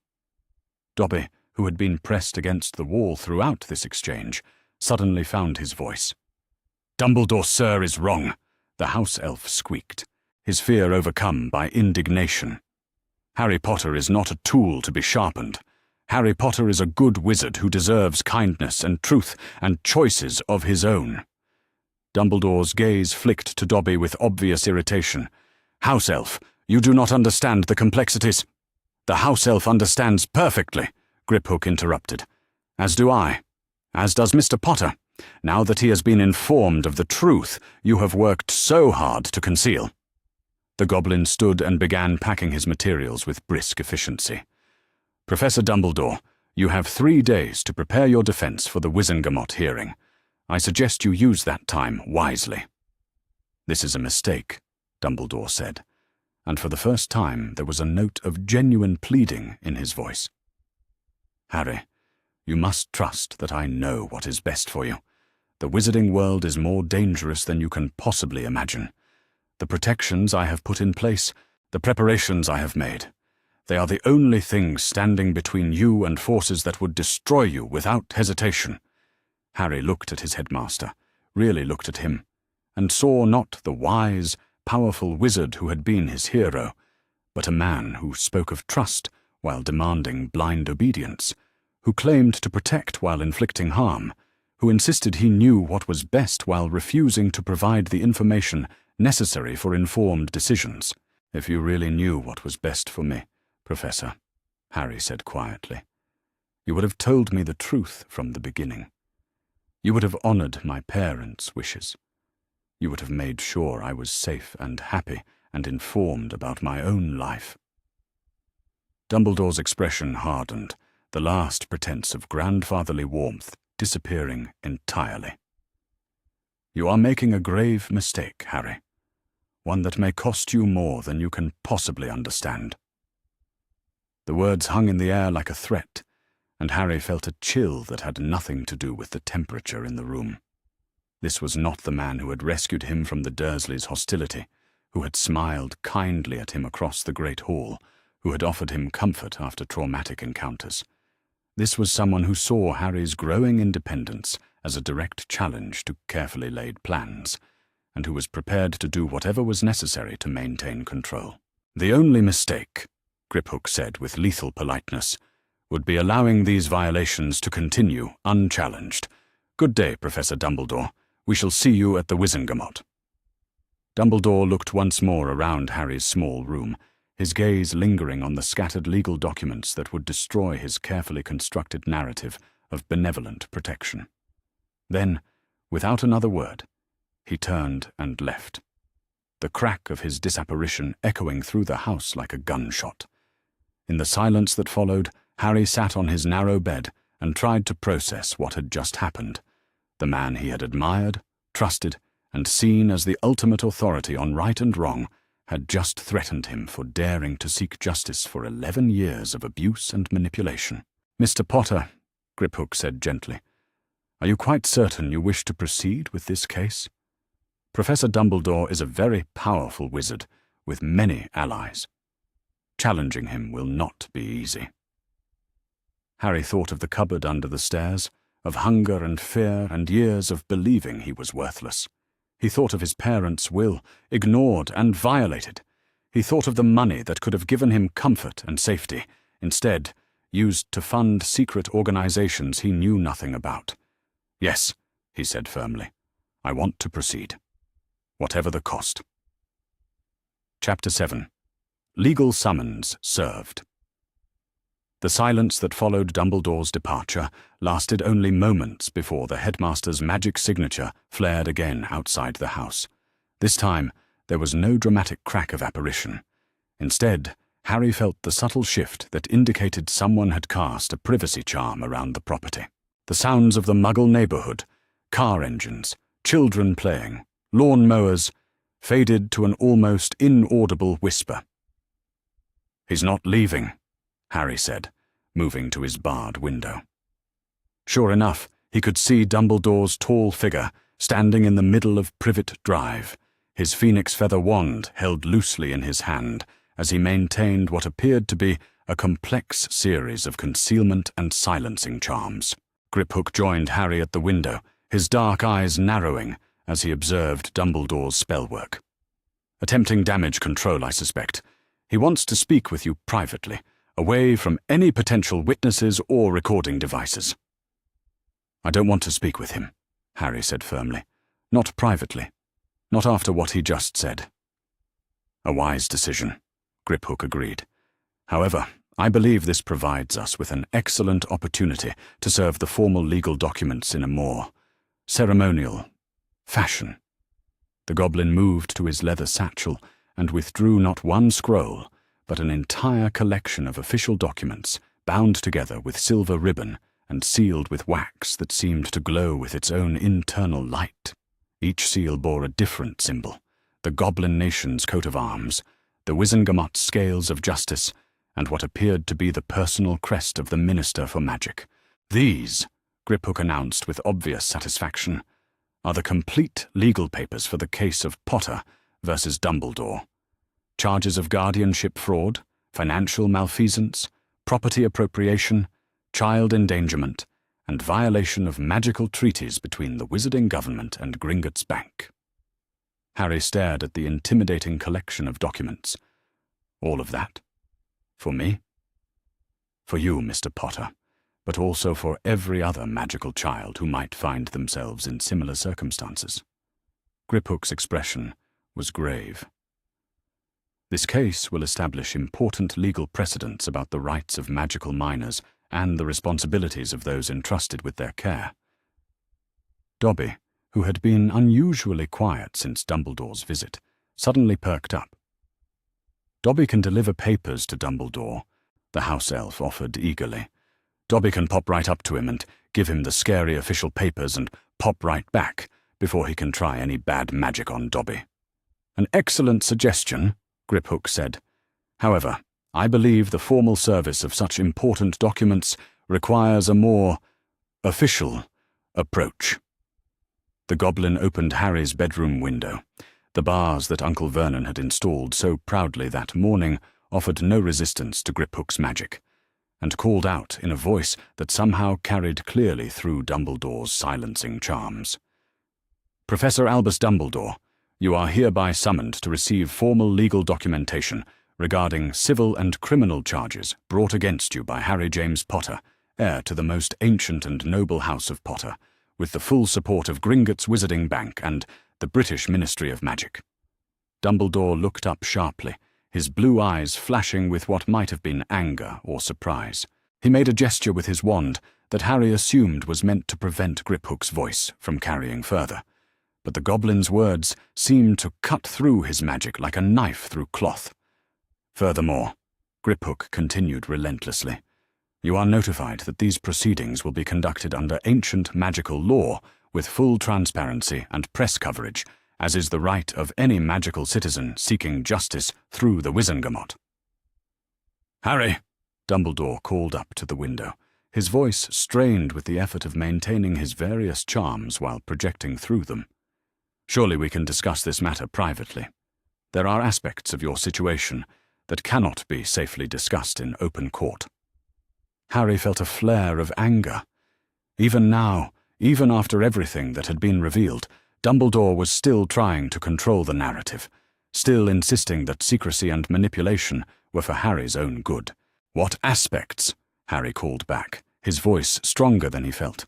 Dobby, who had been pressed against the wall throughout this exchange, suddenly found his voice. Dumbledore, sir, is wrong, the house elf squeaked, his fear overcome by indignation. Harry Potter is not a tool to be sharpened. Harry Potter is a good wizard who deserves kindness and truth and choices of his own. Dumbledore's gaze flicked to Dobby with obvious irritation. House elf, you do not understand the complexities. The house elf understands perfectly, Griphook interrupted. As do I. As does Mr. Potter, now that he has been informed of the truth you have worked so hard to conceal. The goblin stood and began packing his materials with brisk efficiency. Professor Dumbledore, you have 3 days to prepare your defense for the Wizengamot hearing. I suggest you use that time wisely. This is a mistake, Dumbledore said, and for the first time there was a note of genuine pleading in his voice. Harry, you must trust that I know what is best for you. The wizarding world is more dangerous than you can possibly imagine. The protections I have put in place, the preparations I have made, they are the only things standing between you and forces that would destroy you without hesitation. Harry looked at his headmaster, really looked at him, and saw not the wise, powerful wizard who had been his hero, but a man who spoke of trust while demanding blind obedience, who claimed to protect while inflicting harm, who insisted he knew what was best while refusing to provide the information necessary for informed decisions. If you really knew what was best for me, Professor, Harry said quietly, you would have told me the truth from the beginning. You would have honored my parents' wishes. You would have made sure I was safe and happy and informed about my own life. Dumbledore's expression hardened, the last pretense of grandfatherly warmth disappearing entirely. You are making a grave mistake, Harry, one that may cost you more than you can possibly understand. The words hung in the air like a threat, and Harry felt a chill that had nothing to do with the temperature in the room. This was not the man who had rescued him from the Dursleys' hostility, who had smiled kindly at him across the great hall, who had offered him comfort after traumatic encounters. This was someone who saw Harry's growing independence as a direct challenge to carefully laid plans, and who was prepared to do whatever was necessary to maintain control. The only mistake, Griphook said with lethal politeness, would be allowing these violations to continue unchallenged. Good day, Professor Dumbledore. We shall see you at the Wizengamot. Dumbledore looked once more around Harry's small room, his gaze lingering on the scattered legal documents that would destroy his carefully constructed narrative of benevolent protection. Then, without another word, he turned and left, the crack of his disapparition echoing through the house like a gunshot. In the silence that followed, Harry sat on his narrow bed and tried to process what had just happened, The man he had admired, trusted, and seen as the ultimate authority on right and wrong had just threatened him for daring to seek justice for 11 years of abuse and manipulation. "Mr. Potter," Griphook said gently, "are you quite certain you wish to proceed with this case? Professor Dumbledore is a very powerful wizard with many allies. Challenging him will not be easy." Harry thought of the cupboard under the stairs, of hunger and fear and years of believing he was worthless. He thought of his parents' will, ignored and violated. He thought of the money that could have given him comfort and safety, instead used to fund secret organizations he knew nothing about. "Yes," he said firmly, "I want to proceed, whatever the cost." Chapter 7. Legal Summons Served. The silence that followed Dumbledore's departure lasted only moments before the headmaster's magic signature flared again outside the house. This time, there was no dramatic crack of apparition. Instead, Harry felt the subtle shift that indicated someone had cast a privacy charm around the property. The sounds of the Muggle neighborhood, car engines, children playing, lawn mowers, faded to an almost inaudible whisper. "He's not leaving," Harry said, moving to his barred window. Sure enough, he could see Dumbledore's tall figure standing in the middle of Privet Drive, his phoenix feather wand held loosely in his hand as he maintained what appeared to be a complex series of concealment and silencing charms. Griphook joined Harry at the window, his dark eyes narrowing as he observed Dumbledore's spellwork. "Attempting damage control, I suspect. He wants to speak with you privately, away from any potential witnesses or recording devices." "I don't want to speak with him," Harry said firmly. "Not privately. Not after what he just said." "A wise decision," Griphook agreed. "However, I believe this provides us with an excellent opportunity to serve the formal legal documents in a more ceremonial fashion." The goblin moved to his leather satchel and withdrew not one scroll, but an entire collection of official documents, bound together with silver ribbon and sealed with wax that seemed to glow with its own internal light. Each seal bore a different symbol: the Goblin Nation's coat of arms, the Wizengamot's scales of justice, and what appeared to be the personal crest of the Minister for Magic. "These," Griphook announced with obvious satisfaction, "are the complete legal papers for the case of Potter versus Dumbledore. Charges of guardianship fraud, financial malfeasance, property appropriation, child endangerment, and violation of magical treaties between the wizarding government and Gringotts Bank." Harry stared at the intimidating collection of documents. "All of that? For me?" "For you, Mr. Potter, but also for every other magical child who might find themselves in similar circumstances." Griphook's expression was grave. "This case will establish important legal precedents about the rights of magical minors and the responsibilities of those entrusted with their care." Dobby, who had been unusually quiet since Dumbledore's visit, suddenly perked up. "Dobby can deliver papers to Dumbledore," the house elf offered eagerly. "Dobby can pop right up to him and give him the scary official papers and pop right back before he can try any bad magic on Dobby." "An excellent suggestion," Griphook said. "However, I believe the formal service of such important documents requires a more official approach." The goblin opened Harry's bedroom window. The bars that Uncle Vernon had installed so proudly that morning offered no resistance to Griphook's magic, and called out in a voice that somehow carried clearly through Dumbledore's silencing charms. "Professor Albus Dumbledore, you are hereby summoned to receive formal legal documentation regarding civil and criminal charges brought against you by Harry James Potter, heir to the most ancient and noble house of Potter, with the full support of Gringotts Wizarding Bank and the British Ministry of Magic." Dumbledore looked up sharply, his blue eyes flashing with what might have been anger or surprise. He made a gesture with his wand that Harry assumed was meant to prevent Griphook's voice from carrying further, but the goblin's words seemed to cut through his magic like a knife through cloth. "Furthermore," Griphook continued relentlessly, "you are notified that these proceedings will be conducted under ancient magical law with full transparency and press coverage, as is the right of any magical citizen seeking justice through the Wizengamot. "Harry!" Dumbledore called up to the window, his voice strained with the effort of maintaining his various charms while projecting through them. "Surely we can discuss this matter privately. There are aspects of your situation that cannot be safely discussed in open court." Harry felt a flare of anger. Even now, even after everything that had been revealed, Dumbledore was still trying to control the narrative, still insisting that secrecy and manipulation were for Harry's own good. "What aspects?" Harry called back, his voice stronger than he felt.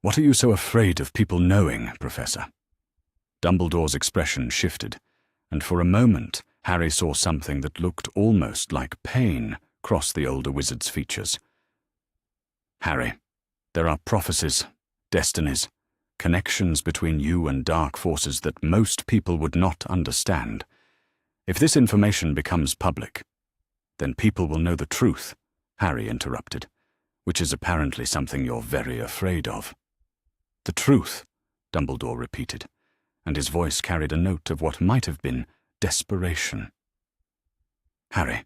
"What are you so afraid of people knowing, Professor?" Dumbledore's expression shifted, and for a moment Harry saw something that looked almost like pain cross the older wizard's features. "Harry, there are prophecies, destinies, connections between you and dark forces that most people would not understand. If this information becomes public, then people will know the truth," Harry interrupted, "which is apparently something you're very afraid of." "The truth," Dumbledore repeated, and his voice carried a note of what might have been desperation. "Harry,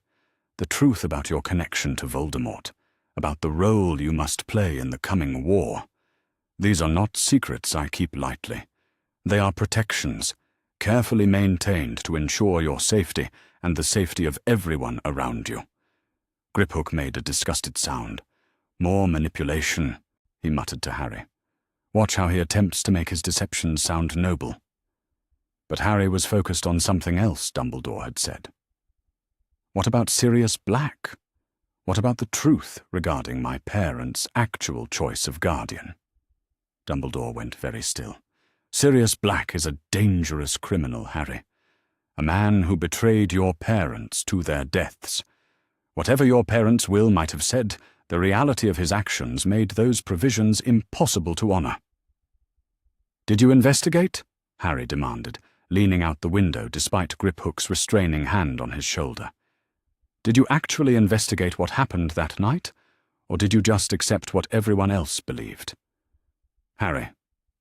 the truth about your connection to Voldemort, about the role you must play in the coming war. These are not secrets I keep lightly. They are protections, carefully maintained to ensure your safety and the safety of everyone around you." Griphook made a disgusted sound. "More manipulation," he muttered to Harry. "Watch how he attempts to make his deceptions sound noble." But Harry was focused on something else Dumbledore had said. "What about Sirius Black? What about the truth regarding my parents' actual choice of guardian?" Dumbledore went very still. "Sirius Black is a dangerous criminal, Harry. A man who betrayed your parents to their deaths. Whatever your parents' will might have said, the reality of his actions made those provisions impossible to honor." "Did you investigate?" Harry demanded, leaning out the window despite Griphook's restraining hand on his shoulder. "Did you actually investigate what happened that night, or did you just accept what everyone else believed? Harry,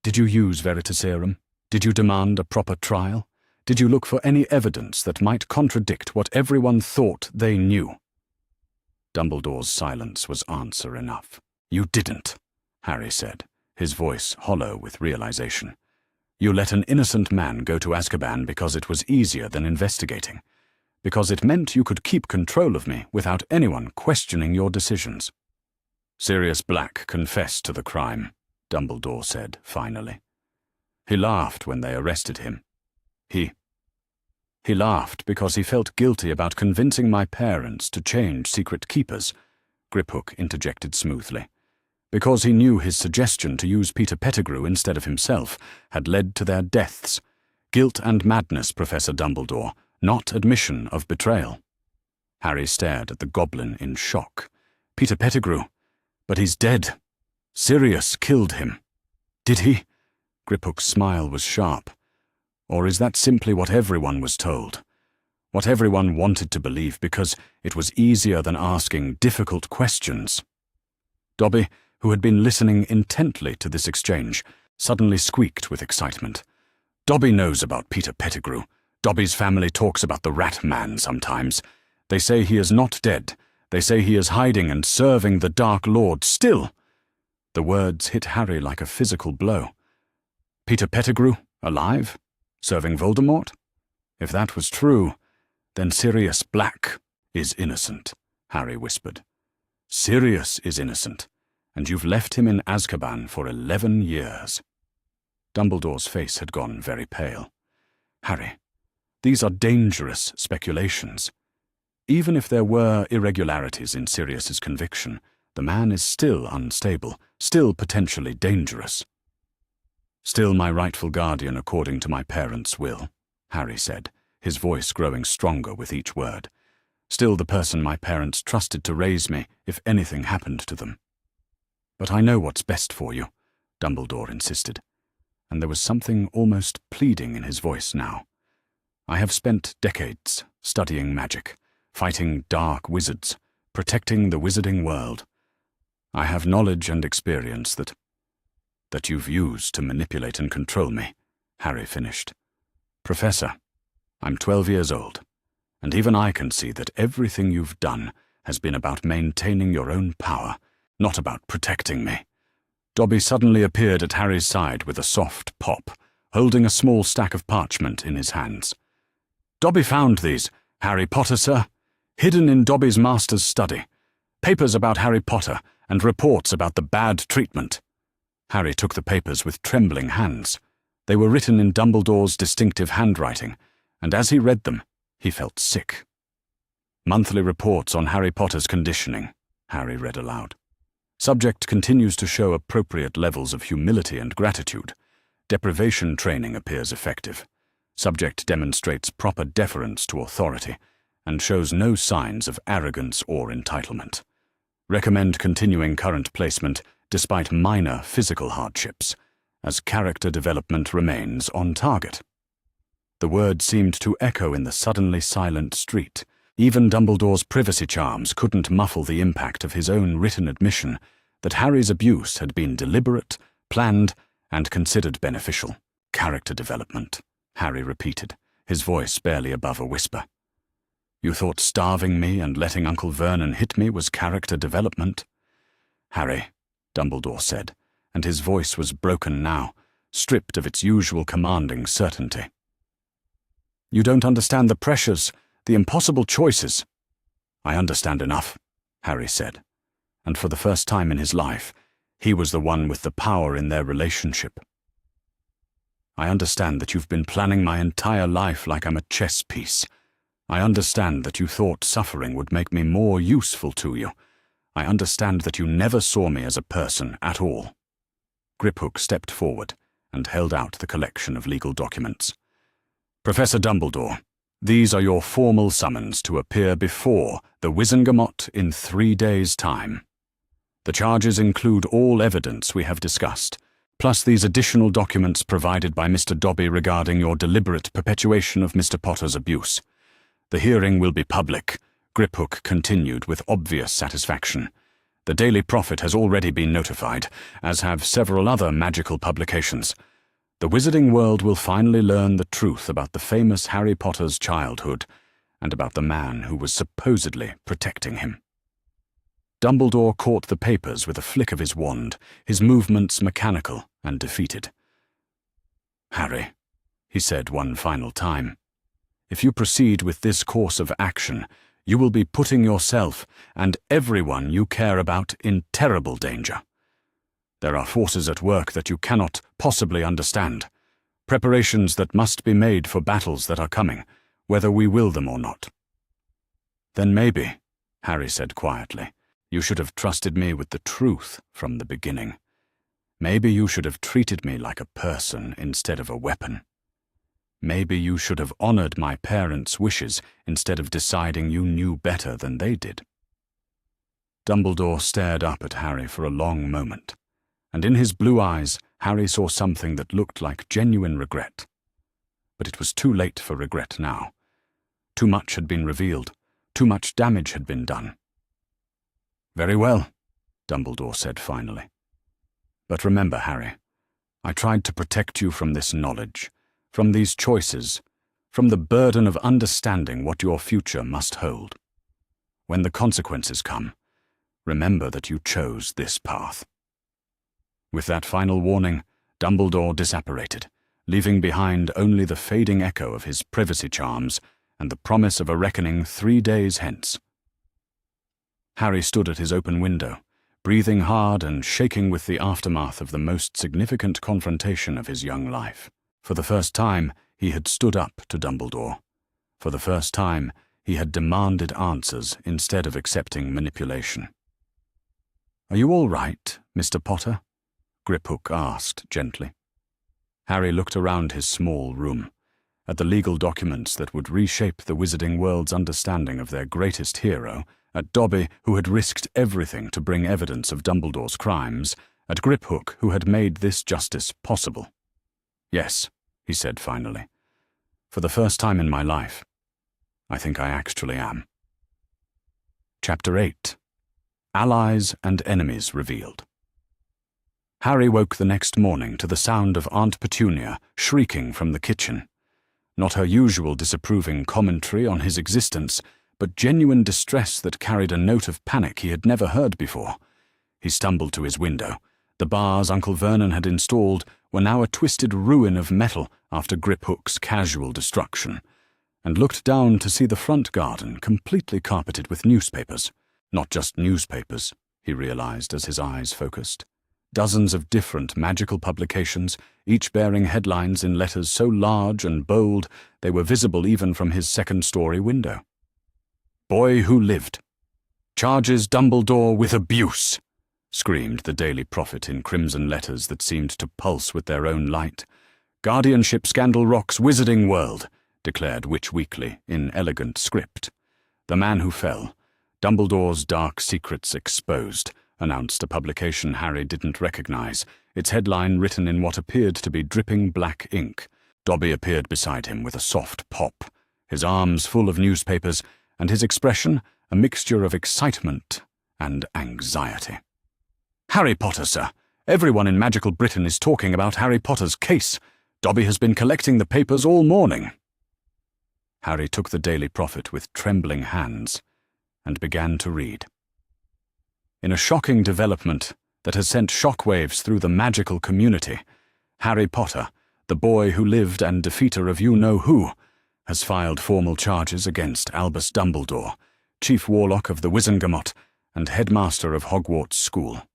did you use Veritaserum? Did you demand a proper trial? Did you look for any evidence that might contradict what everyone thought they knew?" Dumbledore's silence was answer enough. "You didn't," Harry said, his voice hollow with realization. "You let an innocent man go to Azkaban because it was easier than investigating, because it meant you could keep control of me without anyone questioning your decisions." "Sirius Black confessed to the crime," Dumbledore said finally. "He laughed when they arrested him. He laughed because he felt guilty about convincing my parents to change Secret Keepers," Griphook interjected smoothly, "because he knew his suggestion to use Peter Pettigrew instead of himself had led to their deaths. Guilt and madness, Professor Dumbledore, not admission of betrayal." Harry stared at the goblin in shock. "Peter Pettigrew? But he's dead. Sirius killed him." "Did he?" Griphook's smile was sharp. "Or is that simply what everyone was told? What everyone wanted to believe because it was easier than asking difficult questions?" Dobby, who had been listening intently to this exchange, suddenly squeaked with excitement. "Dobby knows about Peter Pettigrew. Dobby's family talks about the Rat Man sometimes. They say he is not dead. They say he is hiding and serving the Dark Lord still." The words hit Harry like a physical blow. "Peter Pettigrew, alive? Serving Voldemort? If that was true, then Sirius Black is innocent," Harry whispered. "Sirius is innocent, and you've left him in Azkaban for 11 years. Dumbledore's face had gone very pale. "Harry, these are dangerous speculations. Even if there were irregularities in Sirius's conviction, the man is still unstable, still potentially dangerous." "Still my rightful guardian according to my parents' will," Harry said, his voice growing stronger with each word. "Still the person my parents trusted to raise me if anything happened to them." "But I know what's best for you," Dumbledore insisted, and there was something almost pleading in his voice now. "I have spent decades studying magic, fighting dark wizards, protecting the wizarding world. I have knowledge and experience that—" that you've used to manipulate and control me," Harry finished. "Professor, I'm 12 years old, and even I can see that everything you've done has been about maintaining your own power, not about protecting me." Dobby suddenly appeared at Harry's side with a soft pop, holding a small stack of parchment in his hands. "Dobby found these, Harry Potter, sir, hidden in Dobby's master's study. Papers about Harry Potter and reports about the bad treatment." Harry took the papers with trembling hands. They were written in Dumbledore's distinctive handwriting, and as he read them, he felt sick. "Monthly reports on Harry Potter's conditioning," Harry read aloud. "Subject continues to show appropriate levels of humility and gratitude. Deprivation training appears effective. Subject demonstrates proper deference to authority and shows no signs of arrogance or entitlement. Recommend continuing current placement despite minor physical hardships, as character development remains on target." The word seemed to echo in the suddenly silent street. Even Dumbledore's privacy charms couldn't muffle the impact of his own written admission that Harry's abuse had been deliberate, planned, and considered beneficial. "Character development," Harry repeated, his voice barely above a whisper. "You thought starving me and letting Uncle Vernon hit me was character development?" "Harry," Dumbledore said, and his voice was broken now, stripped of its usual commanding certainty. "You don't understand the pressures, the impossible choices." "I understand enough," Harry said, and for the first time in his life, he was the one with the power in their relationship. "I understand that you've been planning my entire life like I'm a chess piece. I understand that you thought suffering would make me more useful to you. I understand that you never saw me as a person at all." Griphook stepped forward and held out the collection of legal documents. "Professor Dumbledore, these are your formal summons to appear before the Wizengamot in 3 days' time. The charges include all evidence we have discussed, plus these additional documents provided by Mr. Dobby regarding your deliberate perpetuation of Mr. Potter's abuse. The hearing will be public," Griphook continued with obvious satisfaction. "The Daily Prophet has already been notified, as have several other magical publications. The wizarding world will finally learn the truth about the famous Harry Potter's childhood, and about the man who was supposedly protecting him." Dumbledore caught the papers with a flick of his wand, his movements mechanical and defeated. "Harry," he said one final time, "if you proceed with this course of action, you will be putting yourself and everyone you care about in terrible danger. There are forces at work that you cannot possibly understand, preparations that must be made for battles that are coming, whether we will them or not." "Then maybe," Harry said quietly, "you should have trusted me with the truth from the beginning. Maybe you should have treated me like a person instead of a weapon. Maybe you should have honored my parents' wishes instead of deciding you knew better than they did." Dumbledore stared up at Harry for a long moment, and in his blue eyes Harry saw something that looked like genuine regret. But it was too late for regret now. Too much had been revealed, too much damage had been done. "Very well," Dumbledore said finally. "But remember, Harry, I tried to protect you from this knowledge, from these choices, from the burden of understanding what your future must hold. When the consequences come, remember that you chose this path." With that final warning, Dumbledore disapparated, leaving behind only the fading echo of his privacy charms and the promise of a reckoning 3 days hence. Harry stood at his open window, breathing hard and shaking with the aftermath of the most significant confrontation of his young life. For the first time, he had stood up to Dumbledore. For the first time, he had demanded answers instead of accepting manipulation. "Are you all right, Mr. Potter?" Griphook asked gently. Harry looked around his small room, at the legal documents that would reshape the wizarding world's understanding of their greatest hero, at Dobby, who had risked everything to bring evidence of Dumbledore's crimes, at Griphook, who had made this justice possible. "Yes," he said finally. "For the first time in my life, I think I actually am." Chapter 8. Allies and Enemies Revealed. Harry woke the next morning to the sound of Aunt Petunia shrieking from the kitchen. Not her usual disapproving commentary on his existence, but genuine distress that carried a note of panic he had never heard before. He stumbled to his window. The bars Uncle Vernon had installed were now a twisted ruin of metal after Griphook's casual destruction, and looked down to see the front garden completely carpeted with newspapers. Not just newspapers, he realized as his eyes focused. Dozens of different magical publications, each bearing headlines in letters so large and bold they were visible even from his second-story window. "Boy Who Lived. Charges Dumbledore with abuse," screamed the Daily Prophet in crimson letters that seemed to pulse with their own light. "Guardianship scandal rocks Wizarding World," declared Witch Weekly in elegant script. "The Man Who Fell. Dumbledore's Dark Secrets Exposed," announced a publication Harry didn't recognize, its headline written in what appeared to be dripping black ink. Dobby appeared beside him with a soft pop, his arms full of newspapers, and his expression a mixture of excitement and anxiety. "Harry Potter, sir. Everyone in magical Britain is talking about Harry Potter's case. Dobby has been collecting the papers all morning." Harry took the Daily Prophet with trembling hands and began to read. In a shocking development that has sent shockwaves through the magical community, Harry Potter, the boy who lived and defeater of you-know-who, has filed formal charges against Albus Dumbledore, Chief Warlock of the Wizengamot and Headmaster of Hogwarts School.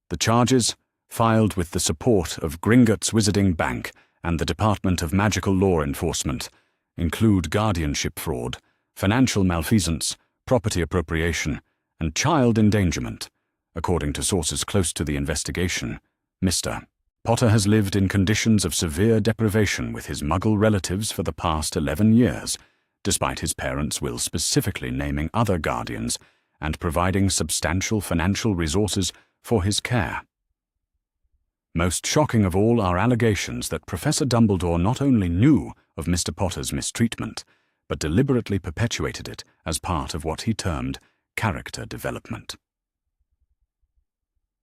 The charges, filed with the support of Gringotts Wizarding Bank and the Department of Magical Law Enforcement, include guardianship fraud, financial malfeasance, property appropriation, and child endangerment. According to sources close to the investigation, Mr. Potter has lived in conditions of severe deprivation with his Muggle relatives for the past 11 years, despite his parents' will specifically naming other guardians and providing substantial financial resources for his care. Most shocking of all are allegations that Professor Dumbledore not only knew of Mr. Potter's mistreatment, but deliberately perpetuated it as part of what he termed character development.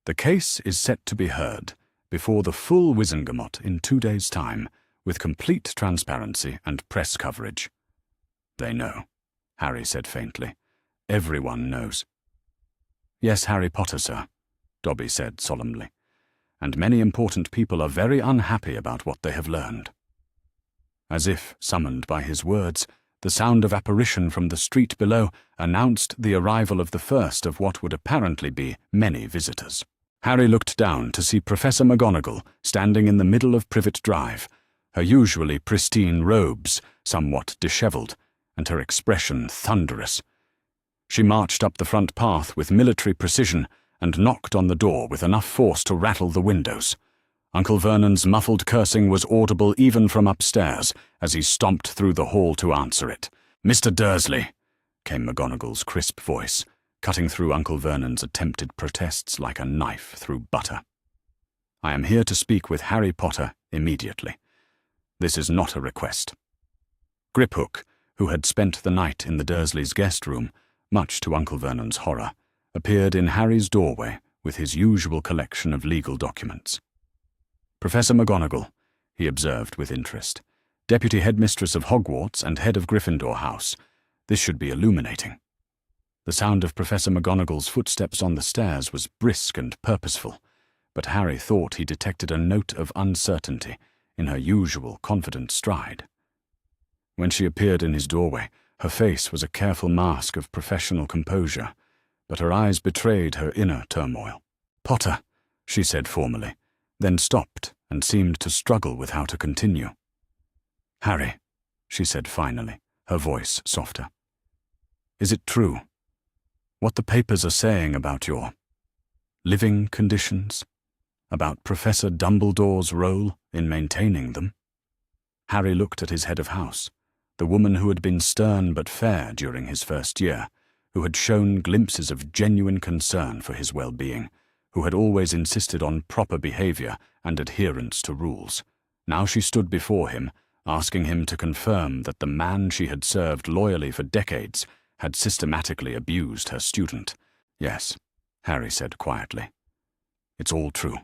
The case is set to be heard before the full Wizengamot in 2 days' time, with complete transparency and press coverage. "They know," Harry said faintly. "Everyone knows." "Yes, Harry Potter, sir," Dobby said solemnly. "And many important people are very unhappy about what they have learned." As if summoned by his words, the sound of apparition from the street below announced the arrival of the first of what would apparently be many visitors. Harry looked down to see Professor McGonagall standing in the middle of Privet Drive, her usually pristine robes somewhat dishevelled, and her expression thunderous. She marched up the front path with military precision and knocked on the door with enough force to rattle the windows. Uncle Vernon's muffled cursing was audible even from upstairs as he stomped through the hall to answer it. "Mr. Dursley," came McGonagall's crisp voice, cutting through Uncle Vernon's attempted protests like a knife through butter. "I am here to speak with Harry Potter immediately. This is not a request." Griphook, who had spent the night in the Dursleys' guest room, much to Uncle Vernon's horror, appeared in Harry's doorway with his usual collection of legal documents. "Professor McGonagall," he observed with interest, "Deputy Headmistress of Hogwarts and head of Gryffindor House. This should be illuminating." The sound of Professor McGonagall's footsteps on the stairs was brisk and purposeful, but Harry thought he detected a note of uncertainty in her usual confident stride. When she appeared in his doorway, her face was a careful mask of professional composure, but her eyes betrayed her inner turmoil. "Potter," she said formally, then stopped and seemed to struggle with how to continue. "Harry," she said finally, her voice softer. "Is it true? What the papers are saying about your living conditions? About Professor Dumbledore's role in maintaining them?" Harry looked at his head of house, the woman who had been stern but fair during his first year, who had shown glimpses of genuine concern for his well-being, who had always insisted on proper behavior and adherence to rules. Now she stood before him, asking him to confirm that the man she had served loyally for decades had systematically abused her student. "Yes," Harry said quietly. "It's all true."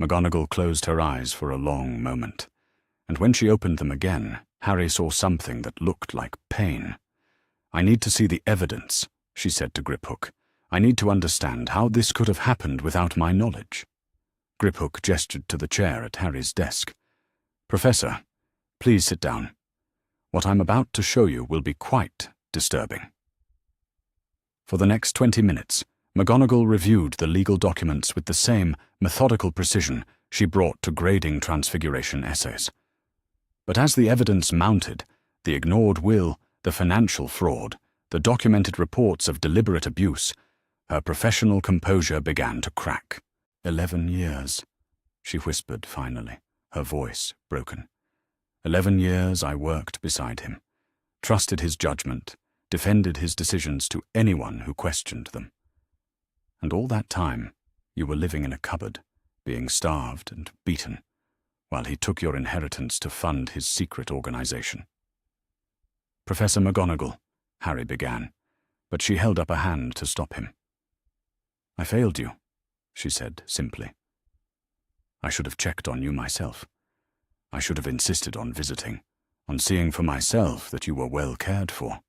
McGonagall closed her eyes for a long moment, and when she opened them again, Harry saw something that looked like pain. "I need to see the evidence," she said to Griphook. "I need to understand how this could have happened without my knowledge." Griphook gestured to the chair at Harry's desk. "Professor, please sit down. What I'm about to show you will be quite disturbing." For the next 20 minutes, McGonagall reviewed the legal documents with the same methodical precision she brought to grading Transfiguration essays. But as the evidence mounted, the ignored will, the financial fraud, the documented reports of deliberate abuse, her professional composure began to crack. 11 years, she whispered finally, her voice broken. 11 years I worked beside him, trusted his judgment, defended his decisions to anyone who questioned them. And all that time, you were living in a cupboard, being starved and beaten, while he took your inheritance to fund his secret organization. "Professor McGonagall," Harry began, but she held up a hand to stop him. "I failed you," she said simply. "I should have checked on you myself. I should have insisted on visiting, on seeing for myself that you were well cared for.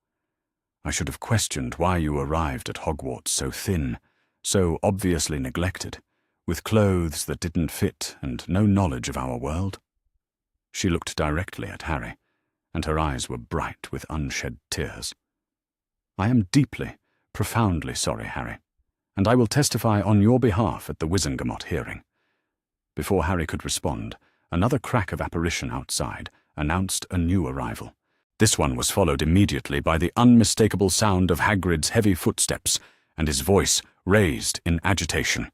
I should have questioned why you arrived at Hogwarts so thin, so obviously neglected, with clothes that didn't fit and no knowledge of our world." She looked directly at Harry, and her eyes were bright with unshed tears. "I am deeply, profoundly sorry, Harry, and I will testify on your behalf at the Wizengamot hearing." Before Harry could respond, another crack of apparition outside announced a new arrival. This one was followed immediately by the unmistakable sound of Hagrid's heavy footsteps, and his voice raised in agitation.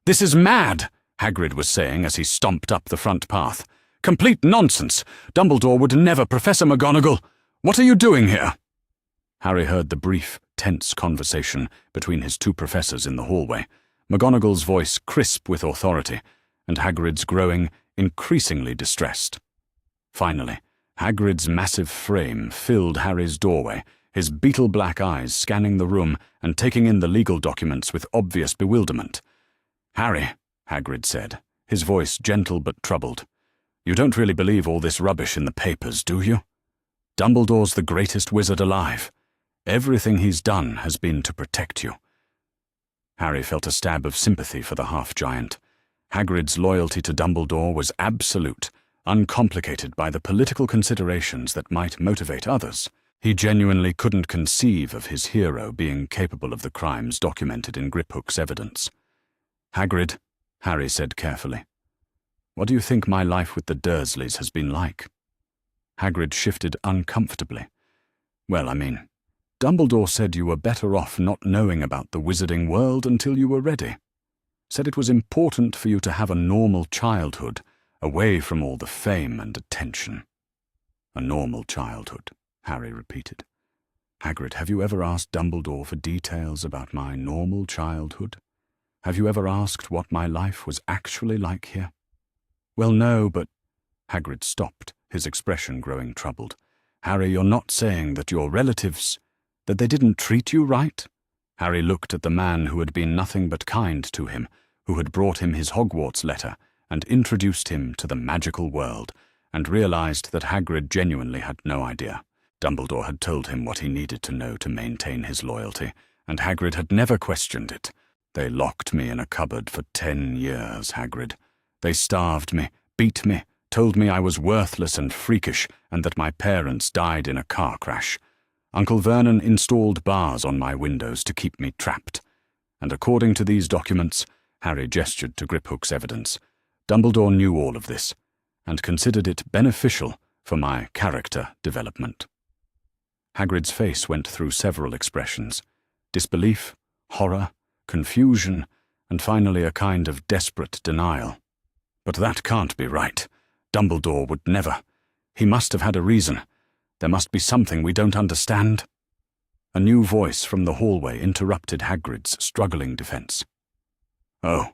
"This is mad," Hagrid was saying as he stomped up the front path. "Complete nonsense! Dumbledore would never— Professor McGonagall! What are you doing here?" Harry heard the brief, tense conversation between his two professors in the hallway, McGonagall's voice crisp with authority, and Hagrid's growing, increasingly distressed. Finally, Hagrid's massive frame filled Harry's doorway, his beetle-black eyes scanning the room and taking in the legal documents with obvious bewilderment. "Harry," Hagrid said, his voice gentle but troubled, "you don't really believe all this rubbish in the papers, do you? Dumbledore's the greatest wizard alive. Everything he's done has been to protect you." Harry felt a stab of sympathy for the half-giant. Hagrid's loyalty to Dumbledore was absolute, uncomplicated by the political considerations that might motivate others. He genuinely couldn't conceive of his hero being capable of the crimes documented in Griphook's evidence. "Hagrid," Harry said carefully, "what do you think my life with the Dursleys has been like?" Hagrid shifted uncomfortably. "Well, I mean, Dumbledore said you were better off not knowing about the wizarding world until you were ready. Said it was important for you to have a normal childhood, away from all the fame and attention." "A normal childhood," Harry repeated. "Hagrid, have you ever asked Dumbledore for details about my normal childhood? Have you ever asked what my life was actually like here?" "Well, no, but—" Hagrid stopped, his expression growing troubled. "Harry, you're not saying that your relatives— that they didn't treat you right?" Harry looked at the man who had been nothing but kind to him, who had brought him his Hogwarts letter and introduced him to the magical world, and realized that Hagrid genuinely had no idea. Dumbledore had told him what he needed to know to maintain his loyalty, and Hagrid had never questioned it. "They locked me in a cupboard for 10 years, Hagrid. They starved me, beat me, told me I was worthless and freakish, and that my parents died in a car crash. Uncle Vernon installed bars on my windows to keep me trapped. And according to these documents," Harry gestured to Griphook's evidence, "Dumbledore knew all of this, and considered it beneficial for my character development." Hagrid's face went through several expressions: disbelief, horror, confusion, and finally a kind of desperate denial. "But that can't be right. Dumbledore would never. He must have had a reason. There must be something we don't understand." A new voice from the hallway interrupted Hagrid's struggling defense. "Oh,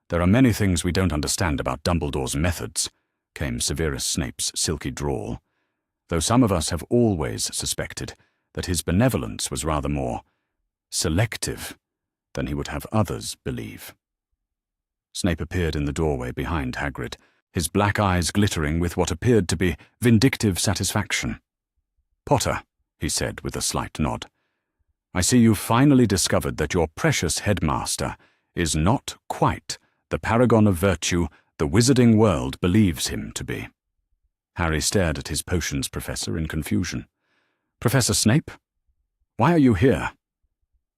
there are many things we don't understand about Dumbledore's methods," came Severus Snape's silky drawl, "though some of us have always suspected that his benevolence was rather more selective than he would have others believe." Snape appeared in the doorway behind Hagrid, his black eyes glittering with what appeared to be vindictive satisfaction. "Potter," he said with a slight nod, "I see you've finally discovered that your precious headmaster is not quite the paragon of virtue the wizarding world believes him to be." Harry stared at his potions professor in confusion. "Professor Snape? Why are you here?"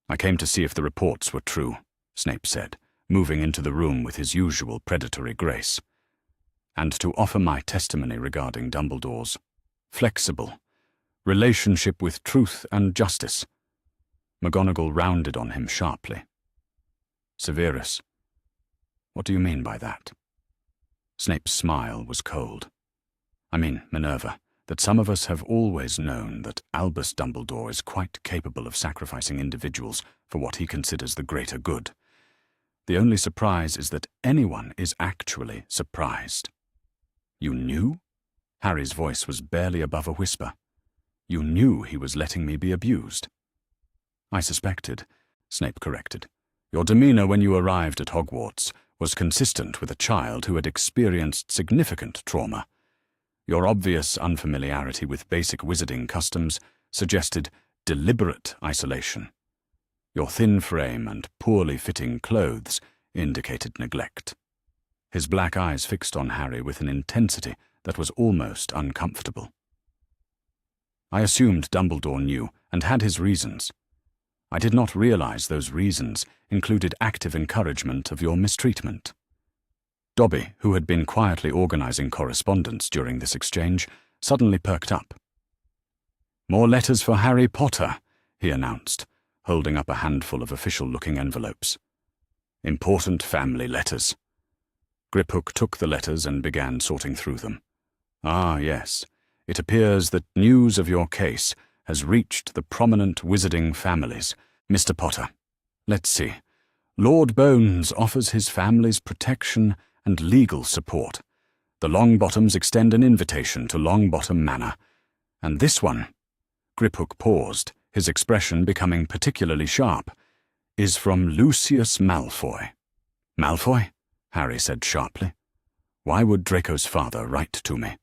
"I came to see if the reports were true," Snape said, moving into the room with his usual predatory grace, "and to offer my testimony regarding Dumbledore's flexible relationship with truth and justice." McGonagall rounded on him sharply. "Severus, what do you mean by that?" Snape's smile was cold. "I mean, Minerva, that some of us have always known that Albus Dumbledore is quite capable of sacrificing individuals for what he considers the greater good. The only surprise is that anyone is actually surprised." "You knew?" Harry's voice was barely above a whisper. "You knew he was letting me be abused?" "I suspected," Snape corrected. "Your demeanor when you arrived at Hogwarts was consistent with a child who had experienced significant trauma. Your obvious unfamiliarity with basic wizarding customs suggested deliberate isolation. Your thin frame and poorly fitting clothes indicated neglect." His black eyes fixed on Harry with an intensity that was almost uncomfortable. "I assumed Dumbledore knew and had his reasons. I did not realize those reasons included active encouragement of your mistreatment." Dobby, who had been quietly organizing correspondence during this exchange, suddenly perked up. "More letters for Harry Potter," he announced, holding up a handful of official-looking envelopes. "Important family letters." Griphook took the letters and began sorting through them. "Ah, yes. It appears that news of your case has reached the prominent wizarding families. Mr. Potter, let's see. Lord Bones offers his family's protection and legal support. The Longbottoms extend an invitation to Longbottom Manor. And this one," Griphook paused, his expression becoming particularly sharp, "is from Lucius Malfoy." "Malfoy?" Harry said sharply. "Why would Draco's father write to me?"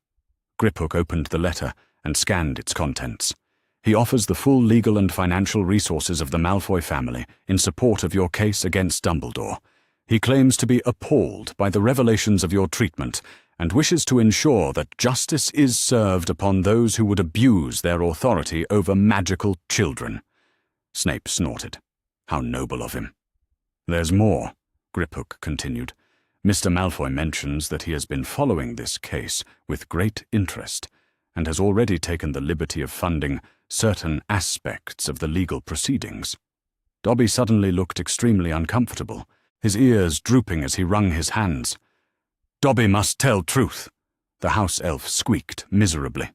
Griphook opened the letter and scanned its contents. "He offers the full legal and financial resources of the Malfoy family in support of your case against Dumbledore. He claims to be appalled by the revelations of your treatment and wishes to ensure that justice is served upon those who would abuse their authority over magical children." Snape snorted. "How noble of him." "There's more," Griphook continued. "Mr. Malfoy mentions that he has been following this case with great interest and has already taken the liberty of funding certain aspects of the legal proceedings." Dobby suddenly looked extremely uncomfortable, his ears drooping as he wrung his hands. "Dobby must tell truth," the house elf squeaked miserably.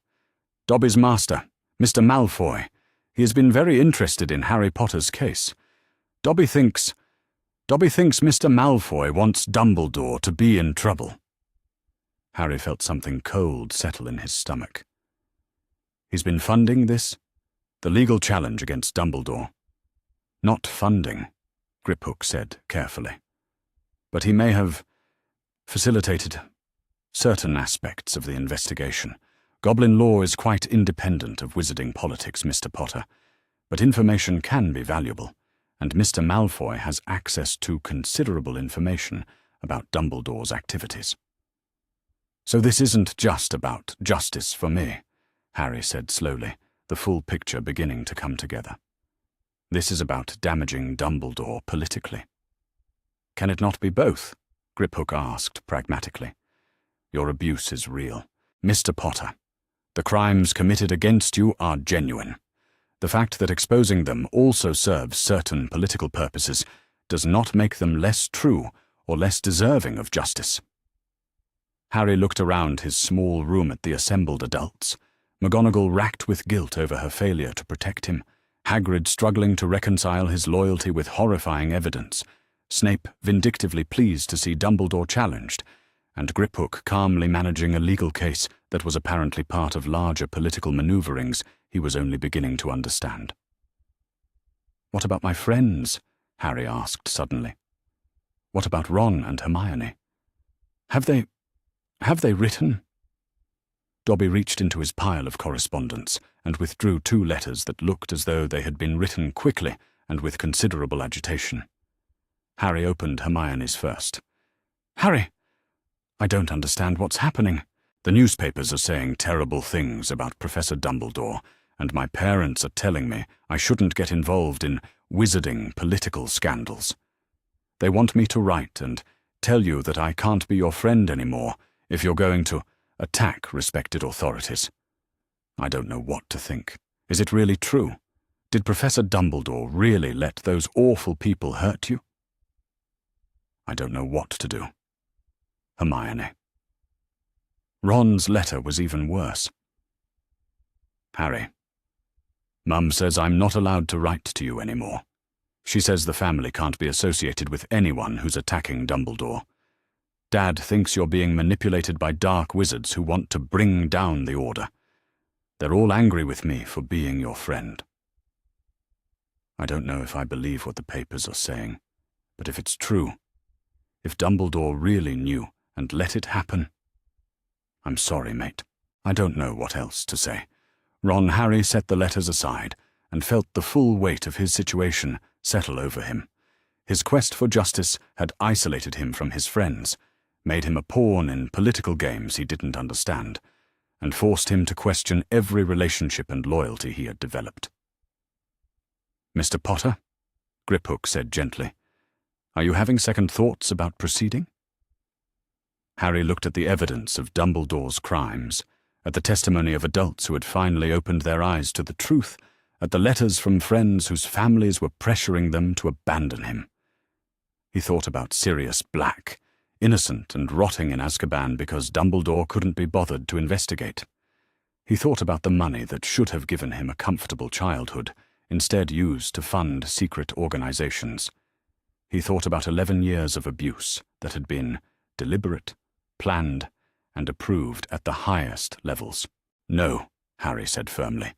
"Dobby's master, Mr. Malfoy, he has been very interested in Harry Potter's case. Dobby thinks Mr. Malfoy wants Dumbledore to be in trouble." Harry felt something cold settle in his stomach. "He's been funding this? The legal challenge against Dumbledore?" "Not funding," Griphook said carefully. "But he may have facilitated certain aspects of the investigation. Goblin law is quite independent of wizarding politics, Mr. Potter, but information can be valuable, and Mr. Malfoy has access to considerable information about Dumbledore's activities." "So this isn't just about justice for me," Harry said slowly, the full picture beginning to come together. "This is about damaging Dumbledore politically." "Can it not be both?" Griphook asked pragmatically. "Your abuse is real. Mr. Potter, the crimes committed against you are genuine. The fact that exposing them also serves certain political purposes does not make them less true or less deserving of justice." Harry looked around his small room at the assembled adults, McGonagall racked with guilt over her failure to protect him, Hagrid struggling to reconcile his loyalty with horrifying evidence, Snape vindictively pleased to see Dumbledore challenged, and Griphook calmly managing a legal case that was apparently part of larger political maneuverings he was only beginning to understand. "What about my friends?" Harry asked suddenly. What about Ron and Hermione? Have they written? Dobby reached into his pile of correspondence and withdrew 2 letters that looked as though they had been written quickly and with considerable agitation. Harry opened Hermione's first. Harry, I don't understand what's happening. The newspapers are saying terrible things about Professor Dumbledore, and my parents are telling me I shouldn't get involved in wizarding political scandals. They want me to write and tell you that I can't be your friend anymore if you're going to attack respected authorities. I don't know what to think. Is it really true? Did Professor Dumbledore really let those awful people hurt you? I don't know what to do. Hermione. Ron's letter was even worse. Harry, Mum says I'm not allowed to write to you anymore. She says the family can't be associated with anyone who's attacking Dumbledore. Dad thinks you're being manipulated by dark wizards who want to bring down the Order. They're all angry with me for being your friend. I don't know if I believe what the papers are saying, but if it's true, if Dumbledore really knew and let it happen, I'm sorry, mate. I don't know what else to say. Harry set the letters aside and felt the full weight of his situation settle over him. His quest for justice had isolated him from his friends, made him a pawn in political games he didn't understand, and forced him to question every relationship and loyalty he had developed. Mr. Potter, Griphook said gently, are you having second thoughts about proceeding? Harry looked at the evidence of Dumbledore's crimes, at the testimony of adults who had finally opened their eyes to the truth, at the letters from friends whose families were pressuring them to abandon him. He thought about Sirius Black, innocent and rotting in Azkaban because Dumbledore couldn't be bothered to investigate. He thought about the money that should have given him a comfortable childhood, instead used to fund secret organizations. He thought about 11 years of abuse that had been deliberate, planned, and approved at the highest levels. No, Harry said firmly.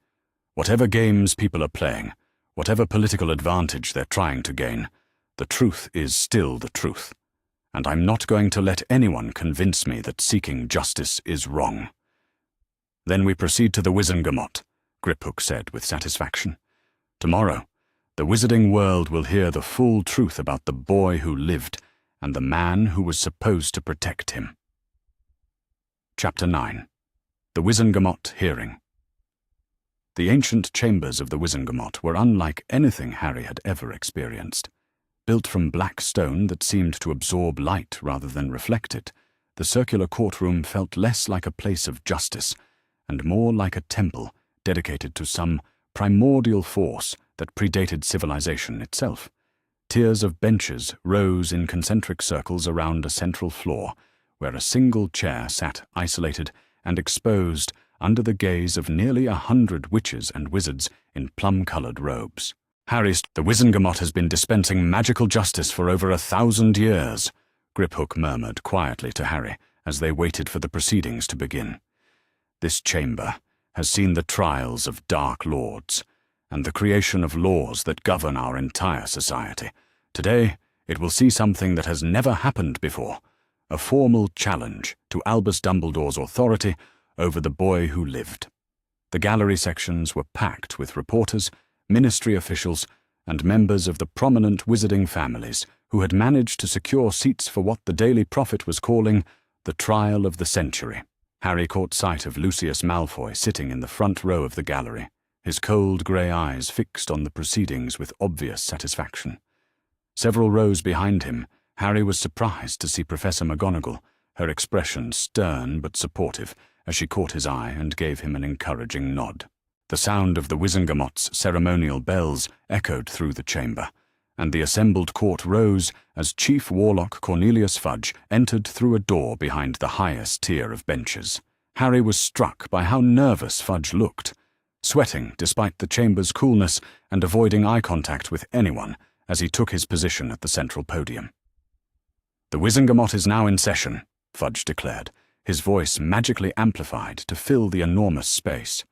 Whatever games people are playing, whatever political advantage they're trying to gain, the truth is still the truth, and I'm not going to let anyone convince me that seeking justice is wrong. Then we proceed to the Wizengamot, Griphook said with satisfaction. Tomorrow, the wizarding world will hear the full truth about the boy who lived and the man who was supposed to protect him. Chapter 9. The Wizengamot Hearing. The ancient chambers of the Wizengamot were unlike anything Harry had ever experienced. Built from black stone that seemed to absorb light rather than reflect it, the circular courtroom felt less like a place of justice and more like a temple dedicated to some primordial force that predated civilization itself. Tiers of benches rose in concentric circles around a central floor, where a single chair sat isolated and exposed under the gaze of nearly 100 witches and wizards in plum-coloured robes. The Wizengamot has been dispensing magical justice for over 1,000 years, Griphook murmured quietly to Harry as they waited for the proceedings to begin. This chamber has seen the trials of dark lords and the creation of laws that govern our entire society. Today, it will see something that has never happened before, a formal challenge to Albus Dumbledore's authority over the boy who lived. The gallery sections were packed with reporters, ministry officials, and members of the prominent wizarding families who had managed to secure seats for what the Daily Prophet was calling the trial of the century. Harry caught sight of Lucius Malfoy sitting in the front row of the gallery, his cold grey eyes fixed on the proceedings with obvious satisfaction. Several rows behind him, Harry was surprised to see Professor McGonagall, her expression stern but supportive, as she caught his eye and gave him an encouraging nod. The sound of the Wizengamot's ceremonial bells echoed through the chamber, and the assembled court rose as Chief Warlock Cornelius Fudge entered through a door behind the highest tier of benches. Harry was struck by how nervous Fudge looked, sweating despite the chamber's coolness and avoiding eye contact with anyone as he took his position at the central podium. "The Wizengamot is now in session," Fudge declared, his voice magically amplified to fill the enormous space.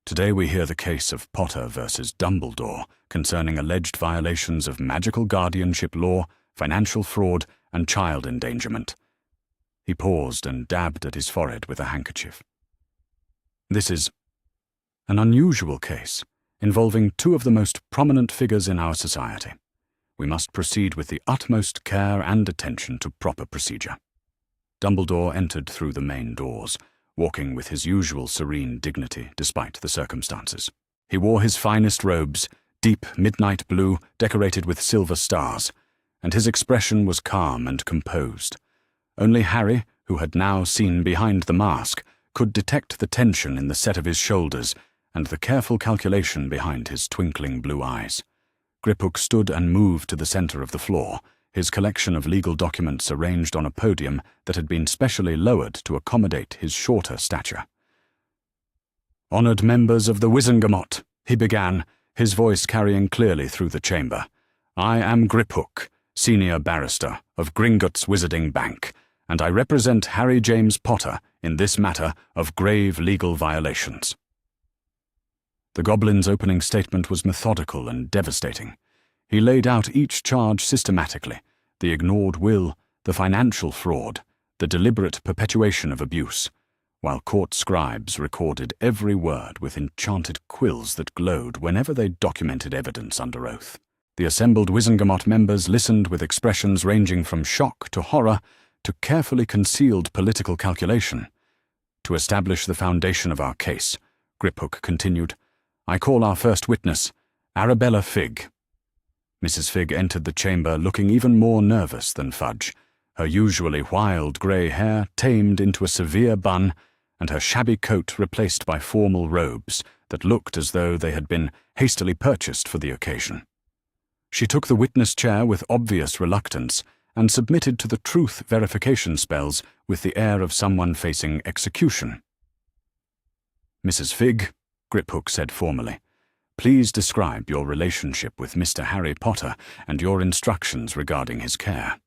"Today we hear the case of Potter versus Dumbledore concerning alleged violations of magical guardianship law, financial fraud, and child endangerment. He paused and dabbed at his forehead with a handkerchief. This is an unusual case, involving two of the most prominent figures in our society. We must proceed with the utmost care and attention to proper procedure. Dumbledore entered through the main doors, walking with his usual serene dignity despite the circumstances. He wore his finest robes, deep midnight blue decorated with silver stars, and his expression was calm and composed. Only Harry, who had now seen behind the mask, could detect the tension in the set of his shoulders and the careful calculation behind his twinkling blue eyes. Griphook stood and moved to the center of the floor, his collection of legal documents arranged on a podium that had been specially lowered to accommodate his shorter stature. "Honored members of the Wizengamot," he began, his voice carrying clearly through the chamber. "I am Griphook, senior barrister of Gringotts Wizarding Bank, and I represent Harry James Potter in this matter of grave legal violations." The Goblin's opening statement was methodical and devastating. He laid out each charge systematically: the ignored will, the financial fraud, the deliberate perpetuation of abuse, while court scribes recorded every word with enchanted quills that glowed whenever they documented evidence under oath. The assembled Wizengamot members listened with expressions ranging from shock to horror to carefully concealed political calculation. "To establish the foundation of our case," Griphook continued, "I call our first witness, Arabella Figg." Mrs. Figg entered the chamber looking even more nervous than Fudge, her usually wild grey hair tamed into a severe bun, and her shabby coat replaced by formal robes that looked as though they had been hastily purchased for the occasion. She took the witness chair with obvious reluctance and submitted to the truth verification spells with the air of someone facing execution. "Mrs. Figg," Griphook said formally, "please describe your relationship with Mr. Harry Potter and your instructions regarding his care."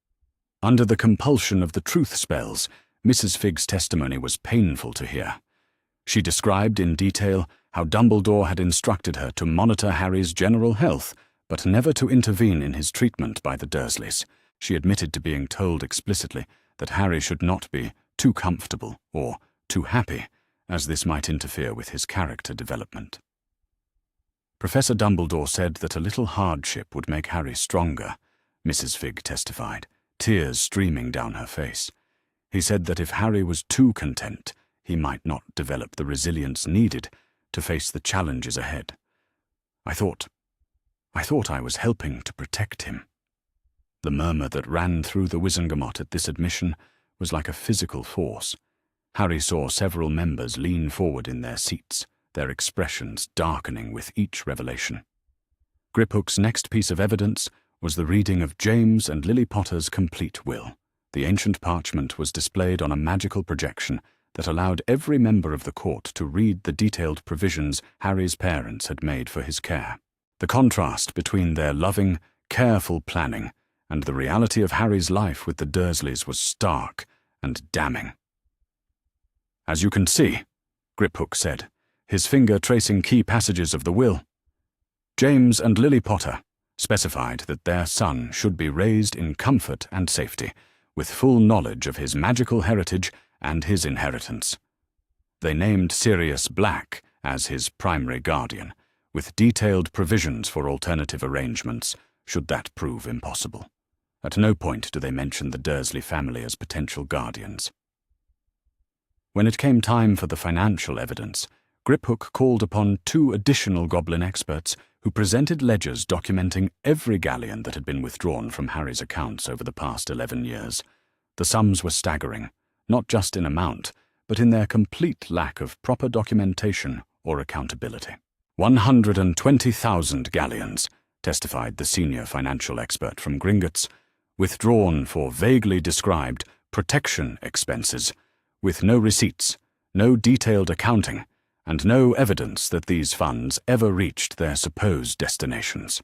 Under the compulsion of the truth spells, Mrs. Figg's testimony was painful to hear. She described in detail how Dumbledore had instructed her to monitor Harry's general health, but never to intervene in his treatment by the Dursleys. She admitted to being told explicitly that Harry should not be too comfortable or too happy, as this might interfere with his character development. Professor Dumbledore said that a little hardship would make Harry stronger, Mrs. Figg testified, tears streaming down her face. He said that if Harry was too content, he might not develop the resilience needed to face the challenges ahead. I thought I was helping to protect him." The murmur that ran through the Wizengamot at this admission was like a physical force. Harry saw several members lean forward in their seats, their expressions darkening with each revelation. Griphook's next piece of evidence was the reading of James and Lily Potter's complete will. The ancient parchment was displayed on a magical projection that allowed every member of the court to read the detailed provisions Harry's parents had made for his care. The contrast between their loving, careful planning and the reality of Harry's life with the Dursleys was stark and damning. "As you can see," Griphook said, his finger tracing key passages of the will, "James and Lily Potter specified that their son should be raised in comfort and safety, with full knowledge of his magical heritage and his inheritance. They named Sirius Black as his primary guardian, with detailed provisions for alternative arrangements, should that prove impossible. At no point do they mention the Dursley family as potential guardians." When it came time for the financial evidence, Griphook called upon 2 additional Goblin experts who presented ledgers documenting every galleon that had been withdrawn from Harry's accounts over the past 11 years. The sums were staggering, not just in amount, but in their complete lack of proper documentation or accountability. 120,000 galleons, testified the senior financial expert from Gringotts, withdrawn for vaguely described protection expenses, with no receipts, no detailed accounting, and no evidence that these funds ever reached their supposed destinations.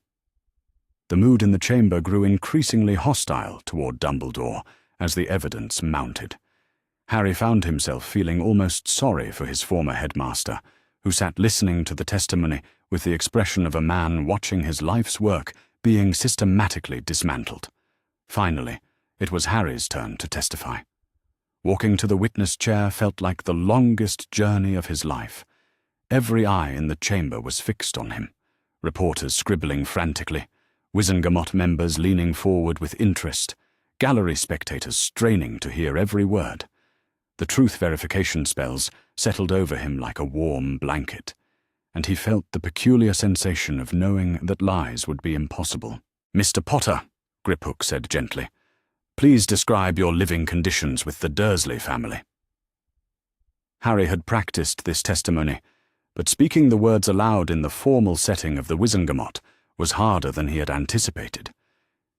The mood in the chamber grew increasingly hostile toward Dumbledore as the evidence mounted. Harry found himself feeling almost sorry for his former headmaster, who sat listening to the testimony with the expression of a man watching his life's work being systematically dismantled. Finally, it was Harry's turn to testify. Walking to the witness chair felt like the longest journey of his life. Every eye in the chamber was fixed on him, reporters scribbling frantically, Wizengamot members leaning forward with interest, gallery spectators straining to hear every word. The truth verification spells settled over him like a warm blanket, and he felt the peculiar sensation of knowing that lies would be impossible. "Mr. Potter," Griphook said gently, "please describe your living conditions with the Dursley family." Harry had practiced this testimony, but speaking the words aloud in the formal setting of the Wizengamot was harder than he had anticipated.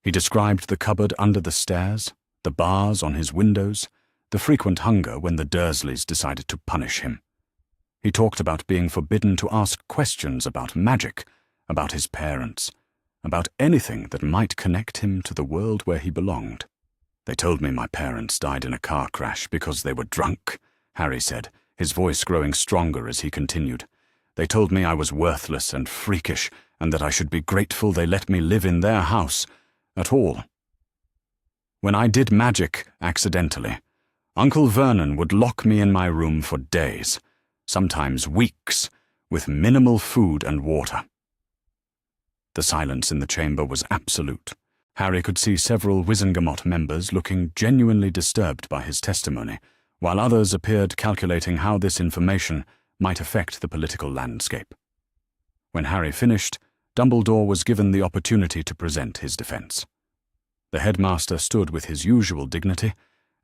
He described the cupboard under the stairs, the bars on his windows, the frequent hunger when the Dursleys decided to punish him. He talked about being forbidden to ask questions about magic, about his parents, about anything that might connect him to the world where he belonged. "They told me my parents died in a car crash because they were drunk," Harry said, his voice growing stronger as he continued. "They told me I was worthless and freakish, and that I should be grateful they let me live in their house at all. When I did magic accidentally, Uncle Vernon would lock me in my room for days, sometimes weeks, with minimal food and water." The silence in the chamber was absolute. Harry could see several Wizengamot members looking genuinely disturbed by his testimony, while others appeared calculating how this information might affect the political landscape. When Harry finished, Dumbledore was given the opportunity to present his defense. The headmaster stood with his usual dignity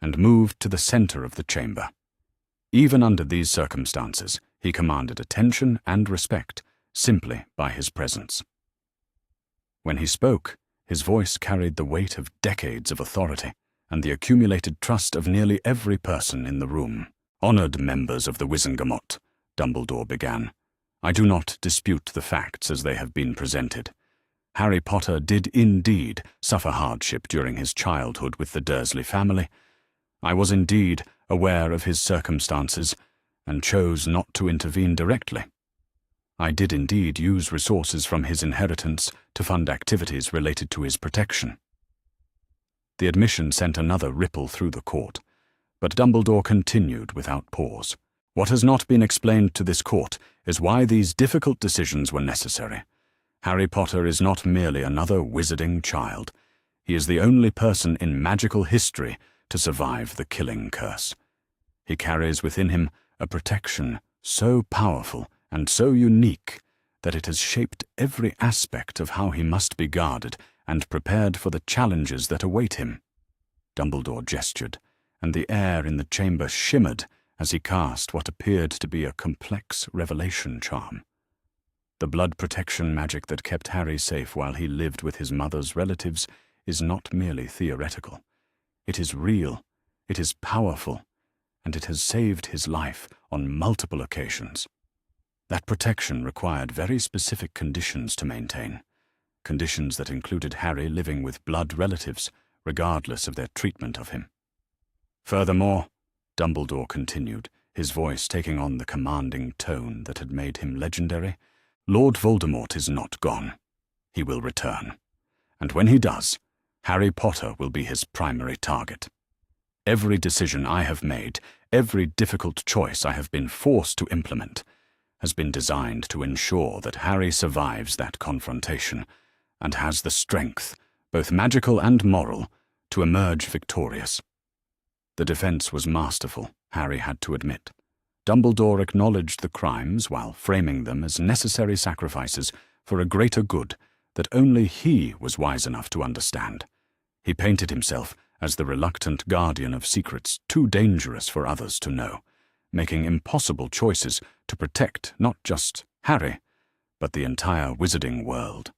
and moved to the center of the chamber. Even under these circumstances, he commanded attention and respect simply by his presence. When he spoke, his voice carried the weight of decades of authority and the accumulated trust of nearly every person in the room. "Honored members of the Wizengamot," Dumbledore began, "I do not dispute the facts as they have been presented. Harry Potter did indeed suffer hardship during his childhood with the Dursley family. I was indeed aware of his circumstances and chose not to intervene directly. I did indeed use resources from his inheritance to fund activities related to his protection." The admission sent another ripple through the court, but Dumbledore continued without pause. "What has not been explained to this court is why these difficult decisions were necessary. Harry Potter is not merely another wizarding child. He is the only person in magical history to survive the killing curse. He carries within him a protection so powerful and so unique that it has shaped every aspect of how he must be guarded and prepared for the challenges that await him." Dumbledore gestured, and the air in the chamber shimmered as he cast what appeared to be a complex revelation charm. The blood protection magic that kept Harry safe while he lived with his mother's relatives is not merely theoretical. It is real, it is powerful, and it has saved his life on multiple occasions. That protection required very specific conditions to maintain, conditions that included Harry living with blood relatives, regardless of their treatment of him. "Furthermore," Dumbledore continued, his voice taking on the commanding tone that had made him legendary, "Lord Voldemort is not gone. He will return. And when he does, Harry Potter will be his primary target. Every decision I have made, every difficult choice I have been forced to implement, has been designed to ensure that Harry survives that confrontation and has the strength, both magical and moral, to emerge victorious." The defense was masterful, Harry had to admit. Dumbledore acknowledged the crimes while framing them as necessary sacrifices for a greater good that only he was wise enough to understand. He painted himself as the reluctant guardian of secrets too dangerous for others to know, making impossible choices to protect not just Harry, but the entire wizarding world.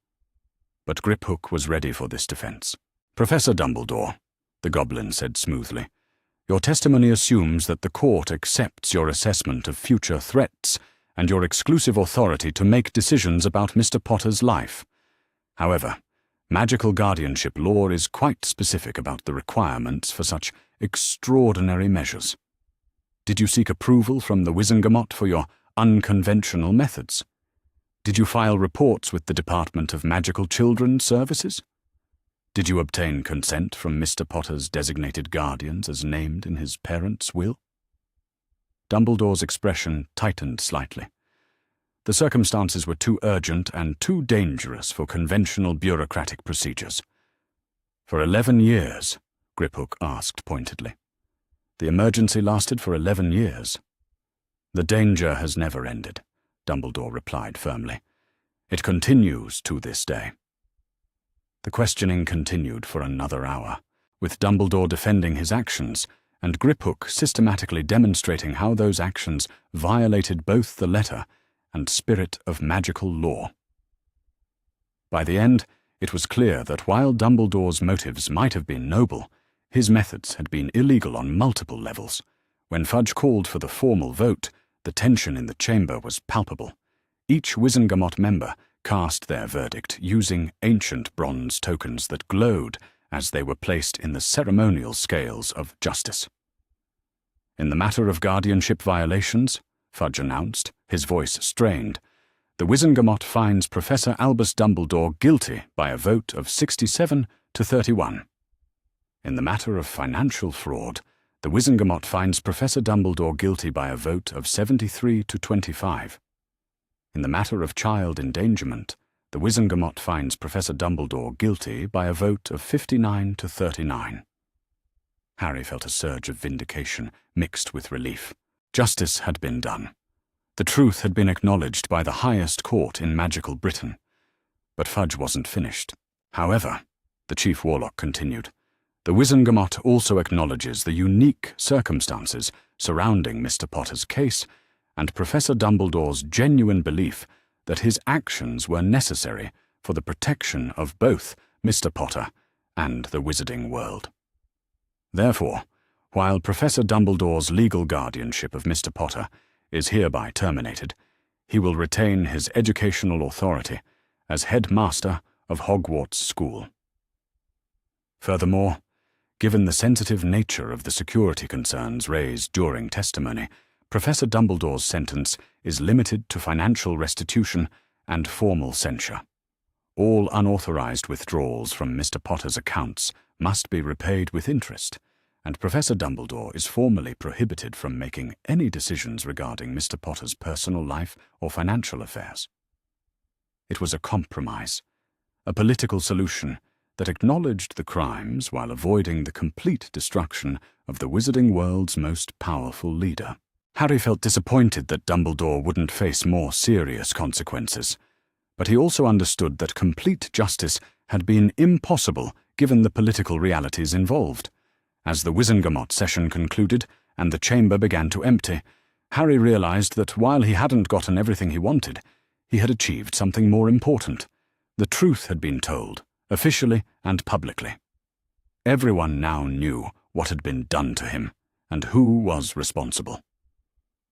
But Griphook was ready for this defense. "Professor Dumbledore," the goblin said smoothly, "your testimony assumes that the court accepts your assessment of future threats and your exclusive authority to make decisions about Mr. Potter's life. However, magical guardianship law is quite specific about the requirements for such extraordinary measures. Did you seek approval from the Wizengamot for your unconventional methods? Did you file reports with the Department of Magical Children's Services?" Did you obtain consent from Mr. Potter's designated guardians as named in his parents' will? Dumbledore's expression tightened slightly. The circumstances were too urgent and too dangerous for conventional bureaucratic procedures. For 11 years, Griphook asked pointedly. The emergency lasted for 11 years. The danger has never ended, Dumbledore replied firmly. It continues to this day. The questioning continued for another hour, with Dumbledore defending his actions and Griphook systematically demonstrating how those actions violated both the letter and spirit of magical law. By the end, it was clear that while Dumbledore's motives might have been noble, his methods had been illegal on multiple levels. When Fudge called for the formal vote, the tension in the chamber was palpable. Each Wizengamot member cast their verdict using ancient bronze tokens that glowed as they were placed in the ceremonial scales of justice. In the matter of guardianship violations, Fudge announced, his voice strained, the Wizengamot finds Professor Albus Dumbledore guilty by a vote of 67 to 31. In the matter of financial fraud, the Wizengamot finds Professor Dumbledore guilty by a vote of 73 to 25. In the matter of child endangerment, the Wizengamot finds Professor Dumbledore guilty by a vote of 59 to 39. Harry felt a surge of vindication mixed with relief. Justice had been done. The truth had been acknowledged by the highest court in magical Britain. But Fudge wasn't finished. However, the Chief Warlock continued, the Wizengamot also acknowledges the unique circumstances surrounding Mr. Potter's case and Professor Dumbledore's genuine belief that his actions were necessary for the protection of both Mr. Potter and the wizarding world. Therefore, while Professor Dumbledore's legal guardianship of Mr. Potter is hereby terminated, he will retain his educational authority as headmaster of Hogwarts School. Furthermore, given the sensitive nature of the security concerns raised during testimony, Professor Dumbledore's sentence is limited to financial restitution and formal censure. All unauthorized withdrawals from Mr. Potter's accounts must be repaid with interest, and Professor Dumbledore is formally prohibited from making any decisions regarding Mr. Potter's personal life or financial affairs. It was a compromise, a political solution that acknowledged the crimes while avoiding the complete destruction of the wizarding world's most powerful leader. Harry felt disappointed that Dumbledore wouldn't face more serious consequences, but he also understood that complete justice had been impossible given the political realities involved. As the Wizengamot session concluded and the chamber began to empty, Harry realized that while he hadn't gotten everything he wanted, he had achieved something more important. The truth had been told, officially and publicly. Everyone now knew what had been done to him and who was responsible.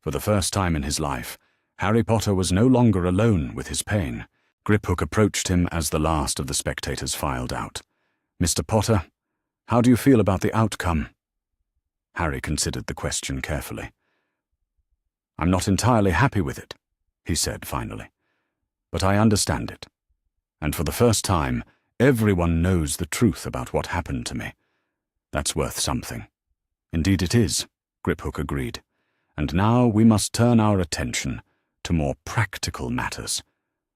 For the first time in his life, Harry Potter was no longer alone with his pain. Griphook approached him as the last of the spectators filed out. "Mr. Potter, how do you feel about the outcome?" Harry considered the question carefully. "I'm not entirely happy with it," he said finally, "but I understand it. And for the first time, everyone knows the truth about what happened to me. That's worth something." "Indeed it is," Griphook agreed. "And now we must turn our attention to more practical matters,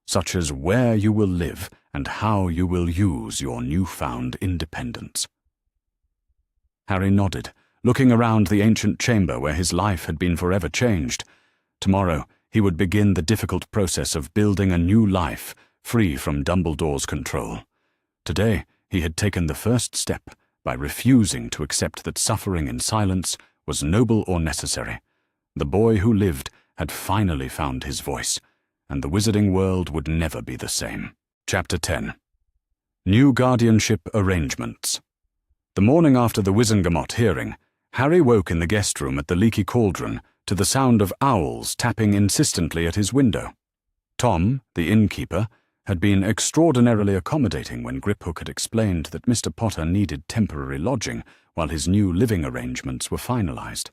such as where you will live and how you will use your newfound independence." Harry nodded, looking around the ancient chamber where his life had been forever changed. Tomorrow he would begin the difficult process of building a new life free from Dumbledore's control. Today he had taken the first step by refusing to accept that suffering in silence was noble or necessary. The boy who lived had finally found his voice, and the wizarding world would never be the same. Chapter 10. New Guardianship Arrangements. The morning after the Wizengamot hearing, Harry woke in the guest room at the Leaky Cauldron to the sound of owls tapping insistently at his window. Tom, the innkeeper, had been extraordinarily accommodating when Griphook had explained that Mr. Potter needed temporary lodging while his new living arrangements were finalized.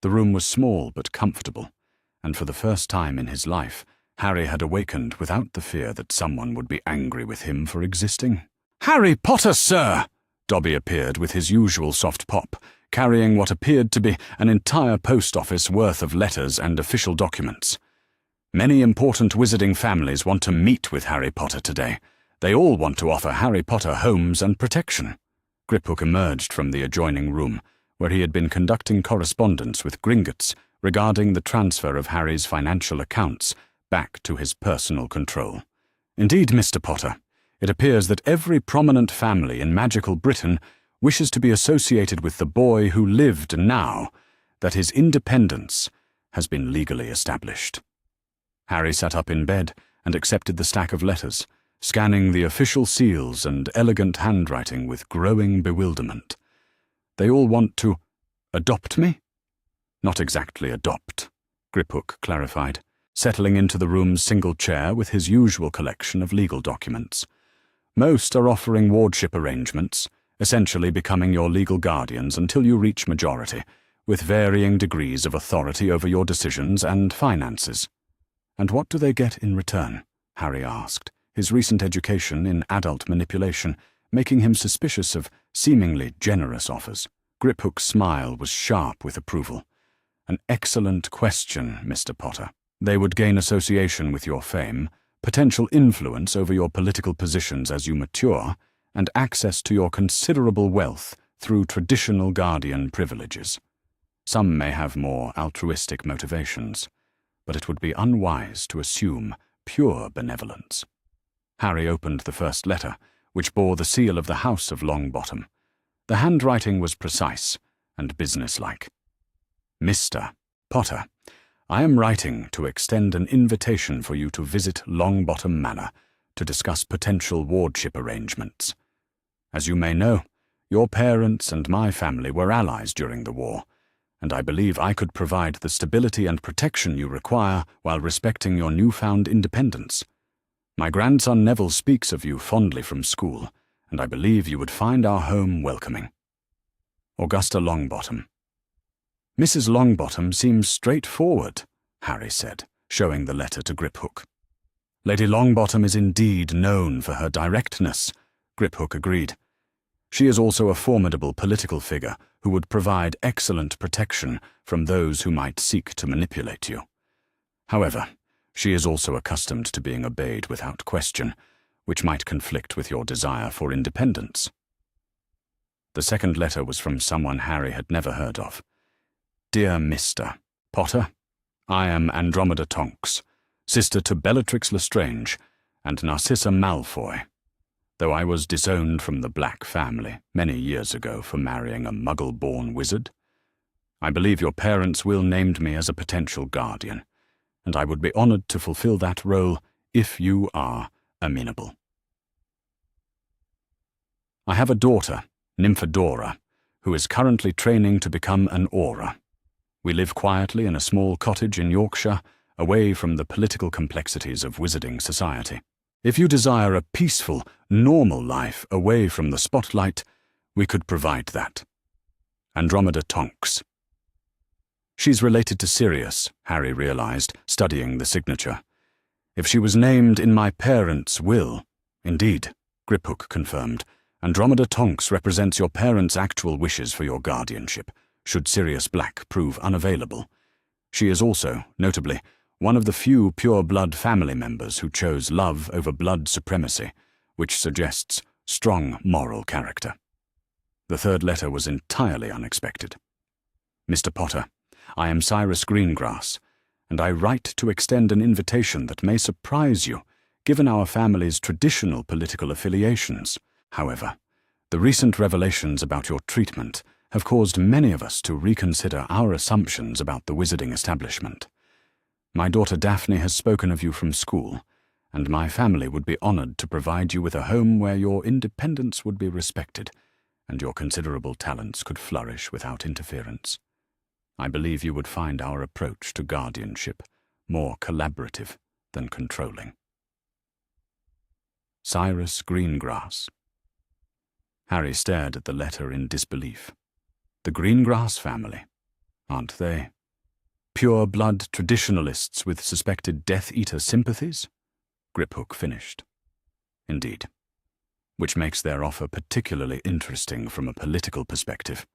The room was small but comfortable, and for the first time in his life, Harry had awakened without the fear that someone would be angry with him for existing. "Harry Potter, sir!" Dobby appeared with his usual soft pop, carrying what appeared to be an entire post office worth of letters and official documents. "Many important wizarding families want to meet with Harry Potter today. They all want to offer Harry Potter homes and protection." Griphook emerged from the adjoining room, where he had been conducting correspondence with Gringotts regarding the transfer of Harry's financial accounts back to his personal control. "Indeed, Mr. Potter, it appears that every prominent family in magical Britain wishes to be associated with the boy who lived now that his independence has been legally established." Harry sat up in bed and accepted the stack of letters, scanning the official seals and elegant handwriting with growing bewilderment. "They all want to adopt me?" "Not exactly adopt," Griphook clarified, settling into the room's single chair with his usual collection of legal documents. "Most are offering wardship arrangements, essentially becoming your legal guardians until you reach majority, with varying degrees of authority over your decisions and finances." "And what do they get in return?" Harry asked, his recent education in adult manipulation making him suspicious of seemingly generous offers. Griphook's smile was sharp with approval. "An excellent question, Mr. Potter. They would gain association with your fame, potential influence over your political positions as you mature, and access to your considerable wealth through traditional guardian privileges. Some may have more altruistic motivations, but it would be unwise to assume pure benevolence." Harry opened the first letter, which bore the seal of the House of Longbottom. The handwriting was precise and businesslike. "Mr. Potter, I am writing to extend an invitation for you to visit Longbottom Manor to discuss potential wardship arrangements. As you may know, your parents and my family were allies during the war, and I believe I could provide the stability and protection you require while respecting your newfound independence. My grandson Neville speaks of you fondly from school, and I believe you would find our home welcoming. Augusta Longbottom." "Mrs. Longbottom seems straightforward," Harry said, showing the letter to Griphook. "Lady Longbottom is indeed known for her directness," Griphook agreed. "She is also a formidable political figure who would provide excellent protection from those who might seek to manipulate you. However, she is also accustomed to being obeyed without question, which might conflict with your desire for independence." The second letter was from someone Harry had never heard of. "Dear Mr. Potter, I am Andromeda Tonks, sister to Bellatrix Lestrange and Narcissa Malfoy. Though I was disowned from the Black family many years ago for marrying a Muggle-born wizard, I believe your parents will named me as a potential guardian, and I would be honored to fulfill that role if you are amenable. I have a daughter, Nymphadora, who is currently training to become an Auror. We live quietly in a small cottage in Yorkshire, away from the political complexities of wizarding society. If you desire a peaceful, normal life away from the spotlight, we could provide that. Andromeda Tonks." She's related to Sirius, Harry realized, studying the signature. "If she was named in my parents' will—" "Indeed," Griphook confirmed. "Andromeda Tonks represents your parents' actual wishes for your guardianship, should Sirius Black prove unavailable. She is also, notably, one of the few pure-blood family members who chose love over blood supremacy, which suggests strong moral character." The third letter was entirely unexpected. "Mr. Potter, I am Cyrus Greengrass, and I write to extend an invitation that may surprise you, given our family's traditional political affiliations. However, the recent revelations about your treatment have caused many of us to reconsider our assumptions about the wizarding establishment. My daughter Daphne has spoken of you from school, and my family would be honored to provide you with a home where your independence would be respected, and your considerable talents could flourish without interference. I believe you would find our approach to guardianship more collaborative than controlling. Cyrus Greengrass." Harry stared at the letter in disbelief. The Greengrass family, aren't they? Pure-blood traditionalists with suspected Death Eater sympathies? Griphook finished. Indeed. which makes their offer particularly interesting from a political perspective.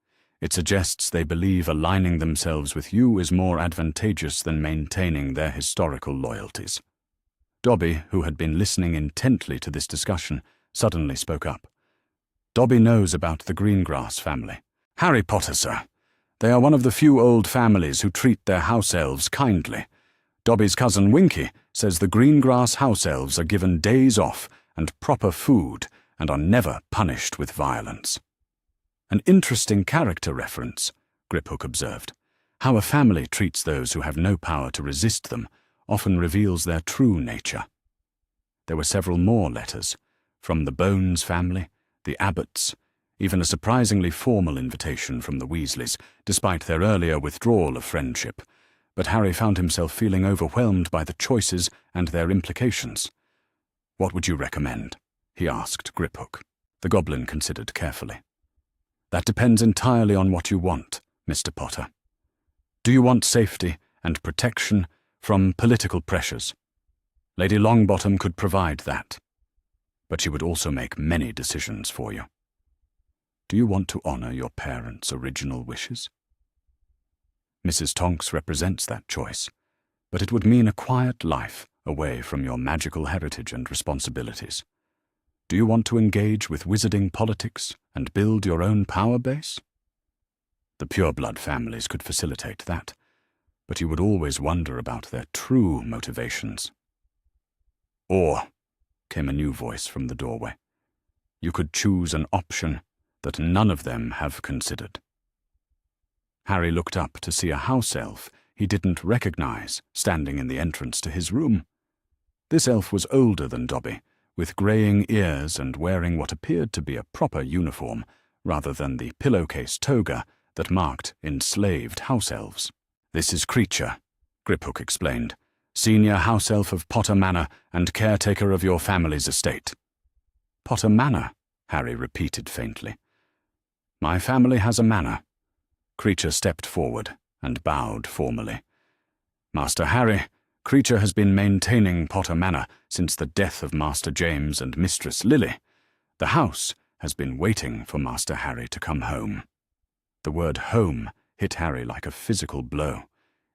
It suggests they believe aligning themselves with you is more advantageous than maintaining their historical loyalties. Dobby, who had been listening intently to this discussion, suddenly spoke up. Dobby knows about the Greengrass family. Harry Potter, sir. They are one of the few old families who treat their house elves kindly. Dobby's cousin Winky says the Greengrass house elves are given days off and proper food and are never punished with violence. An interesting character reference, Griphook observed. How a family treats those who have no power to resist them often reveals their true nature. There were several more letters, from the Bones family, the Abbotts, even a surprisingly formal invitation from the Weasleys, despite their earlier withdrawal of friendship. But Harry found himself feeling overwhelmed by the choices and their implications. "What would you recommend?" he asked Griphook. The goblin considered carefully. "That depends entirely on what you want, Mr. Potter. Do you want safety and protection from political pressures? Lady Longbottom could provide that, but she would also make many decisions for you. Do you want to honor your parents' original wishes? Mrs. Tonks represents that choice, but it would mean a quiet life away from your magical heritage and responsibilities. Do you want to engage with wizarding politics and build your own power base? The pureblood families could facilitate that, but you would always wonder about their true motivations. Or, came a new voice from the doorway, you could choose an option that none of them have considered. Harry looked up to see a house elf he didn't recognize standing in the entrance to his room. This elf was older than Dobby, with greying ears and wearing what appeared to be a proper uniform rather than the pillowcase toga that marked enslaved house elves. "This is Creature," Griphook explained, "senior house elf of Potter Manor and caretaker of your family's estate." "Potter Manor," Harry repeated faintly. "My family has a manor." Creature stepped forward and bowed formally. "Master Harry, Creature has been maintaining Potter Manor since the death of Master James and Mistress Lily. The house has been waiting for Master Harry to come home." The word home hit Harry like a physical blow.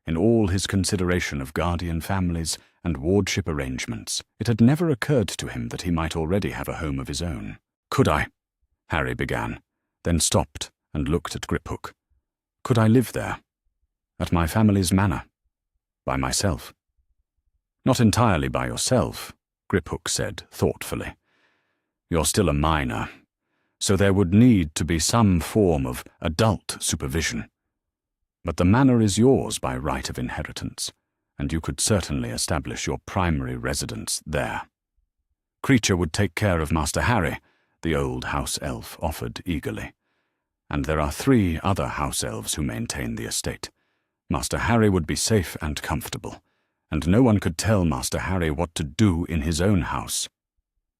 In all his consideration of guardian families and wardship arrangements, it had never occurred to him that he might already have a home of his own. "Could I?" Harry began, then stopped and looked at Griphook. "Could I live there? At my family's manor? By myself?" "Not entirely by yourself," Griphook said thoughtfully. "You're still a minor, so there would need to be some form of adult supervision. But the manor is yours by right of inheritance, and you could certainly establish your primary residence there. Creature would take care of Master Harry," the old house elf offered eagerly. "And there are 3 other house elves who maintain the estate. Master Harry would be safe and comfortable, and no one could tell Master Harry what to do in his own house."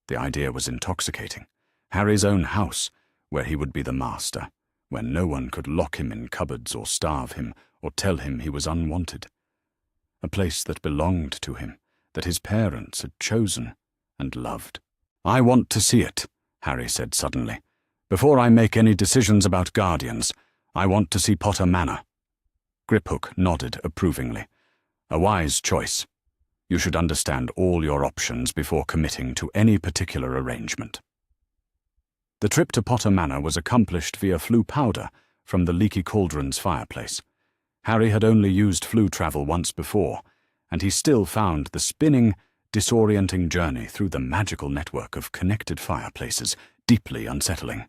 The idea was intoxicating. Harry's own house, where he would be the master, where no one could lock him in cupboards or starve him or tell him he was unwanted. A place that belonged to him, that his parents had chosen and loved. "I want to see it," Harry said suddenly. "Before I make any decisions about guardians, I want to see Potter Manor." Griphook nodded approvingly. "A wise choice. You should understand all your options before committing to any particular arrangement." The trip to Potter Manor was accomplished via flue powder from the Leaky Cauldron's fireplace. Harry had only used flue travel once before, and he still found the spinning, disorienting journey through the magical network of connected fireplaces deeply unsettling.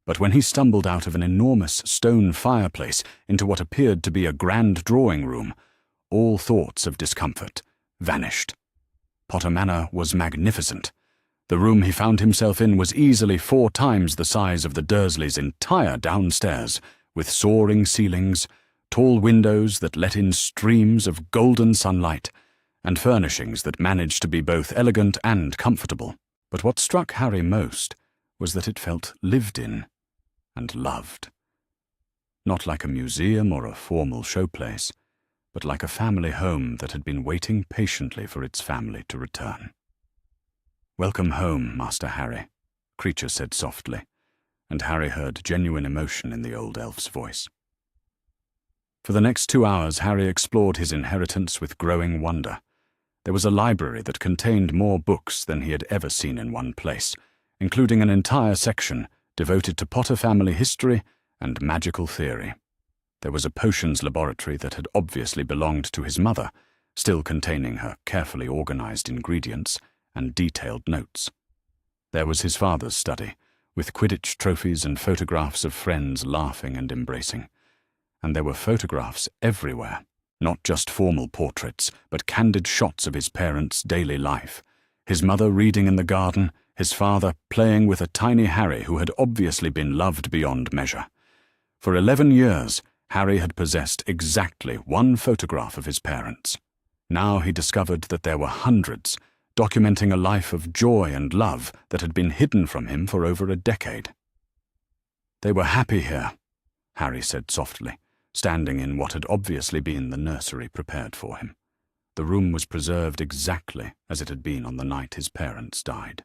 But when he stumbled out of an enormous stone fireplace into what appeared to be a grand drawing room, all thoughts of discomfort vanished. Potter Manor was magnificent. The room he found himself in was easily 4 times the size of the Dursleys' entire downstairs, with soaring ceilings, tall windows that let in streams of golden sunlight, and furnishings that managed to be both elegant and comfortable. But what struck Harry most was that it felt lived in and loved. Not like a museum or a formal showplace, but like a family home that had been waiting patiently for its family to return. "Welcome home, Master Harry," Creature said softly, and Harry heard genuine emotion in the old elf's voice. For the next 2 hours, Harry explored his inheritance with growing wonder. There was a library that contained more books than he had ever seen in one place, including an entire section devoted to Potter family history and magical theory. There was a potions laboratory that had obviously belonged to his mother, still containing her carefully organized ingredients and detailed notes. There was his father's study, with Quidditch trophies and photographs of friends laughing and embracing. And there were photographs everywhere, not just formal portraits, but candid shots of his parents' daily life. His mother reading in the garden, his father playing with a tiny Harry who had obviously been loved beyond measure. For 11 years, Harry had possessed exactly one photograph of his parents. Now he discovered that there were hundreds, documenting a life of joy and love that had been hidden from him for over a decade. They were happy here, Harry said softly, standing in what had obviously been the nursery prepared for him. The room was preserved exactly as it had been on the night his parents died.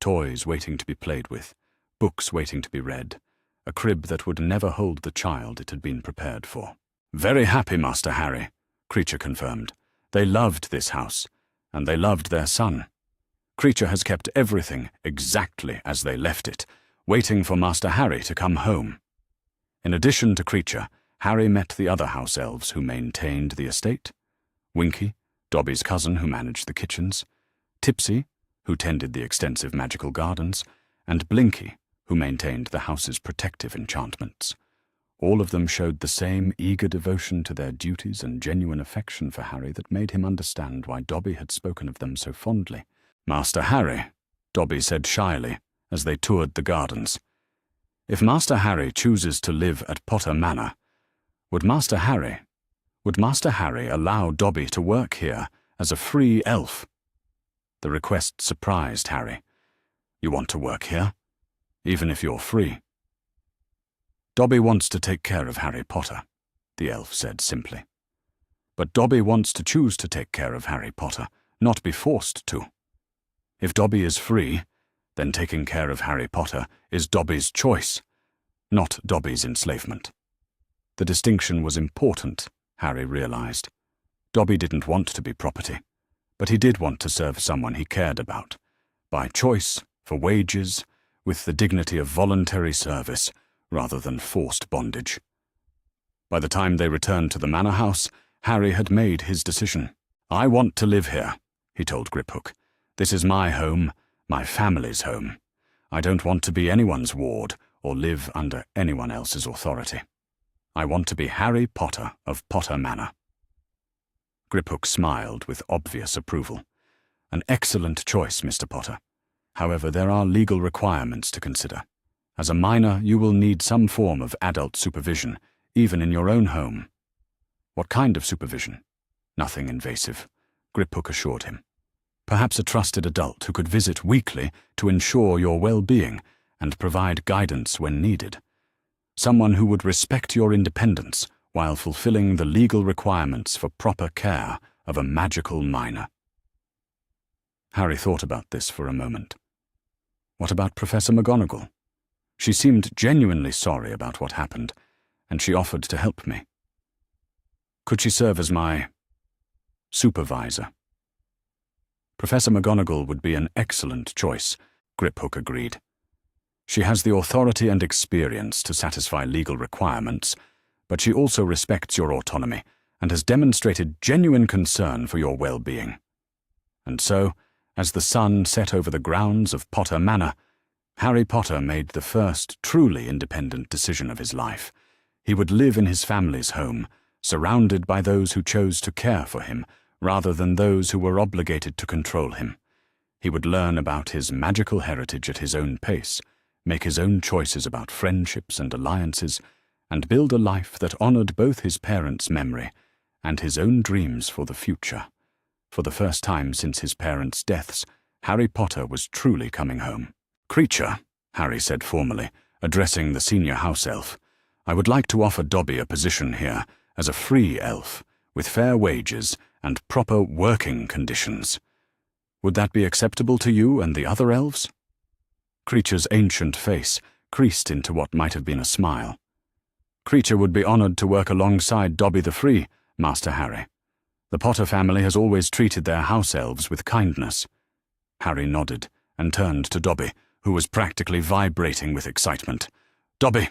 Toys waiting to be played with, books waiting to be read, a crib that would never hold the child it had been prepared for. Very happy, Master Harry, Creature confirmed. They loved this house, and they loved their son. Creature has kept everything exactly as they left it, waiting for Master Harry to come home. In addition to Creature, Harry met the other house elves who maintained the estate. Winky, Dobby's cousin who managed the kitchens, Tipsy, who tended the extensive magical gardens, and Blinky, who maintained the house's protective enchantments. All of them showed the same eager devotion to their duties and genuine affection for Harry that made him understand why Dobby had spoken of them so fondly. Master Harry, Dobby said shyly as they toured the gardens. If Master Harry chooses to live at Potter Manor, would Master Harry allow Dobby to work here as a free elf? The request surprised Harry. You want to work here? Even if you're free? Dobby wants to take care of Harry Potter, the elf said simply. But Dobby wants to choose to take care of Harry Potter, not be forced to. If Dobby is free, then taking care of Harry Potter is Dobby's choice, not Dobby's enslavement. The distinction was important, Harry realized. Dobby didn't want to be property, but he did want to serve someone he cared about, by choice, for wages, with the dignity of voluntary service, rather than forced bondage. By the time they returned to the manor house, Harry had made his decision. I want to live here, he told Griphook. This is my home, my family's home. I don't want to be anyone's ward or live under anyone else's authority. I want to be Harry Potter of Potter Manor. Griphook smiled with obvious approval. An excellent choice, Mr. Potter. However, there are legal requirements to consider. As a minor, you will need some form of adult supervision, even in your own home. What kind of supervision? Nothing invasive, Griphook assured him. Perhaps a trusted adult who could visit weekly to ensure your well-being and provide guidance when needed. Someone who would respect your independence while fulfilling the legal requirements for proper care of a magical minor. Harry thought about this for a moment. What about Professor McGonagall? She seemed genuinely sorry about what happened, and she offered to help me. Could she serve as my supervisor? Professor McGonagall would be an excellent choice, Griphook agreed. She has the authority and experience to satisfy legal requirements, but she also respects your autonomy and has demonstrated genuine concern for your well-being. And so, as the sun set over the grounds of Potter Manor, Harry Potter made the first truly independent decision of his life. He would live in his family's home, surrounded by those who chose to care for him, rather than those who were obligated to control him. He would learn about his magical heritage at his own pace, make his own choices about friendships and alliances, and build a life that honored both his parents' memory and his own dreams for the future. For the first time since his parents' deaths, Harry Potter was truly coming home. Creature, Harry said formally, addressing the senior house elf, I would like to offer Dobby a position here as a free elf, with fair wages and proper working conditions. Would that be acceptable to you and the other elves? Creature's ancient face creased into what might have been a smile. Creature would be honoured to work alongside Dobby the Free, Master Harry. The Potter family has always treated their house elves with kindness. Harry nodded and turned to Dobby, who was practically vibrating with excitement. Dobby,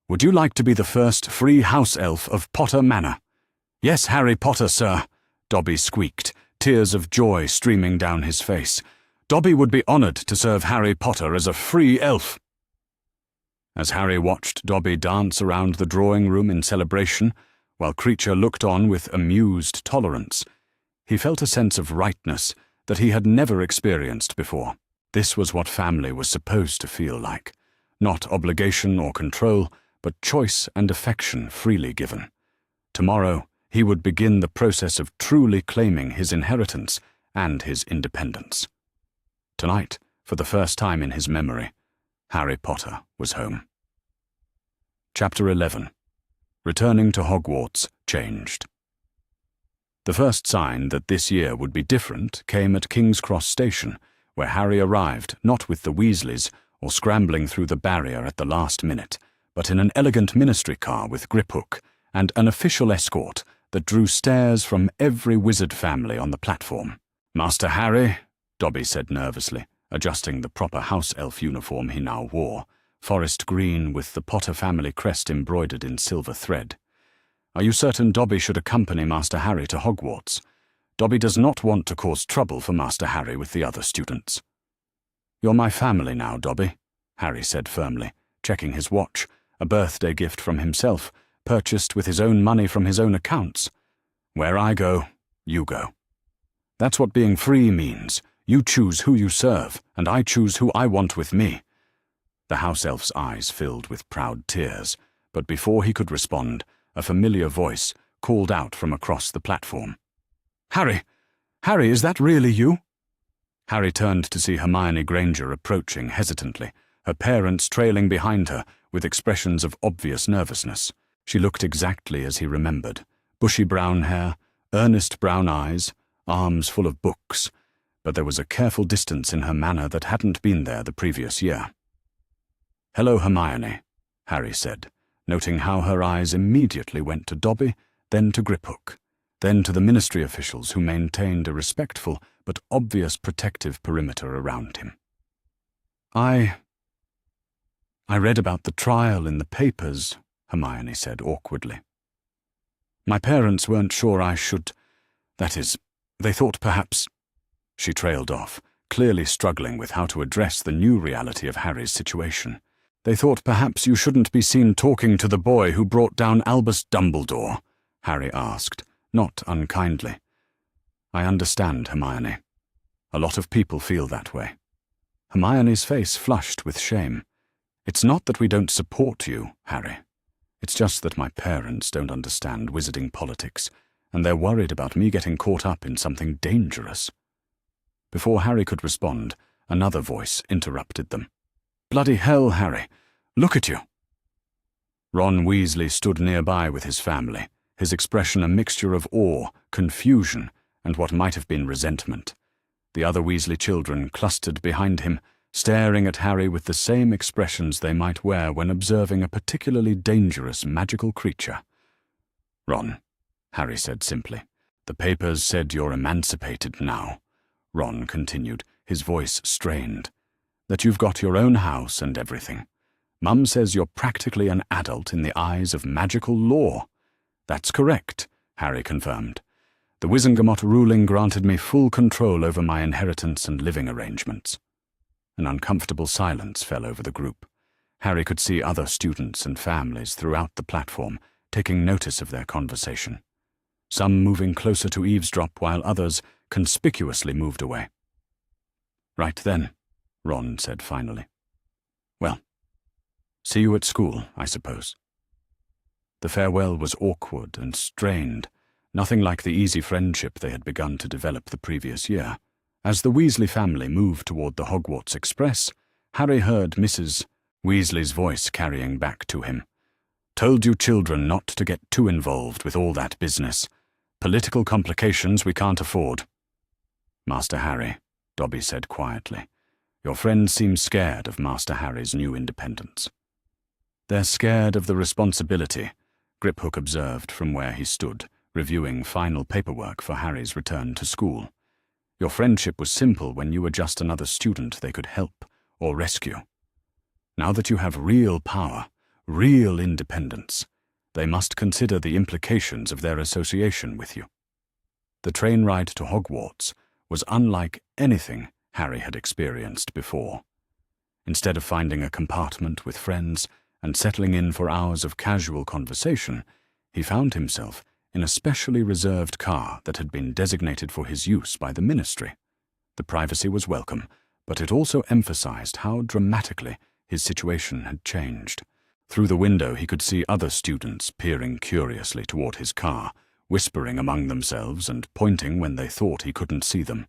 would you like to be the first free house elf of Potter Manor? Yes, Harry Potter, sir, Dobby squeaked, tears of joy streaming down his face. Dobby would be honoured to serve Harry Potter as a free elf. As Harry watched Dobby dance around the drawing room in celebration, while Creature looked on with amused tolerance, he felt a sense of rightness that he had never experienced before. This was what family was supposed to feel like. Not obligation or control, but choice and affection freely given. Tomorrow, he would begin the process of truly claiming his inheritance and his independence. Tonight, for the first time in his memory, Harry Potter was home. Chapter 11. Returning to Hogwarts changed. The first sign that this year would be different came at King's Cross Station, where Harry arrived not with the Weasleys or scrambling through the barrier at the last minute, but in an elegant ministry car with griphook and an official escort that drew stares from every wizard family on the platform. Master Harry, Dobby said nervously, adjusting the proper house elf uniform he now wore, forest green with the Potter family crest embroidered in silver thread. Are you certain Dobby should accompany Master Harry to Hogwarts? Dobby does not want to cause trouble for Master Harry with the other students. You're my family now, Dobby, Harry said firmly, checking his watch, a birthday gift from himself, purchased with his own money from his own accounts. Where I go, you go. That's what being free means. You choose who you serve, and I choose who I want with me. The house elf's eyes filled with proud tears, but before he could respond, a familiar voice called out from across the platform. Harry! Harry, is that really you? Harry turned to see Hermione Granger approaching hesitantly, her parents trailing behind her with expressions of obvious nervousness. She looked exactly as he remembered. Bushy brown hair, earnest brown eyes, arms full of books, but there was a careful distance in her manner that hadn't been there the previous year. Hello, Hermione, Harry said, noting how her eyes immediately went to Dobby, then to Griphook, then to the ministry officials who maintained a respectful but obvious protective perimeter around him. I read about the trial in the papers, Hermione said awkwardly. My parents weren't sure I should. That is, they thought perhaps. She trailed off, clearly struggling with how to address the new reality of Harry's situation. They thought perhaps you shouldn't be seen talking to the boy who brought down Albus Dumbledore, Harry asked, not unkindly. I understand, Hermione. A lot of people feel that way. Hermione's face flushed with shame. It's not that we don't support you, Harry. It's just that my parents don't understand wizarding politics, and they're worried about me getting caught up in something dangerous. Before Harry could respond, another voice interrupted them. Bloody hell, Harry! Look at you! Ron Weasley stood nearby with his family, his expression a mixture of awe, confusion, and what might have been resentment. The other Weasley children clustered behind him, staring at Harry with the same expressions they might wear when observing a particularly dangerous magical creature. Ron, Harry said simply, the papers said you're emancipated now. Ron continued, his voice strained. That you've got your own house and everything. Mum says you're practically an adult in the eyes of magical law. That's correct, Harry confirmed. The Wizengamot ruling granted me full control over my inheritance and living arrangements. An uncomfortable silence fell over the group. Harry could see other students and families throughout the platform, taking notice of their conversation. Some moving closer to eavesdrop while others conspicuously moved away. Right then, Ron said finally. Well, see you at school, I suppose. The farewell was awkward and strained, nothing like the easy friendship they had begun to develop the previous year. As the Weasley family moved toward the Hogwarts Express, Harry heard Mrs. Weasley's voice carrying back to him. Told you children not to get too involved with all that business. Political complications we can't afford. Master Harry, Dobby said quietly, Your friends seem scared of Master Harry's new independence. They're scared of the responsibility, Griphook observed from where he stood, reviewing final paperwork for Harry's return to school. Your friendship was simple when you were just another student they could help or rescue. Now that you have real power, real independence, they must consider the implications of their association with you. The train ride to Hogwarts was unlike anything Harry had experienced before. Instead of finding a compartment with friends and settling in for hours of casual conversation, he found himself in a specially reserved car that had been designated for his use by the Ministry. The privacy was welcome, but it also emphasized how dramatically his situation had changed. Through the window he could see other students peering curiously toward his car, whispering among themselves and pointing when they thought he couldn't see them.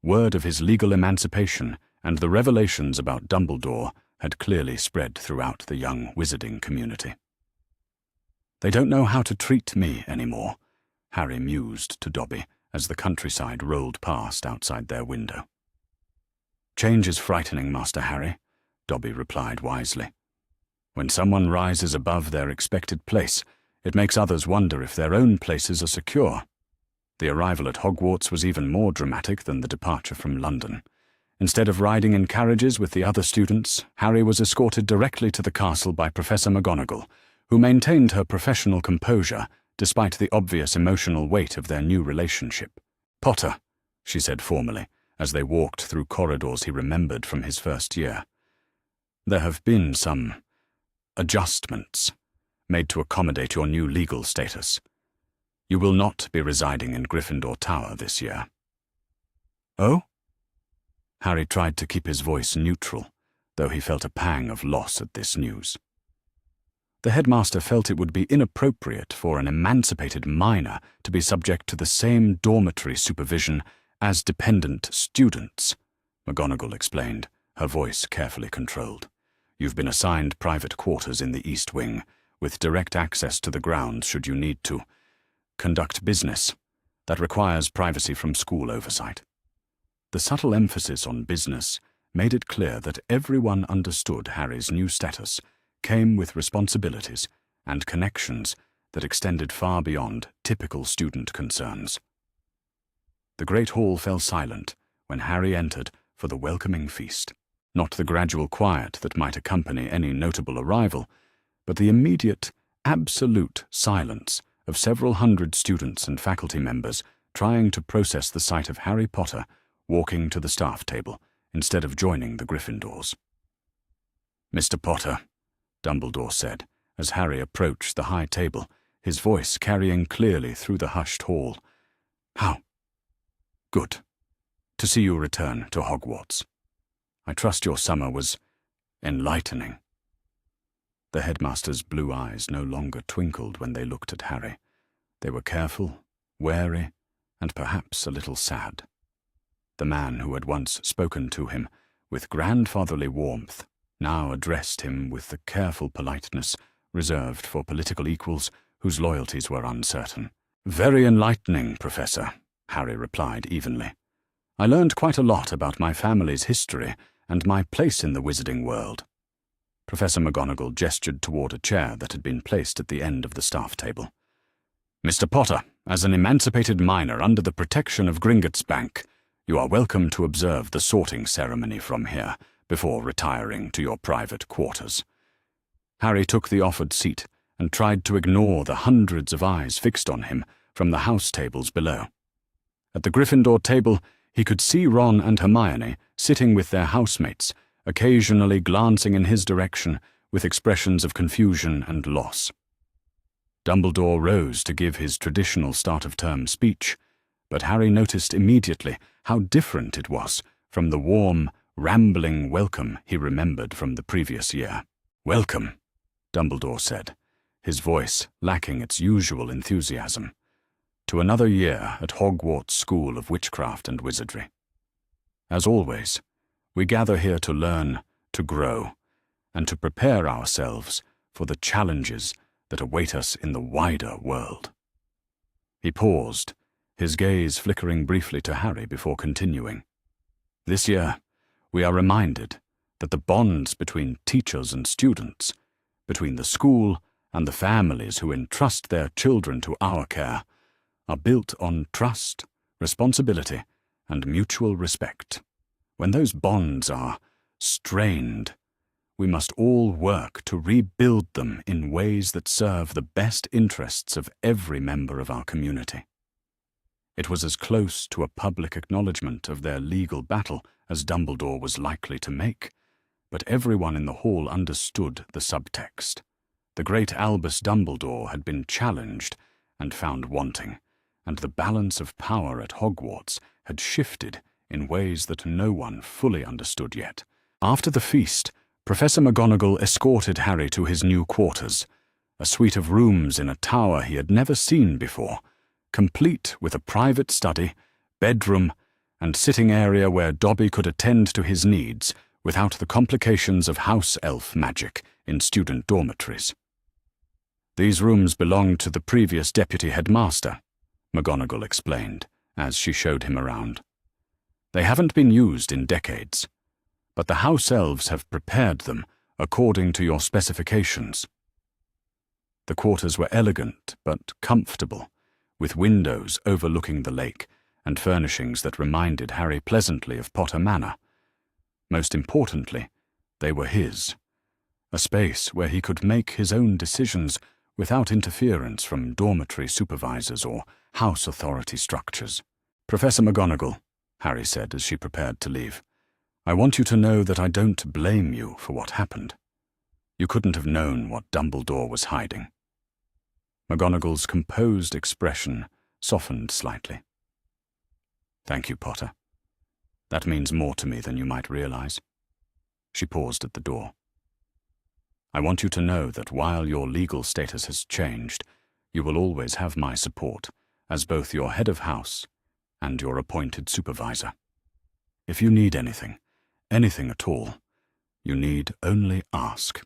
Word of his legal emancipation and the revelations about Dumbledore had clearly spread throughout the young wizarding community. "They don't know how to treat me anymore," Harry mused to Dobby as the countryside rolled past outside their window. "Change is frightening, Master Harry," Dobby replied wisely. "When someone rises above their expected place, it makes others wonder if their own places are secure." The arrival at Hogwarts was even more dramatic than the departure from London. Instead of riding in carriages with the other students, Harry was escorted directly to the castle by Professor McGonagall, who maintained her professional composure despite the obvious emotional weight of their new relationship. "Potter," she said formally, as they walked through corridors he remembered from his first year. "There have been some adjustments made to accommodate your new legal status. You will not be residing in Gryffindor Tower this year." "Oh?" Harry tried to keep his voice neutral, though he felt a pang of loss at this news. The headmaster felt it would be inappropriate for an emancipated minor to be subject to the same dormitory supervision as dependent students, McGonagall explained, her voice carefully controlled. "You've been assigned private quarters in the East Wing, with direct access to the grounds should you need to conduct business that requires privacy from school oversight." The subtle emphasis on business made it clear that everyone understood Harry's new status came with responsibilities and connections that extended far beyond typical student concerns. The Great Hall fell silent when Harry entered for the welcoming feast. Not the gradual quiet that might accompany any notable arrival, but the immediate, absolute silence of several hundred students and faculty members trying to process the sight of Harry Potter walking to the staff table instead of joining the Gryffindors. "Mr. Potter," Dumbledore said, as Harry approached the high table, his voice carrying clearly through the hushed hall. "How good to see you return to Hogwarts. I trust your summer was enlightening." The headmaster's blue eyes no longer twinkled when they looked at Harry. They were careful, wary, and perhaps a little sad. The man who had once spoken to him with grandfatherly warmth now addressed him with the careful politeness reserved for political equals whose loyalties were uncertain. "Very enlightening, Professor," Harry replied evenly. "I learned quite a lot about my family's history and my place in the wizarding world." Professor McGonagall gestured toward a chair that had been placed at the end of the staff table. "Mr. Potter, as an emancipated minor under the protection of Gringotts Bank, you are welcome to observe the sorting ceremony from here before retiring to your private quarters." Harry took the offered seat and tried to ignore the hundreds of eyes fixed on him from the house tables below. At the Gryffindor table, he could see Ron and Hermione sitting with their housemates, occasionally glancing in his direction with expressions of confusion and loss. Dumbledore rose to give his traditional start-of-term speech, but Harry noticed immediately how different it was from the warm, rambling welcome he remembered from the previous year. "Welcome," Dumbledore said, his voice lacking its usual enthusiasm, "to another year at Hogwarts School of Witchcraft and Wizardry. As always, we gather here to learn, to grow, and to prepare ourselves for the challenges that await us in the wider world." He paused, his gaze flickering briefly to Harry before continuing. "This year, we are reminded that the bonds between teachers and students, between the school and the families who entrust their children to our care, are built on trust, responsibility, and mutual respect. When those bonds are strained, we must all work to rebuild them in ways that serve the best interests of every member of our community. It was as close to a public acknowledgement of their legal battle as Dumbledore was likely to make, but everyone in the hall understood the subtext. The great Albus Dumbledore had been challenged and found wanting, and the balance of power at Hogwarts had shifted in ways that no one fully understood yet. After the feast, Professor McGonagall escorted Harry to his new quarters, a suite of rooms in a tower he had never seen before, complete with a private study, bedroom, and sitting area where Dobby could attend to his needs without the complications of house elf magic in student dormitories. These rooms belonged to the previous deputy headmaster, McGonagall explained, as she showed him around. They haven't been used in decades, but the house elves have prepared them according to your specifications. The quarters were elegant but comfortable, with windows overlooking the lake and furnishings that reminded Harry pleasantly of Potter Manor. Most importantly, they were his, a space where he could make his own decisions without interference from dormitory supervisors or house authority structures. "Professor McGonagall," Harry said as she prepared to leave, "I want you to know that I don't blame you for what happened. You couldn't have known what Dumbledore was hiding." McGonagall's composed expression softened slightly. "Thank you, Potter. That means more to me than you might realize." She paused at the door. "I want you to know that while your legal status has changed, you will always have my support as both your head of house and your appointed supervisor. If you need anything at all, you need only ask."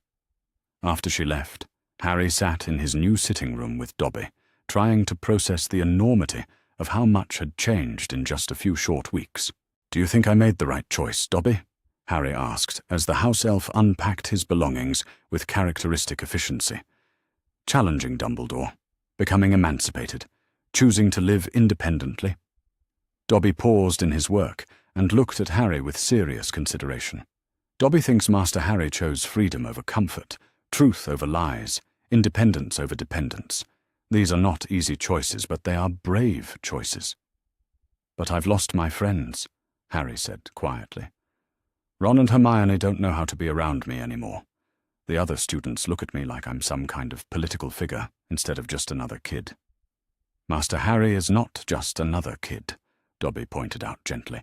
After she left, Harry sat in his new sitting room with Dobby, trying to process the enormity of how much had changed in just a few short weeks. "Do you think I made the right choice, Dobby?" Harry asked as the house elf unpacked his belongings with characteristic efficiency. Challenging Dumbledore, becoming emancipated, choosing to live independently. Dobby paused in his work and looked at Harry with serious consideration. "Dobby thinks Master Harry chose freedom over comfort, truth over lies, independence over dependence. These are not easy choices, but they are brave choices." "But I've lost my friends," Harry said quietly. "Ron and Hermione don't know how to be around me anymore. The other students look at me like I'm some kind of political figure instead of just another kid." "Master Harry is not just another kid," Dobby pointed out gently.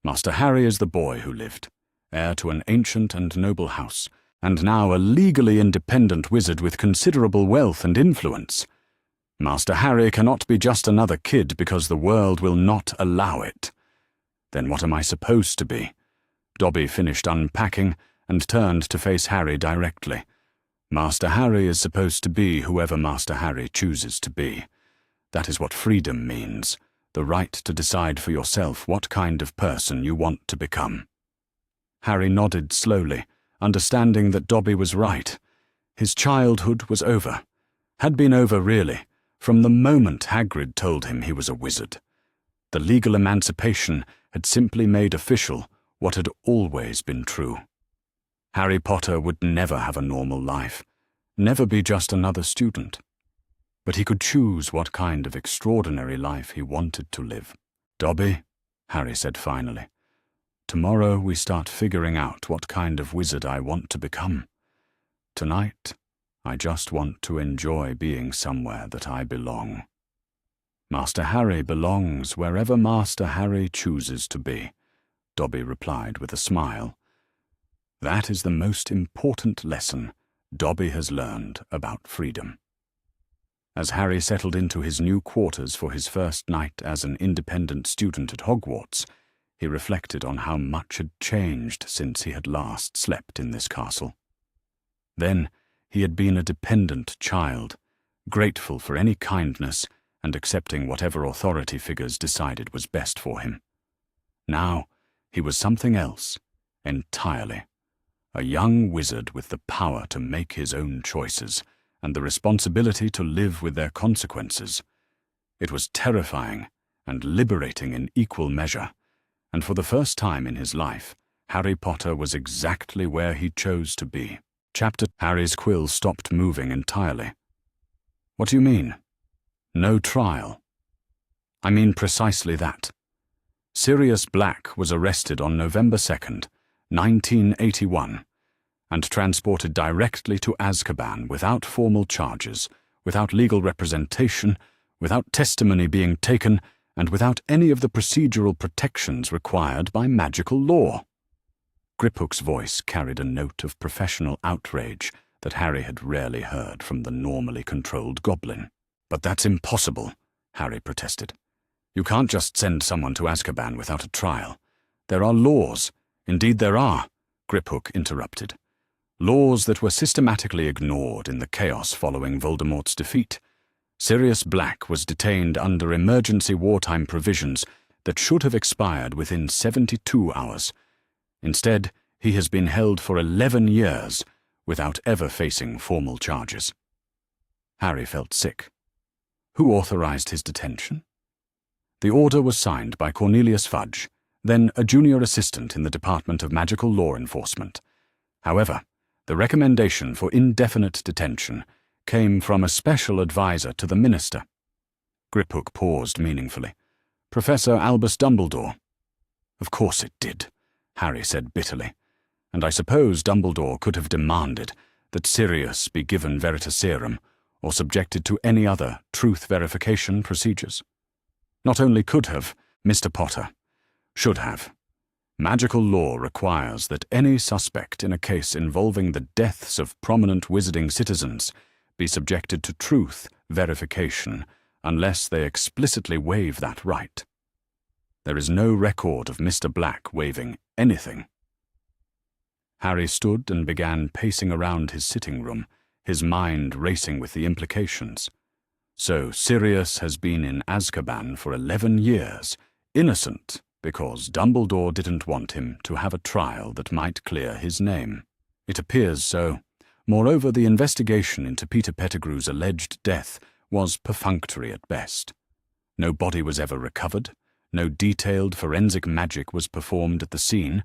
"Master Harry is the boy who lived, heir to an ancient and noble house, and now a legally independent wizard with considerable wealth and influence. Master Harry cannot be just another kid because the world will not allow it." "Then what am I supposed to be?" Dobby finished unpacking and turned to face Harry directly. "Master Harry is supposed to be whoever Master Harry chooses to be. That is what freedom means, the right to decide for yourself what kind of person you want to become." Harry nodded slowly, understanding that Dobby was right. His childhood was over. Had been over, really, from the moment Hagrid told him he was a wizard. The legal emancipation had simply made official what had always been true. Harry Potter would never have a normal life, never be just another student. But he could choose what kind of extraordinary life he wanted to live. "Dobby," Harry said finally, "tomorrow we start figuring out what kind of wizard I want to become. Tonight, I just want to enjoy being somewhere that I belong." "Master Harry belongs wherever Master Harry chooses to be," Dobby replied with a smile. "That is the most important lesson Dobby has learned about freedom." As Harry settled into his new quarters for his first night as an independent student at Hogwarts, he reflected on how much had changed since he had last slept in this castle. Then he had been a dependent child, grateful for any kindness and accepting whatever authority figures decided was best for him. Now he was something else, entirely. A young wizard with the power to make his own choices and the responsibility to live with their consequences. It was terrifying and liberating in equal measure, and for the first time in his life, Harry Potter was exactly where he chose to be. Harry's quill stopped moving entirely. What do you mean? No trial? I mean precisely that. Sirius Black was arrested on November 2nd, 1981, and transported directly to Azkaban without formal charges, without legal representation, without testimony being taken, and without any of the procedural protections required by magical law. Griphook's voice carried a note of professional outrage that Harry had rarely heard from the normally controlled goblin. But that's impossible, Harry protested. You can't just send someone to Azkaban without a trial. There are laws. Indeed there are, Griphook interrupted. Laws that were systematically ignored in the chaos following Voldemort's defeat. Sirius Black was detained under emergency wartime provisions that should have expired within 72 hours. Instead, he has been held for 11 years without ever facing formal charges. Harry felt sick. Who authorized his detention? The order was signed by Cornelius Fudge, then a junior assistant in the Department of Magical Law Enforcement. However, the recommendation for indefinite detention came from a special advisor to the minister. Griphook paused meaningfully. Professor Albus Dumbledore. Of course it did, Harry said bitterly, and I suppose Dumbledore could have demanded that Sirius be given Veritaserum or subjected to any other truth verification procedures. Not only could have, Mr. Potter, should have. Magical law requires that any suspect in a case involving the deaths of prominent wizarding citizens be subjected to truth verification unless they explicitly waive that right. There is no record of Mr. Black waiving anything. Harry stood and began pacing around his sitting room, his mind racing with the implications. So Sirius has been in Azkaban for 11 years, innocent because Dumbledore didn't want him to have a trial that might clear his name. It appears so. Moreover, the investigation into Peter Pettigrew's alleged death was perfunctory at best. No body was ever recovered, no detailed forensic magic was performed at the scene,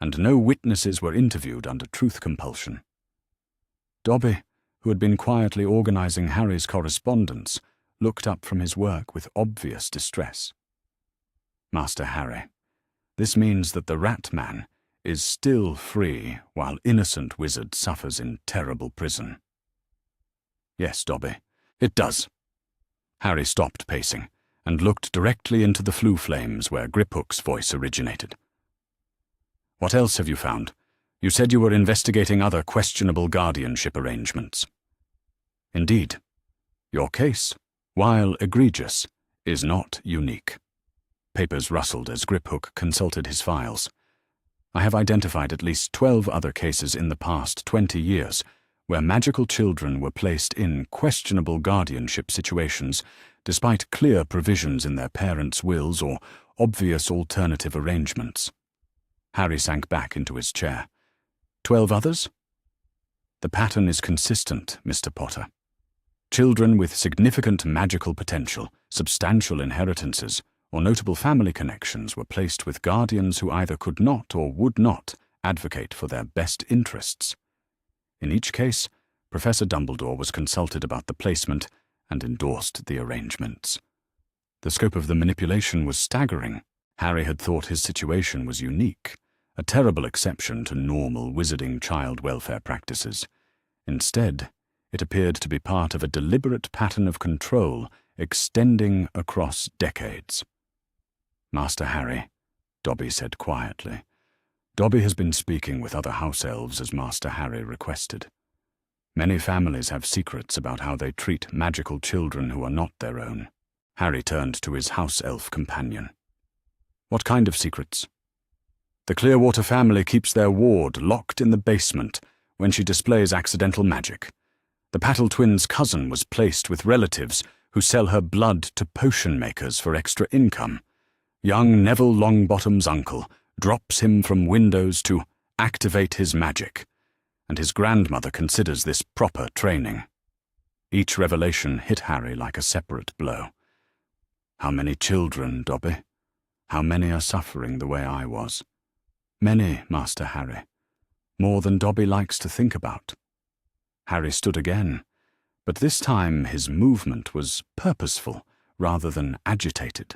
and no witnesses were interviewed under truth compulsion. Dobby, who had been quietly organizing Harry's correspondence, looked up from his work with obvious distress. Master Harry, this means that the Rat Man is still free while innocent wizard suffers in terrible prison. Yes, Dobby, it does. Harry stopped pacing and looked directly into the flue flames where Griphook's voice originated. What else have you found? You said you were investigating other questionable guardianship arrangements. Indeed. Your case, while egregious, is not unique. Papers rustled as Griphook consulted his files. I have identified at least 12 other cases in the past 20 years where magical children were placed in questionable guardianship situations despite clear provisions in their parents' wills or obvious alternative arrangements. Harry sank back into his chair. 12 others? The pattern is consistent, Mr. Potter. Children with significant magical potential, substantial inheritances, or notable family connections were placed with guardians who either could not or would not advocate for their best interests. In each case, Professor Dumbledore was consulted about the placement and endorsed the arrangements. The scope of the manipulation was staggering. Harry had thought his situation was unique, a terrible exception to normal wizarding child welfare practices. Instead, it appeared to be part of a deliberate pattern of control extending across decades. Master Harry, Dobby said quietly. Dobby has been speaking with other house elves as Master Harry requested. Many families have secrets about how they treat magical children who are not their own. Harry turned to his house elf companion. What kind of secrets? The Clearwater family keeps their ward locked in the basement when she displays accidental magic. The Pattle twins' cousin was placed with relatives who sell her blood to potion makers for extra income. Young Neville Longbottom's uncle drops him from windows to activate his magic, and his grandmother considers this proper training. Each revelation hit Harry like a separate blow. How many children, Dobby? How many are suffering the way I was? Many, Master Harry. More than Dobby likes to think about. Harry stood again, but this time his movement was purposeful rather than agitated.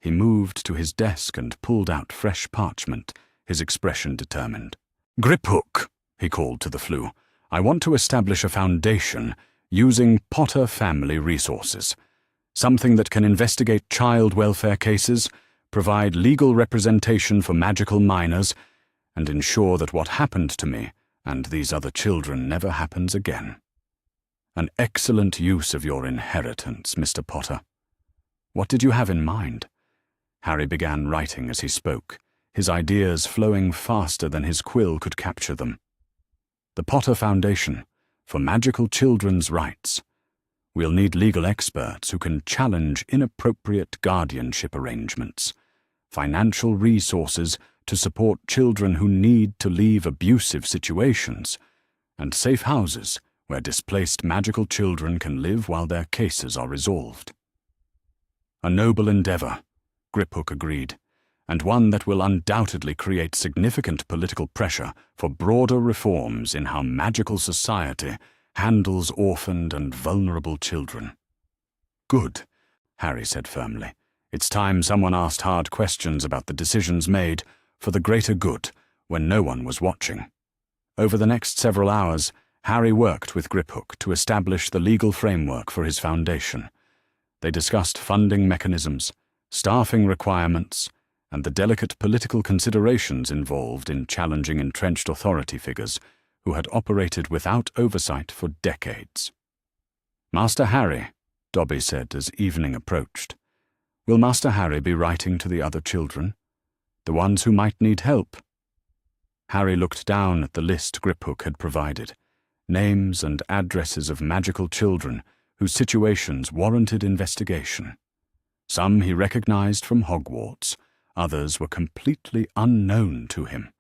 He moved to his desk and pulled out fresh parchment, his expression determined. "Griphook," he called to the Floo, "I want to establish a foundation using Potter family resources. Something that can investigate child welfare cases, provide legal representation for magical minors, and ensure that what happened to me and these other children never happens again. An excellent use of your inheritance, Mr. Potter. What did you have in mind?" Harry began writing as he spoke, his ideas flowing faster than his quill could capture them. "The Potter Foundation, for magical children's rights. We'll need legal experts who can challenge inappropriate guardianship arrangements, financial resources to support children who need to leave abusive situations, and safe houses where displaced magical children can live while their cases are resolved." "A noble endeavor," Griphook agreed, "and one that will undoubtedly create significant political pressure for broader reforms in how magical society handles orphaned and vulnerable children." "Good," Harry said firmly. "It's time someone asked hard questions about the decisions made for the greater good when no one was watching." Over the next several hours, Harry worked with Griphook to establish the legal framework for his foundation. They discussed funding mechanisms, staffing requirements, and the delicate political considerations involved in challenging entrenched authority figures who had operated without oversight for decades. "Master Harry," Dobby said as evening approached, "will Master Harry be writing to the other children? The ones who might need help?" Harry looked down at the list Griphook had provided, names and addresses of magical children whose situations warranted investigation. Some he recognized from Hogwarts, others were completely unknown to him.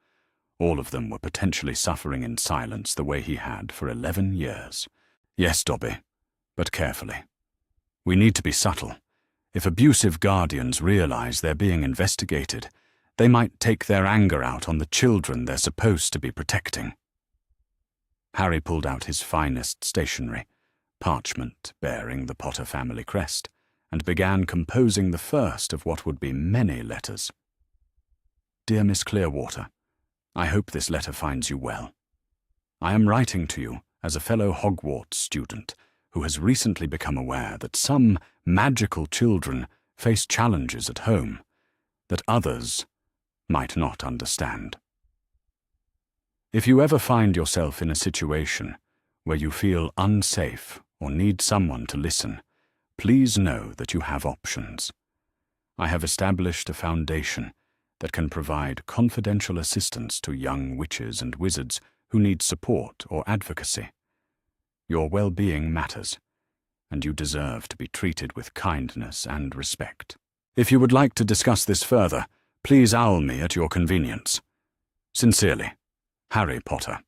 All of them were potentially suffering in silence the way he had for 11 years. "Yes, Dobby, but carefully. We need to be subtle. If abusive guardians realize they're being investigated, they might take their anger out on the children they're supposed to be protecting." Harry pulled out his finest stationery, parchment bearing the Potter family crest, and began composing the first of what would be many letters. "Dear Miss Clearwater, I hope this letter finds you well. I am writing to you as a fellow Hogwarts student who has recently become aware that some magical children face challenges at home that others might not understand. If you ever find yourself in a situation where you feel unsafe or need someone to listen, please know that you have options. I have established a foundation that can provide confidential assistance to young witches and wizards who need support or advocacy. Your well-being matters, and you deserve to be treated with kindness and respect. If you would like to discuss this further, please owl me at your convenience. Sincerely, Harry Potter."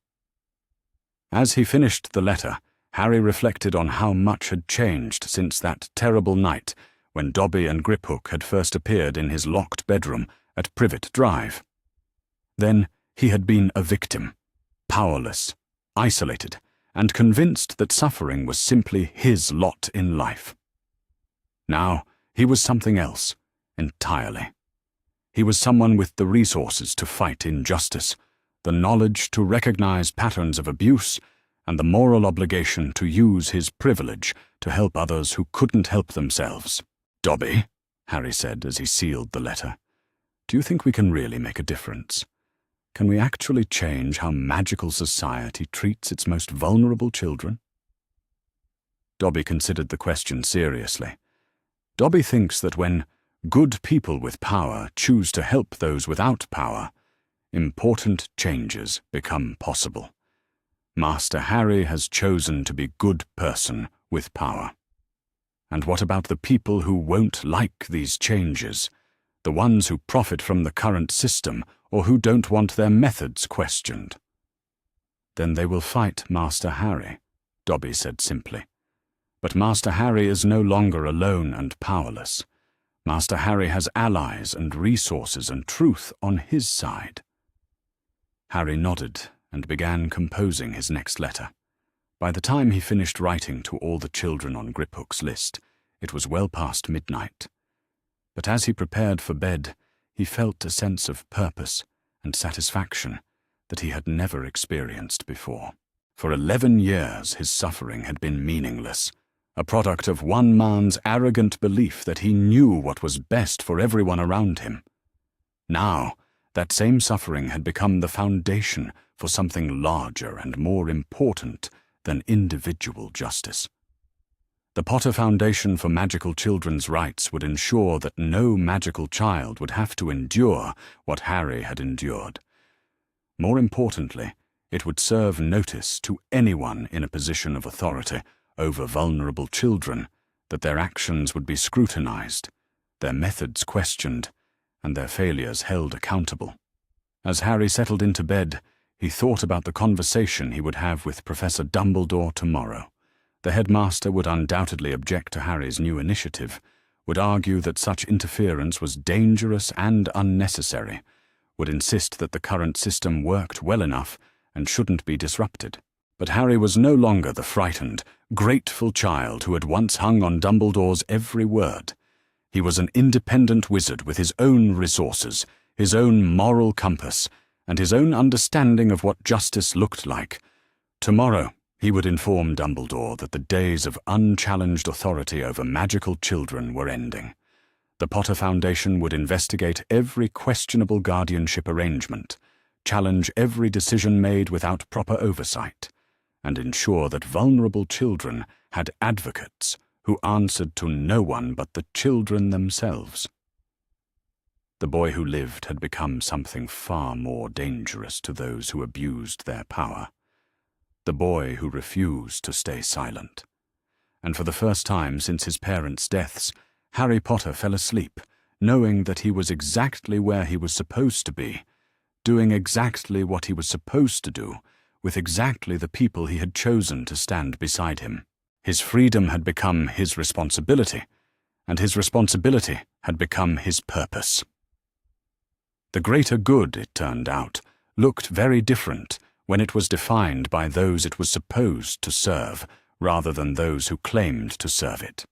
As he finished the letter, Harry reflected on how much had changed since that terrible night when Dobby and Griphook had first appeared in his locked bedroom at Privet Drive. Then he had been a victim, powerless, isolated, and convinced that suffering was simply his lot in life. Now he was something else, entirely. He was someone with the resources to fight injustice, the knowledge to recognize patterns of abuse, and the moral obligation to use his privilege to help others who couldn't help themselves. "Dobby," Harry said as he sealed the letter, "do you think we can really make a difference? Can we actually change how magical society treats its most vulnerable children?" Dobby considered the question seriously. Dobby thinks that when good people with power choose to help those without power, important changes become possible. Master Harry has chosen to be good person with power. And what about the people who won't like these changes, the ones who profit from the current system or who don't want their methods questioned. Then they will fight Master Harry, Dobby said simply. But Master Harry is no longer alone and powerless. Master Harry has allies and resources and truth on his side. Harry nodded and began composing his next letter. By the time he finished writing to all the children on Griphook's list, it was well past midnight. But as he prepared for bed, he felt a sense of purpose and satisfaction that he had never experienced before. For 11 years his suffering had been meaningless, a product of one man's arrogant belief that he knew what was best for everyone around him. Now, that same suffering had become the foundation for something larger and more important than individual justice. The Potter Foundation for Magical Children's Rights would ensure that no magical child would have to endure what Harry had endured. More importantly, it would serve notice to anyone in a position of authority over vulnerable children that their actions would be scrutinized, their methods questioned, and their failures held accountable. As Harry settled into bed, he thought about the conversation he would have with Professor Dumbledore tomorrow. The headmaster would undoubtedly object to Harry's new initiative, would argue that such interference was dangerous and unnecessary, would insist that the current system worked well enough and shouldn't be disrupted. But Harry was no longer the frightened, grateful child who had once hung on Dumbledore's every word. He was an independent wizard with his own resources, his own moral compass, and his own understanding of what justice looked like. Tomorrow, he would inform Dumbledore that the days of unchallenged authority over magical children were ending. The Potter Foundation would investigate every questionable guardianship arrangement, challenge every decision made without proper oversight, and ensure that vulnerable children had advocates who answered to no one but the children themselves. The boy who lived had become something far more dangerous to those who abused their power. The boy who refused to stay silent. And for the first time since his parents' deaths, Harry Potter fell asleep, knowing that he was exactly where he was supposed to be, doing exactly what he was supposed to do, with exactly the people he had chosen to stand beside him. His freedom had become his responsibility, and his responsibility had become his purpose. The greater good, it turned out, looked very different when it was defined by those it was supposed to serve, rather than those who claimed to serve it.